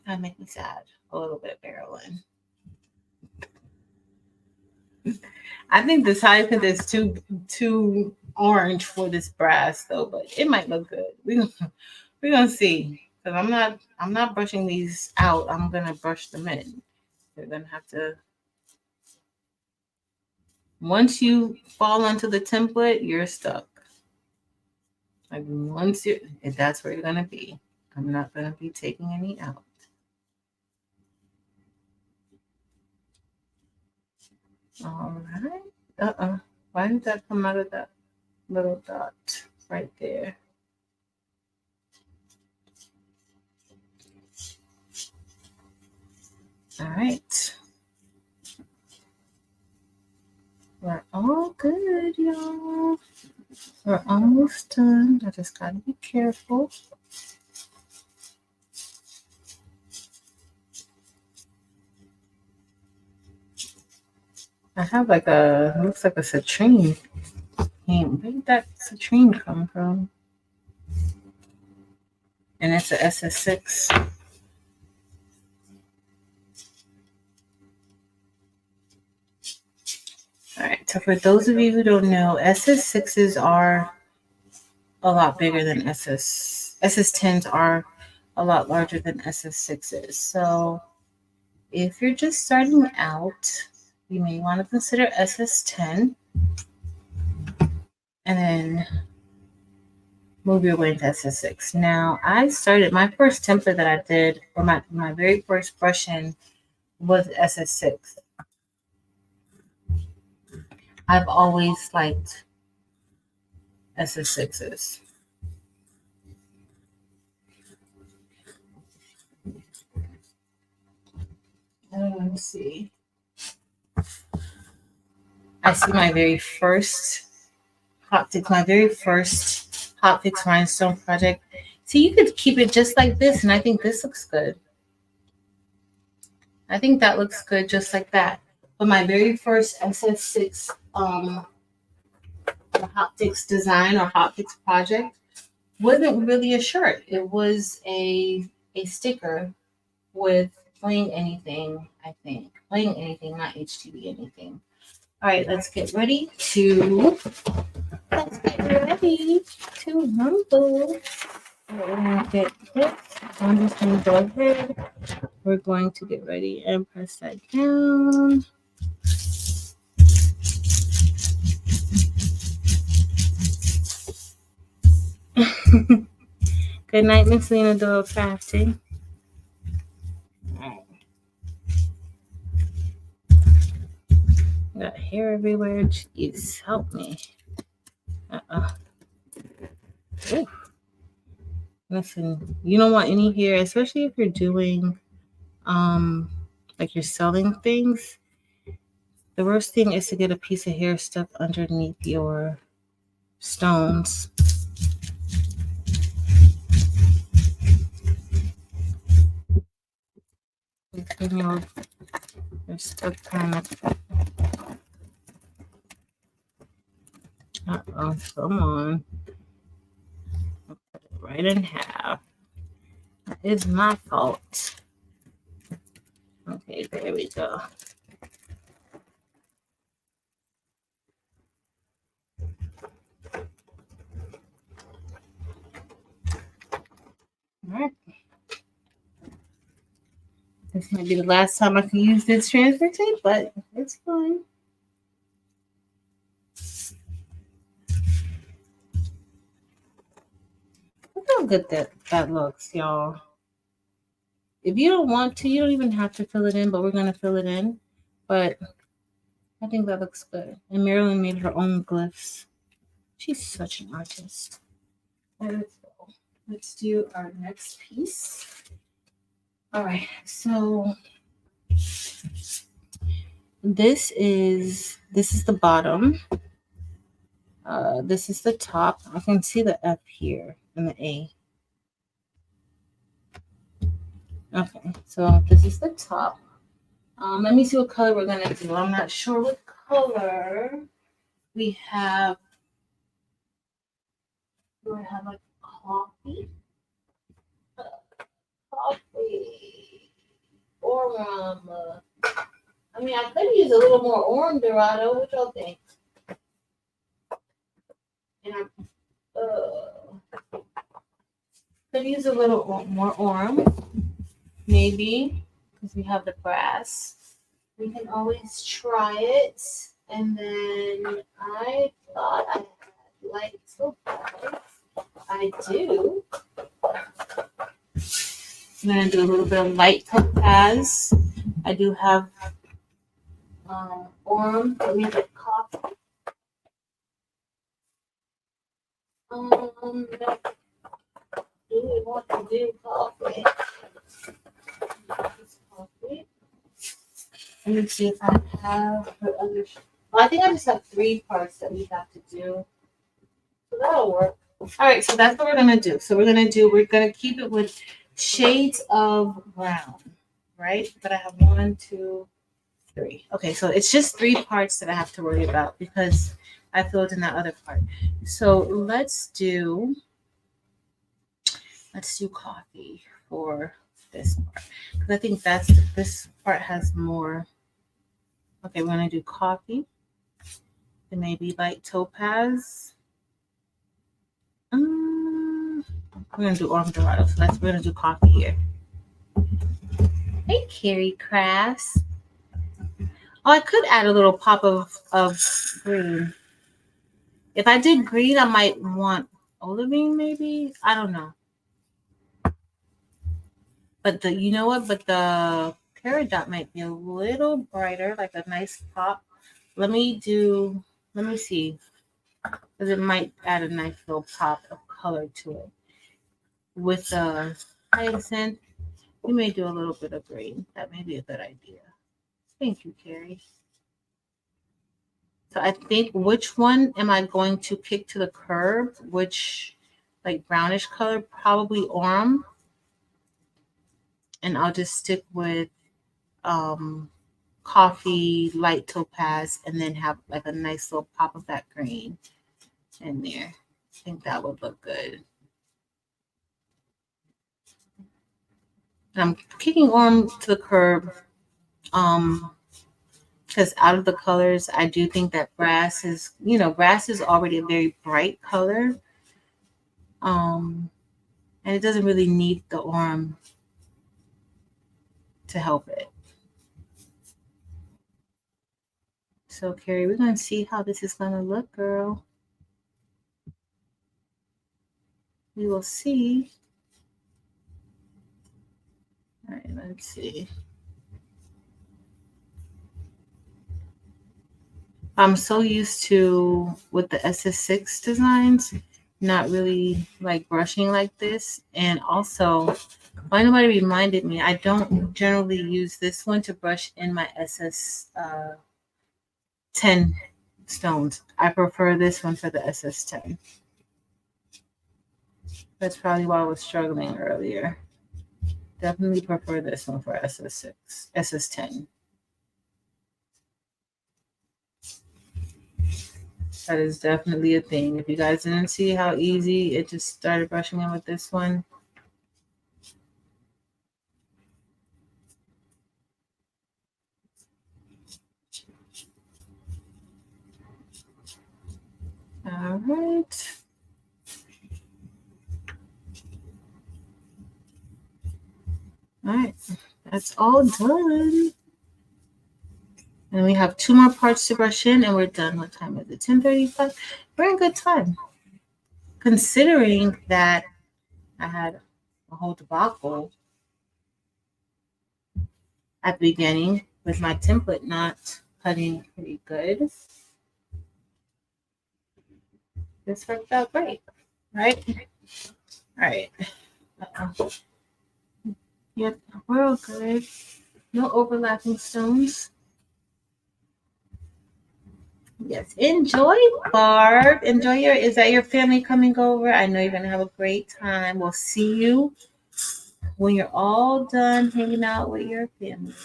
That make me sad a little bit, Marilyn. I think this hyacinth is too orange for this brass though, but it might look good. We're gonna see. Because I'm not brushing these out. I'm gonna brush them in. You're gonna have to, once you fall onto the template, you're stuck. Like once you, that's where you're gonna be. I'm not gonna be taking any out. All right. Why did that come out of that little dot right there? All right. We're all good, y'all. We're almost done. I just gotta be careful. I have like looks like a citrine. Where did that citrine come from? And it's a SS6. All right, so for those of you who don't know, SS6s are a lot bigger than SS10s are a lot larger than SS6s. So if you're just starting out, you may want to consider SS10 and then move your way into SS6. Now, I started my first template that I did, or my very first brush-in was SS6. I've always liked SS6s. Let's see. I see my very first Hotfix Rhinestone project. See, you could keep it just like this, and I think this looks good. I think that looks good just like that. But my very first SS6 Hotfix design or Hotfix project wasn't really a shirt. It was a sticker with Bling anything, I think. Bling anything, not HTV anything. All right, let's get ready to rumble. We're gonna get this. I'm just gonna go ahead. We're going to get ready and press that down. Good night, Miss Lena Doyle Crafting. Got hair everywhere. Jeez, help me. Ooh. Listen, you don't want any hair, especially if you're doing like you're selling things. The worst thing is to get a piece of hair stuck underneath your stones. You're stuck kind of. Uh-oh, come on. I'll put it right in half. It's my fault. Okay, there we go. All right. This might be the last time I can use this transfer tape, but it's fine. Look how good that looks, y'all. If you don't want to, you don't even have to fill it in, but we're going to fill it in. But I think that looks good. And Marilyn made her own glyphs. She's such an artist. Let's go. Let's do our next piece. All right, so this is the bottom. This is the top. I can see the F here and the A. Okay, so this is the top. Let me see what color we're gonna do. I'm not sure what color we have. Do I have like coffee? Coffee. Or I mean, I could use a little more orange dorado. What y'all think? And I could use a little more orange, maybe, because we have the brass. We can always try it. And then I thought I had light topaz. I do. I'm gonna do a little bit of light topaz. I do have orange. Let me get coffee. No, do we want to do coffee? Coffee. Let me see if I have the other. Well, I think I just have 3 parts that we have to do. So that'll work. All right, so that's what we're gonna do. So we're gonna keep it with shades of brown, right? But I have 1, 2, 3. Okay, so it's just 3 parts that I have to worry about because I filled in that other part. So let's do coffee for this part because I think this part has more. Okay, we're gonna do coffee, then maybe light topaz. We're gonna do orange dorado. So we're gonna do coffee here. Hey, Carrie Crafts. Oh, I could add a little pop of green. If I did green, I might want olivine, maybe. I don't know. But you know what? But the peridot might be a little brighter, like a nice pop. Let me see. Because it might add a nice little pop of color to it. With the hyacinth, we may do a little bit of green. That may be a good idea. Thank you, Carrie. So I think which one am I going to kick to the curb? Which like brownish color? Probably orange. And I'll just stick with coffee, light topaz, and then have like a nice little pop of that green in there. I think that would look good. And I'm kicking orange to the curb. Because out of the colors, I do think that brass is already a very bright color. And it doesn't really need the orange to help it. So, Carrie, we're going to see how this is going to look, girl. We will see. All right, let's see. I'm so used to with the SS6 designs, not really like brushing like this. And also, why nobody reminded me, I don't generally use this one to brush in my SS10 stones. I prefer this one for the SS10. That's probably why I was struggling earlier. Definitely prefer this one for SS6, SS10. That is definitely a thing. If you guys didn't see how easy it just started brushing in with this one. All right. All right. That's all done. And we have 2 more parts to brush in and we're done. What time is it? 10:35. We're in good time. Considering that I had a whole debacle at the beginning with my template not cutting pretty good. This worked out great, right? All right. Yep, we're all good. No overlapping stones. Yes, enjoy, Barb. Enjoy is that your family coming over? I know you're going to have a great time. We'll see you when you're all done hanging out with your family.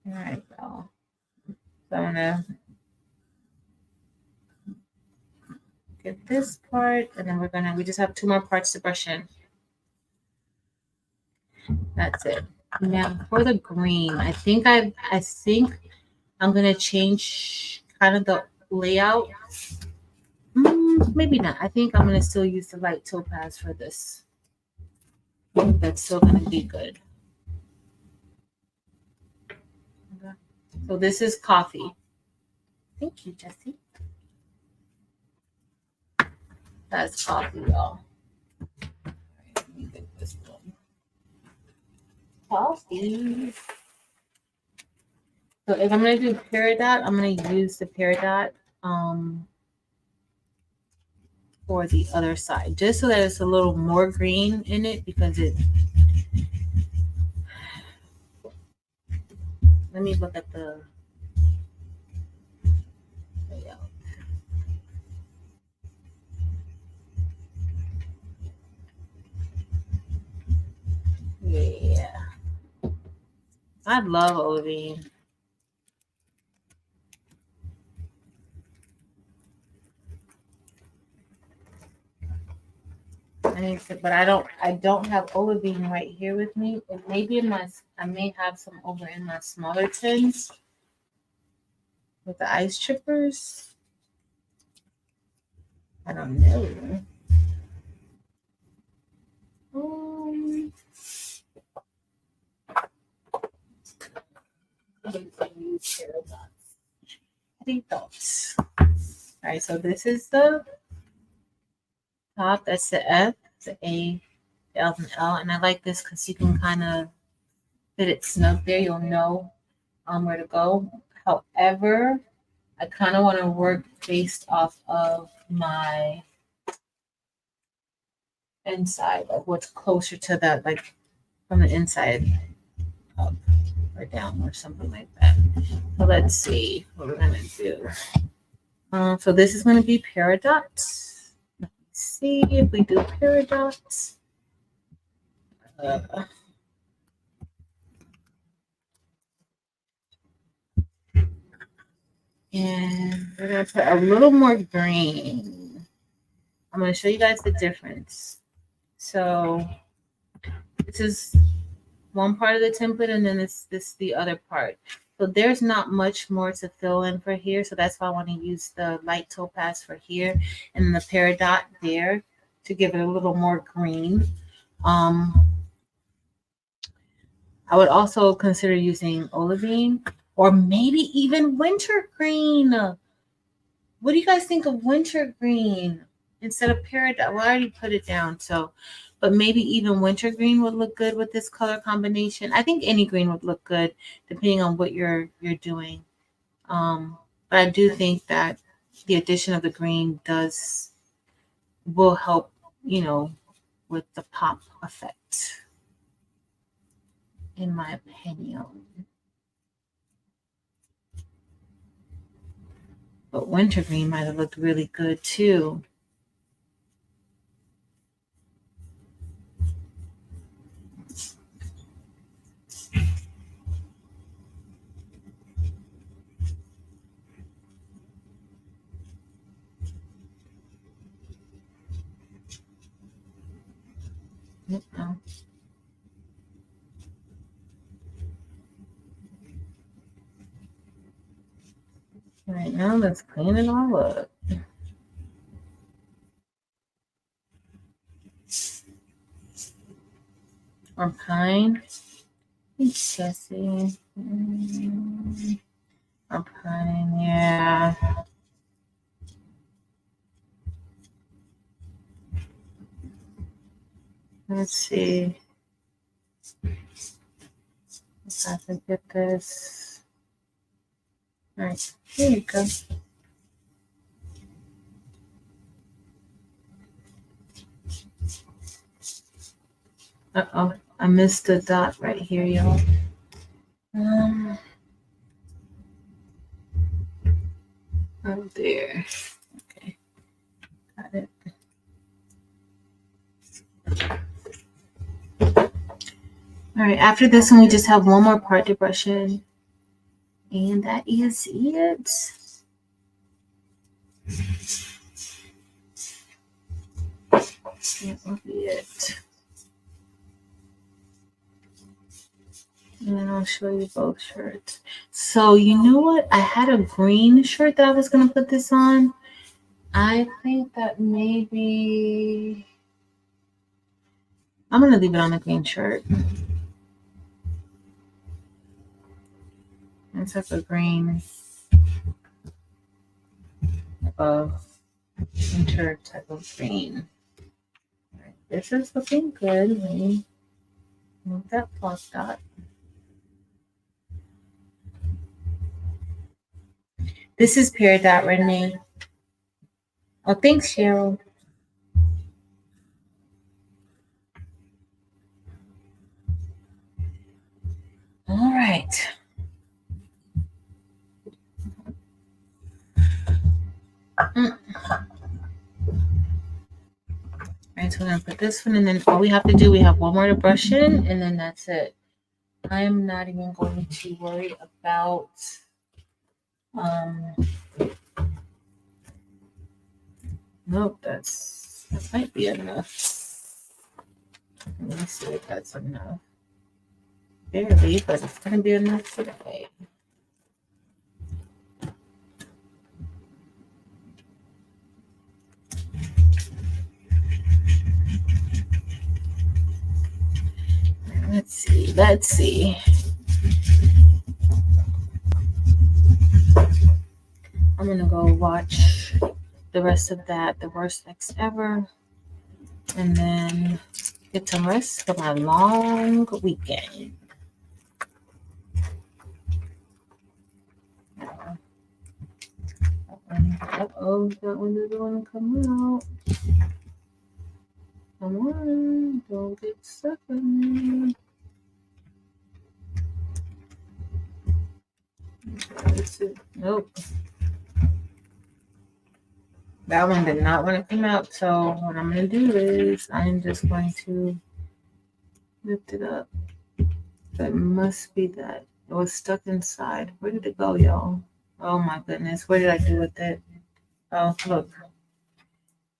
All right, y'all. So I'm going to get this part, and then we just have 2 more parts to brush in. That's it. Now for the green, I think I'm gonna change kind of the layout. Maybe not. I think I'm gonna still use the light topaz for this. That's still gonna be good. Okay. So this is coffee. Thank you, Jessie. That's coffee, y'all. All right, let me get this one. Coffee. So if I'm gonna do peridot, I'm gonna use the peridot for the other side, just so that it's a little more green in it because it. Let me look at the layout. Yeah, I love olivine. But I don't have olivine right here with me. It may be I may have some over in my smaller tins with the ice chippers. I don't know. Any thoughts? All right, so this is the top. That's the F, the A, the L, and L. And I like this because you can kind of fit it snug there. You'll know where to go. However, I kind of want to work based off of my inside, like what's closer to that, like from the inside up or down or something like that. So let's see what we're gonna do. So this is gonna be peridot. Let's see if we do peridot. And we're gonna put a little more green. I'm gonna show you guys the difference. So this is one part of the template, and then this the other part. So there's not much more to fill in for here. So that's why I want to use the light topaz for here and the peridot there to give it a little more green. I would also consider using olivine or maybe even wintergreen. What do you guys think of wintergreen instead of peridot? Well, I already put it down. So, but maybe even wintergreen would look good with this color combination. I think any green would look good depending on what you're doing. But I do think that the addition of the green will help, with the pop effect, in my opinion. But wintergreen might have looked really good too. All right, now let's clean it all up. Or pine. It's Jesse. Or pine, yeah. Let's see if I can get this. All right, here you go. Uh-oh, I missed the dot right here, y'all. Oh, there. Okay, got it. All right, after this one, we just have one more part to brush in. And that is it. That will be it. And then I'll show you both shirts. So you know what? I had a green shirt that I was going to put this on. I think that maybe I'm going to leave it on the green shirt. It's like a green winter type of green. All right, this is looking good. Let me move that plus dot. This is Pear Dot Renee. Oh, thanks, Cheryl. All right. All right, so we're gonna put this one, and then all we have to do, we have one more to brush in, and then that's it. I am not even going to worry about nope, that might be enough. Let me see if that's enough. Barely, but it's gonna be enough today. Let's see. I'm gonna go watch the rest of that, the worst ex ever, and then get some rest for my long weekend. Uh-oh, that one doesn't want to come out. Come on, don't get stuck on me. That's it. Nope. That one did not want to come out. So what I'm going to do is I'm just going to lift it up. That must be that. It was stuck inside. Where did it go, y'all? Oh my goodness. What did I do with it? Oh, look.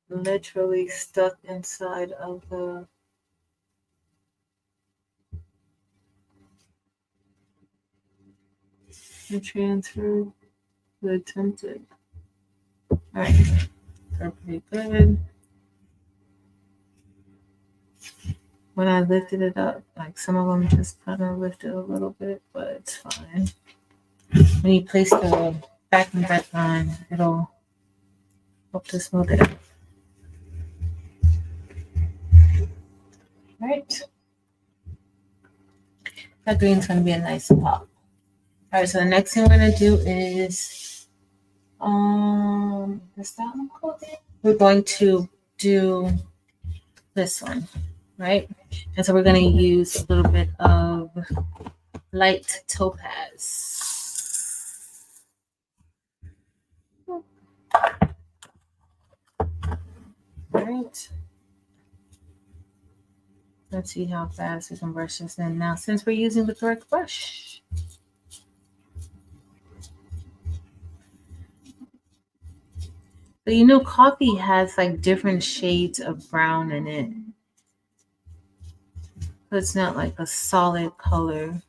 Literally stuck inside of the transfer. The attempted. All right. They're pretty good. When I lifted it up, like some of them just kind of lifted a little bit, but it's fine. When you place the backing back on, it'll help to smooth it out. That green's gonna be a nice pop. All right, so the next thing we're gonna do is is that one called it? We're going to do this one, right? And so we're gonna use a little bit of light topaz. All right. Let's see how fast we can brush this in. Now, since we're using the correct brush, so you know coffee has like different shades of brown in it. So it's not like a solid color.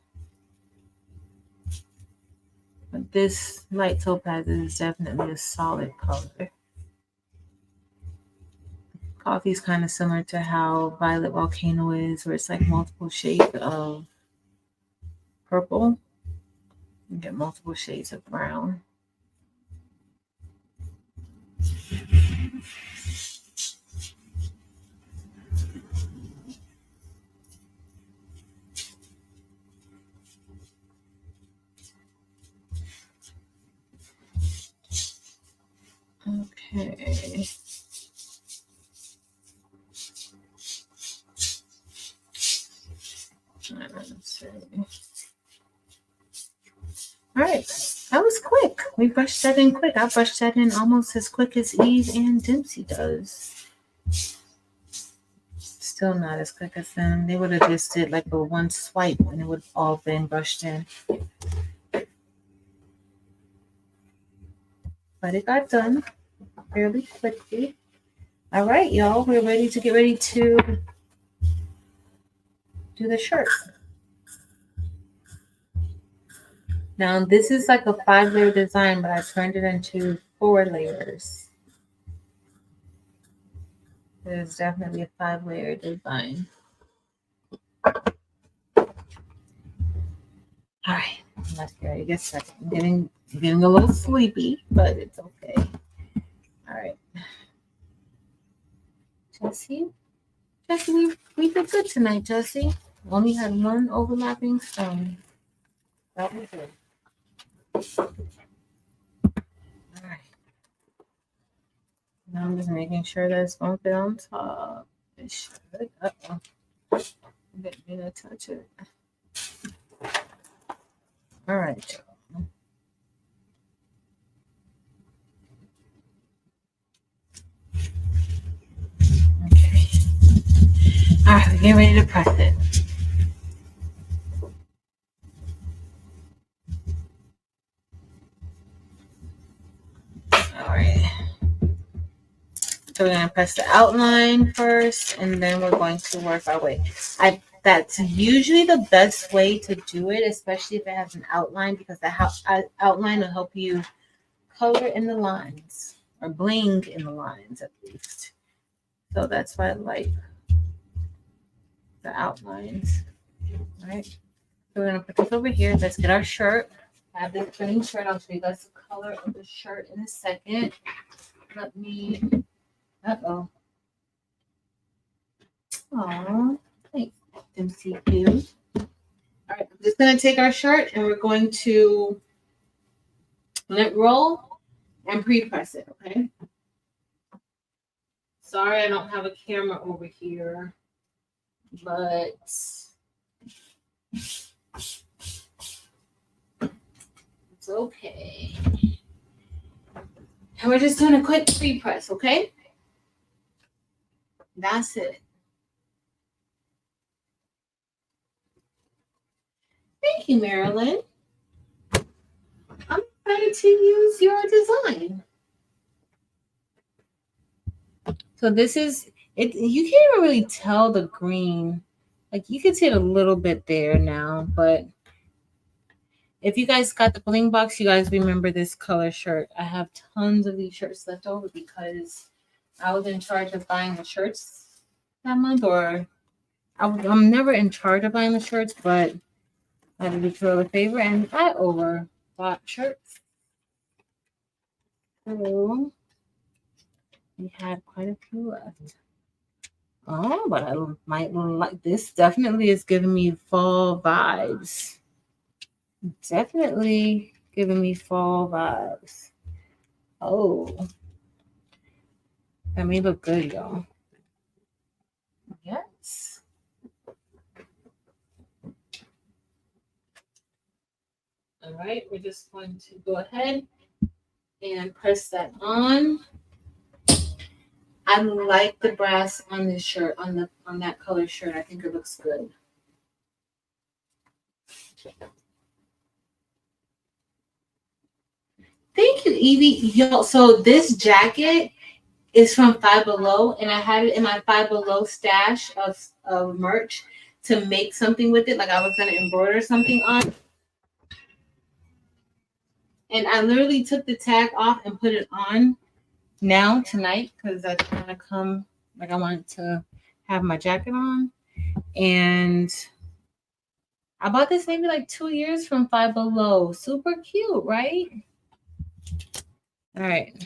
But this light topaz is definitely a solid color. Coffee is kind of similar to how Violet Volcano is, where it's like multiple shades of purple. You get multiple shades of brown. Okay. Let's see. All right, that was quick. We brushed that in quick. I brushed that in almost as quick as Eve and Dempsey does. Still not as quick as them. They would have just did like a one swipe and it would have all been brushed in. But it got done fairly quickly. All right, y'all, we're ready to get ready to do the shirt. Now, this is like a 5-layer design, but I turned it into 4 layers. It is definitely a 5-layer design. All right, let's get ready to get started. I'm getting a little sleepy, but it's okay. All right. Jesse, we did good tonight, Jesse. Only had one overlapping stone. That was it. All right. Now I'm just making sure that it's going to fit on top. It should. Uh-oh. Didn't mean to touch it. All right. Okay. All right, we're getting ready to press it. All right. So we're going to press the outline first, and then we're going to work our way. That's usually the best way to do it, especially if it has an outline, because the outline will help you color in the lines, or bling in the lines at least. So that's why I like the outlines. All right. So we're going to put this over here. Let's get our shirt. I have this plain shirt. I'll show you guys the color of the shirt in a second. Let me... Uh-oh. Aw, thanks, MCQ. All right, I'm just going to take our shirt and we're going to lint roll and pre-press it, okay? Sorry, I don't have a camera over here, but it's okay. And we're just doing a quick pre-press, okay? That's it. Thank you, Marilyn. I'm excited to use your design. So this is it. You can't even really tell the green. Like you can see it a little bit there now, but if you guys got the bling box, you guys remember this color shirt. I have tons of these shirts left over because I was in charge of buying the shirts that month, or I'm never in charge of buying the shirts, but I had to do Carol a favor and I overbought shirts. So we had quite a few left. Oh, but I might like this. Definitely is giving me fall vibes. Definitely giving me fall vibes. Oh, that may look good, y'all. Yes. All right, we're just going to go ahead and press that on. I like the brass on this shirt, on that color shirt. I think it looks good. Thank you, Evie. Yo, so this jacket is from Five Below, and I had it in my Five Below stash of merch to make something with it. Like I was gonna embroider something on, and I literally took the tag off and put it on now tonight because I want to come. Like I wanted to have my jacket on, and I bought this maybe like 2 years from Five Below. Super cute, right? All right.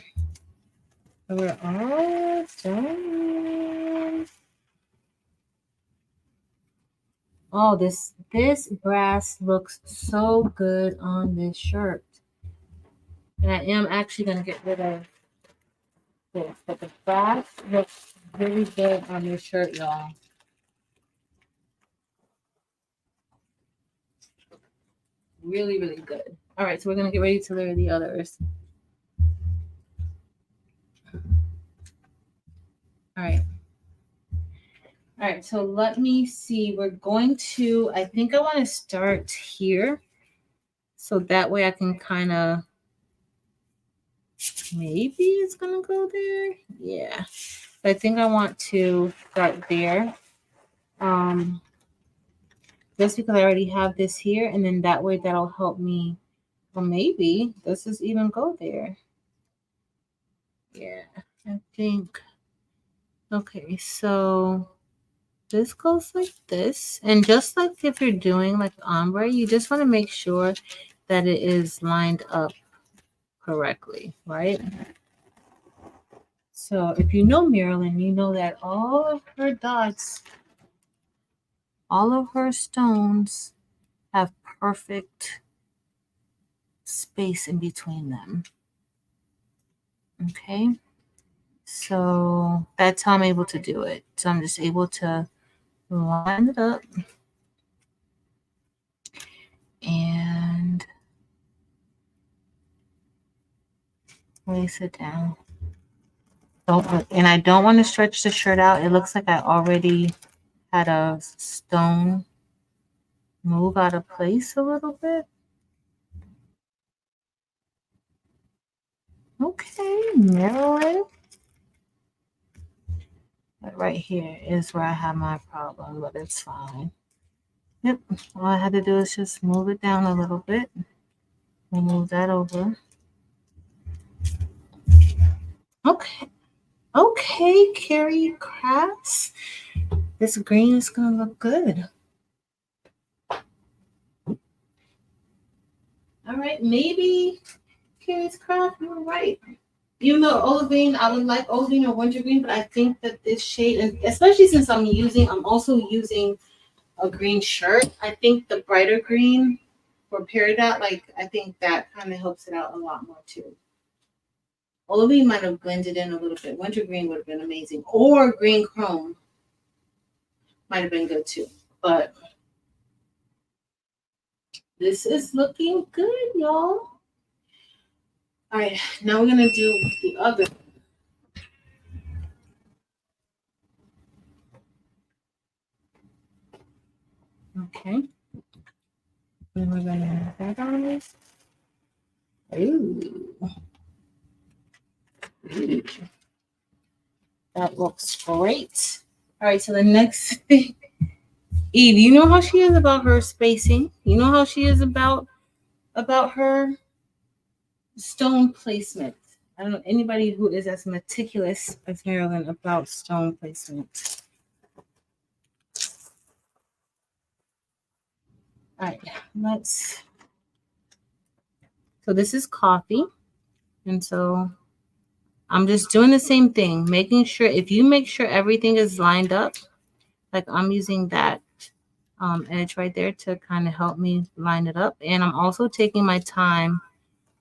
So we're all done. Oh, this brass looks so good on this shirt. And I am actually gonna get rid of this, but the brass looks really good on this shirt, y'all. Really, really good. All right, so we're gonna get ready to layer the others. All right. All right, so let me see. We're going to, I think I want to start here. So that way I can kind of, maybe it's going to go there. Yeah. I think I want to start there. Just because I already have this here. And then that way that'll help me. Or maybe let's just even go there. Yeah, I think. Okay, so this goes like this. And just like if you're doing like ombre, you just want to make sure that it is lined up correctly, right? So if you know Marilyn, you know that all of her dots, all of her stones have perfect space in between them. Okay, so that's how I'm able to do it. So I'm just able to line it up and lace it down. And I don't want to stretch the shirt out. It looks like I already had a stone move out of place a little bit. Okay, Marilyn. But right here is where I have my problem, but it's fine. Yep, all I had to do is just move it down a little bit. We'll move that over. Okay. Okay, Carrie Crafts. This green is going to look good. All right, maybe Carrie's Craft, you were right. Even though olivine, I would like olivine or wintergreen, but I think that this shade, and especially since I'm also using a green shirt, I think the brighter green for peridot, like I think that kind of helps it out a lot more too. Olivine might have blended in a little bit. Wintergreen would have been amazing. Or green chrome might have been good too. But this is looking good, y'all. All right, now we're going to do the other. Okay. And we're going to have that on this. Ooh. Ooh. That looks great. All right, so the next thing. Eve, you know how she is about her spacing. You know how she is about her stone placement. I don't know anybody who is as meticulous as Marilyn about stone placement. All right, so this is coffee. And so I'm just doing the same thing, making sure, if you make sure everything is lined up, like I'm using that edge right there to kind of help me line it up. And I'm also taking my time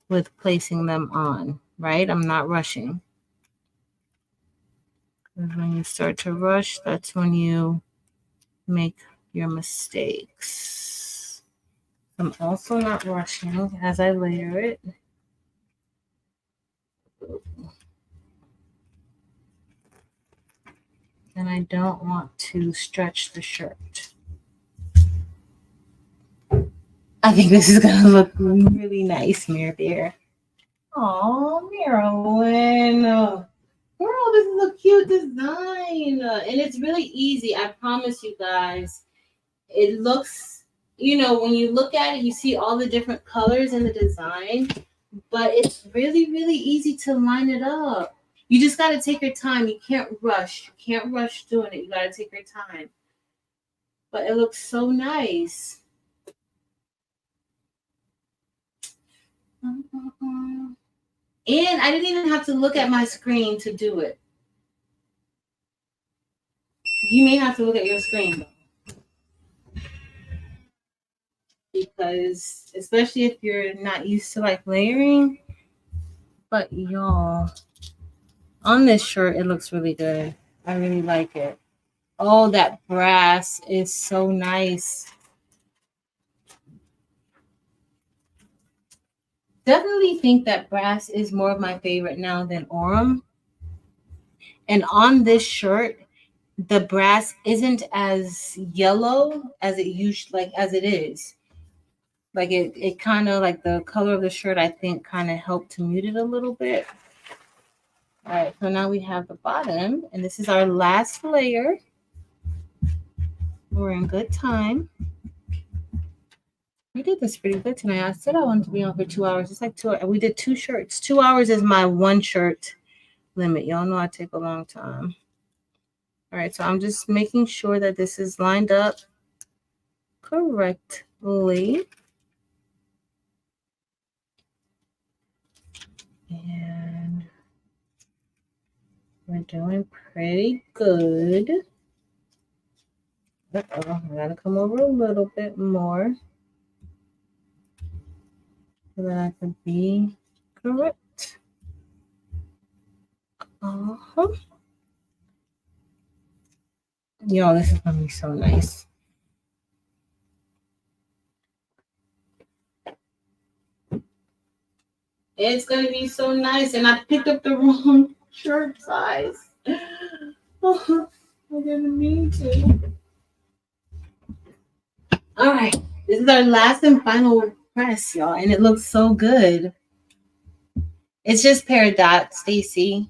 with placing them on, right? I'm not rushing. Because when you start to rush, that's when you make your mistakes. I'm also not rushing as I layer it. And I don't want to stretch the shirt. I think this is gonna look really nice, Mirror Bear. Oh, Marilyn. Girl, this is a cute design. And it's really easy. I promise you guys. It looks, when you look at it, you see all the different colors in the design. But it's really, really easy to line it up. You just got to take your time. You can't rush. You can't rush doing it. You got to take your time. But it looks so nice. And I didn't even have to look at my screen to do it. You may have to look at your screen, though. Because, especially if you're not used to like layering. But y'all, on this shirt, it looks really good. I really like it. Oh, that brass is so nice. Definitely think that brass is more of my favorite now than Orem. And on this shirt, the brass isn't as yellow as it usually as it is. Like it kind of like the color of the shirt, I think, kind of helped to mute it a little bit. All right, so now we have the bottom, and this is our last layer. We're in good time. We did this pretty good tonight. I said I wanted to be on for 2 hours. It's like 2 hours. We did 2 shirts. 2 hours is my one shirt limit. Y'all know I take a long time. All right, so I'm just making sure that this is lined up correctly. And we're doing pretty good. Uh-oh, I gotta come over a little bit more so that I can be correct. Yo, this is gonna be so nice. It's gonna be so nice, and I picked up the wrong shirt size. I didn't mean to. All right, this is our last and final press, y'all, and it looks so good. It's just paired dots, Stacy.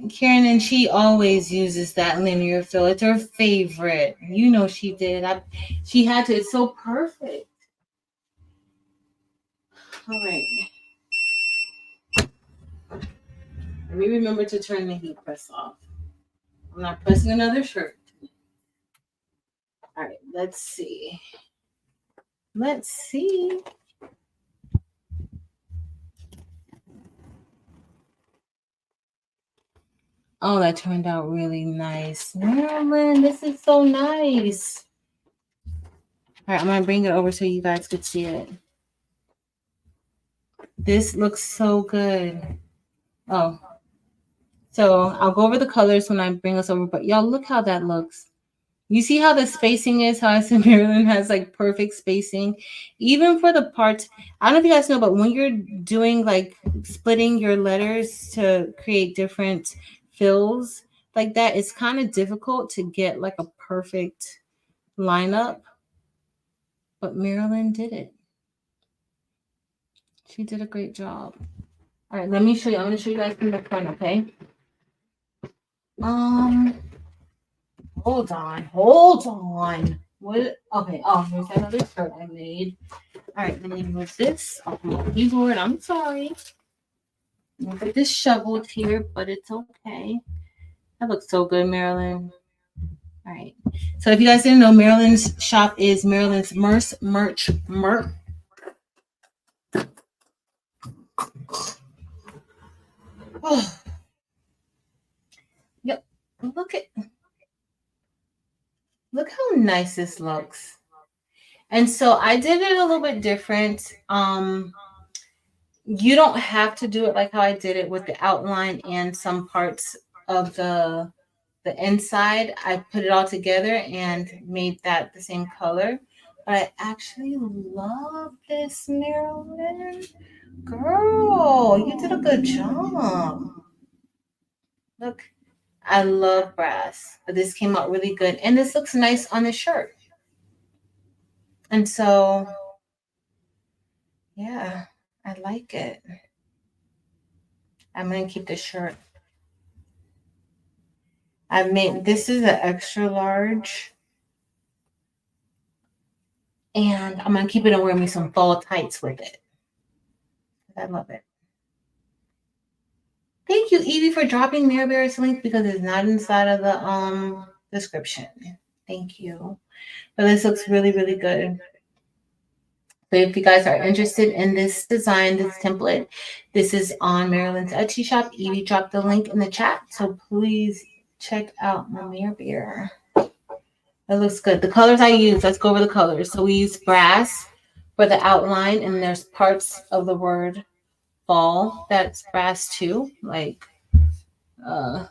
Karen, and she always uses that linear fill. It's her favorite. You know she did. She had to. It's so perfect. All right. Let me remember to turn the heat press off. I'm not pressing another shirt. All right, let's see. Let's see. Oh, that turned out really nice. Marilyn, this is so nice. All right, I'm going to bring it over so you guys could see it. This looks so good. Oh, so I'll go over the colors when I bring us over, but y'all look how that looks. You see how the spacing is, how I said Marilyn has like perfect spacing. Even for the parts, I don't know if you guys know, but when you're doing like splitting your letters to create different fills like that, it's kind of difficult to get like a perfect lineup. But Marilyn did it. She did a great job. All right, let me show you. I'm going to show you guys from the front, okay? Hold on. What? Okay. Oh, here's another shirt I made. All right, let me move this off my keyboard. I'm sorry. I'll get this shoveled here, but it's okay. That looks so good, Marilyn. All right. So if you guys didn't know, Marilyn's shop is Marilyn's Merch. Oh, yep. Look how nice this looks. And so I did it a little bit different. You don't have to do it like how I did it with the outline and some parts of the inside. I put it all together and made that the same color. But I actually love this, Marilyn. Girl, you did a good job. Look, I love brass, but this came out really good. And this looks nice on the shirt. And so, yeah, I like it. I'm going to keep the shirt. I made, this is an extra large. And I'm going to keep it and wear me some fall tights with it. I love it. Thank you, Evie, for dropping Mare Bear's link because it's not inside of the description. Thank you. But this looks really, really good. So if you guys are interested in this design, this template, this is on Marilyn's Etsy shop. Evie dropped the link in the chat. So please check out my Mare Bear. It looks good. The colors I use, let's go over the colors. So we use brass for the outline, and there's parts of the word fall that's brass too. Like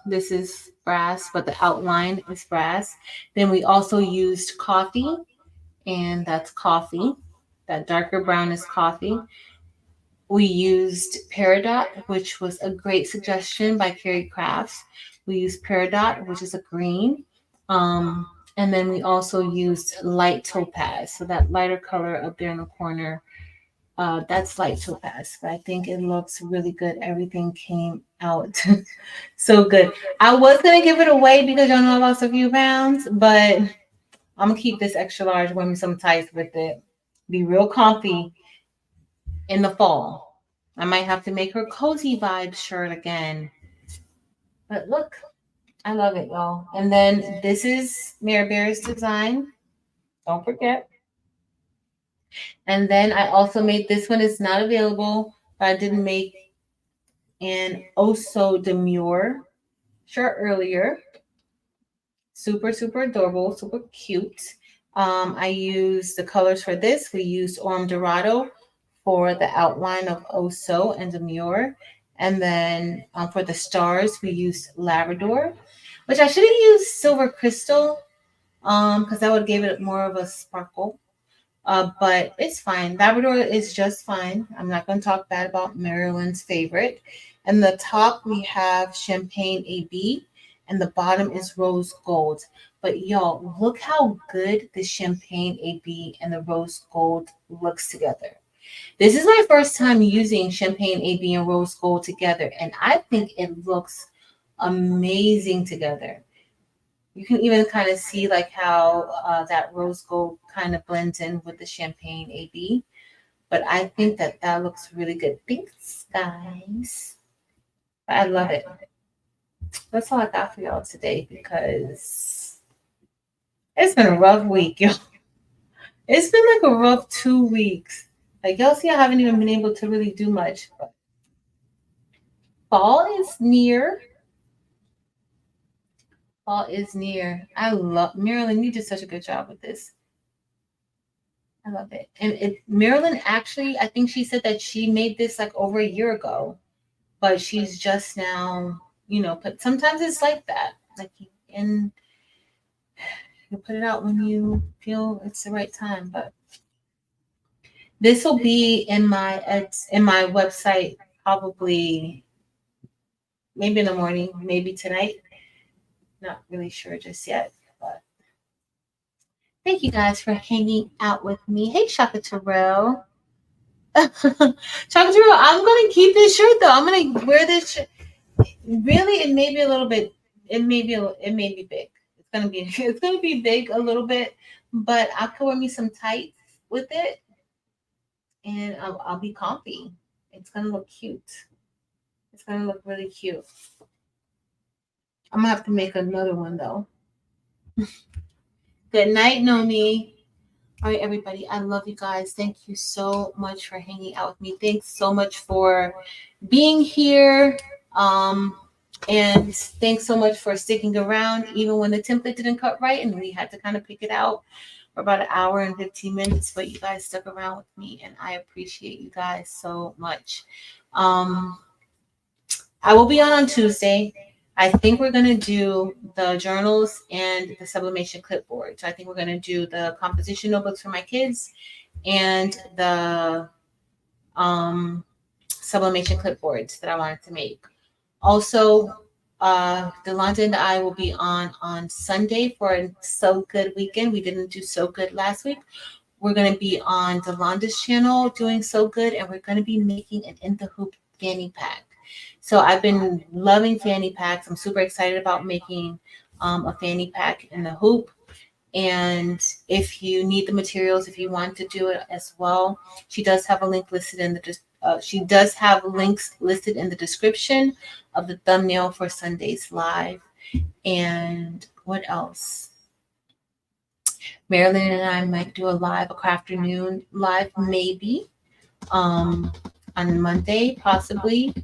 this is brass, but the outline is brass. Then we also used coffee, and that's coffee. That darker brown is coffee. We used Peridot, which was a great suggestion by Carrie Crafts. We used Peridot, which is a green. And then we also used light topaz. So that lighter color up there in the corner, that's light topaz. But I think it looks really good. Everything came out so good. I was going to give it away because y'all know I lost a few pounds, but I'm going to keep this extra large, wear me some tights with it. Be real comfy in the fall. I might have to make her cozy vibe shirt again. But look, I love it, y'all. And then this is Mare Bear's design. Don't forget. And then I also made this one. It's not available, but I did make an Also Demure shirt earlier. Super, super adorable, super cute. I used the colors for this. We used Orm Dorado for the outline of Oso and Demure. And then for the stars, we used Labrador, which I should have used Silver Crystal because that would give it more of a sparkle. But it's fine. Labrador is just fine. I'm not going to talk bad about Marilyn's favorite. And the top, we have Champagne AB, and the bottom is Rose Gold. But y'all, look how good the Champagne AB and the Rose Gold looks together. This is my first time using Champagne AB and Rose Gold together, and I think it looks amazing together. You can even kind of see like how that rose gold kind of blends in with the Champagne AB. But I think that that looks really good. Thanks, guys. I love it. That's all I got for y'all today because it's been a rough week, y'all. It's been like a rough 2 weeks. Like y'all see, I haven't even been able to really do much. But fall is near. Fall is near. I love Marilyn. You did such a good job with this. I love it. And Marilyn actually, I think she said that she made this like over a year ago, but she's just now, but sometimes it's like that. Like you put it out when you feel it's the right time. But this will be in my website probably maybe in the morning, maybe tonight. Not really sure just yet, but thank you guys for hanging out with me. Hey, Shaka Terrell. Shaka Terrell, I'm going to keep this shirt, though. I'm going to wear this shirt. Really, it may be a little bit, it may be big. It's going to be big a little bit, but I could wear me some tights with it, and I'll be comfy. It's going to look cute. It's going to look really cute. I'm going to have to make another one, though. Good night, Nomi. All right, everybody. I love you guys. Thank you so much for hanging out with me. Thanks so much for being here. And thanks so much for sticking around, even when the template didn't cut right and we had to kind of pick it out for about an hour and 15 minutes. But you guys stuck around with me, and I appreciate you guys so much. Um, I will be on Tuesday. I think we're going to do the journals and the sublimation clipboard. So I think we're going to do the composition notebooks for my kids and the sublimation clipboards that I wanted to make. Also, Delonda and I will be on Sunday for a So Good weekend. We didn't do So Good last week. We're going to be on Delonda's channel doing So Good, and we're going to be making an In the Hoop fanny pack. So I've been loving fanny packs. I'm super excited about making a fanny pack in the hoop. And if you need the materials, if you want to do it as well, she does have a link listed in the she does have links listed in the description of the thumbnail for Sunday's live. And what else? Marilyn and I might do a craft afternoon live, maybe on Monday, possibly.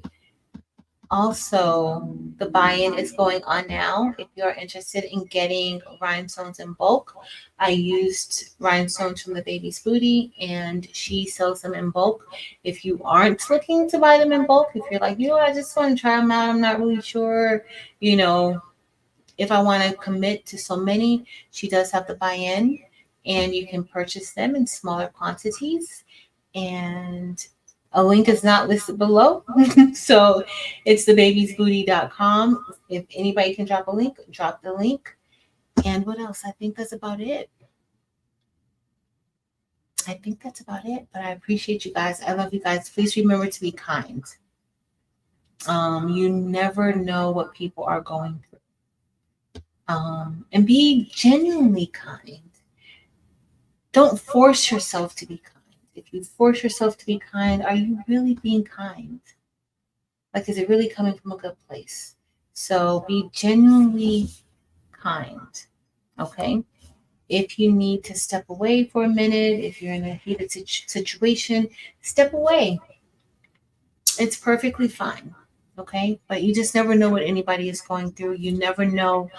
Also, the buy-in is going on now. If you're interested in getting rhinestones in bulk, I used rhinestones from the baby's booty, and she sells them in bulk. If you aren't looking to buy them in bulk, if you're like, I just want to try them out, I'm not really sure, if I want to commit to so many, she does have the buy-in, and you can purchase them in smaller quantities. And a link is not listed below. So it's thebabiesbooty.com. If anybody can drop a link, drop the link. And what else? I think that's about it. But I appreciate you guys. I love you guys. Please remember to be kind. You never know what people are going through. And be genuinely kind. Don't force yourself to be kind. If you force yourself to be kind, are you really being kind? Like, is it really coming from a good place? So be genuinely kind, okay? If you need to step away for a minute, if you're in a heated situation, step away. It's perfectly fine, okay? But you just never know what anybody is going through. You never know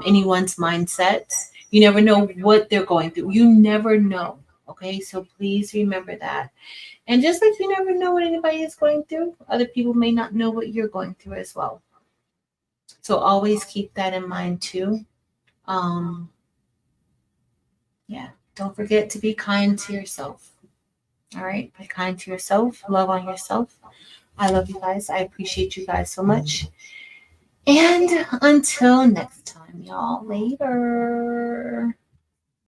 anyone's mindsets. You never know what they're going through. You never know, okay? So please remember that. And just like you never know what anybody is going through, other people may not know what you're going through as well. So always keep that in mind too. Yeah, don't forget to be kind to yourself. All right, be kind to yourself, love on yourself. I love you guys. I appreciate you guys so much. And until next time, y'all, later.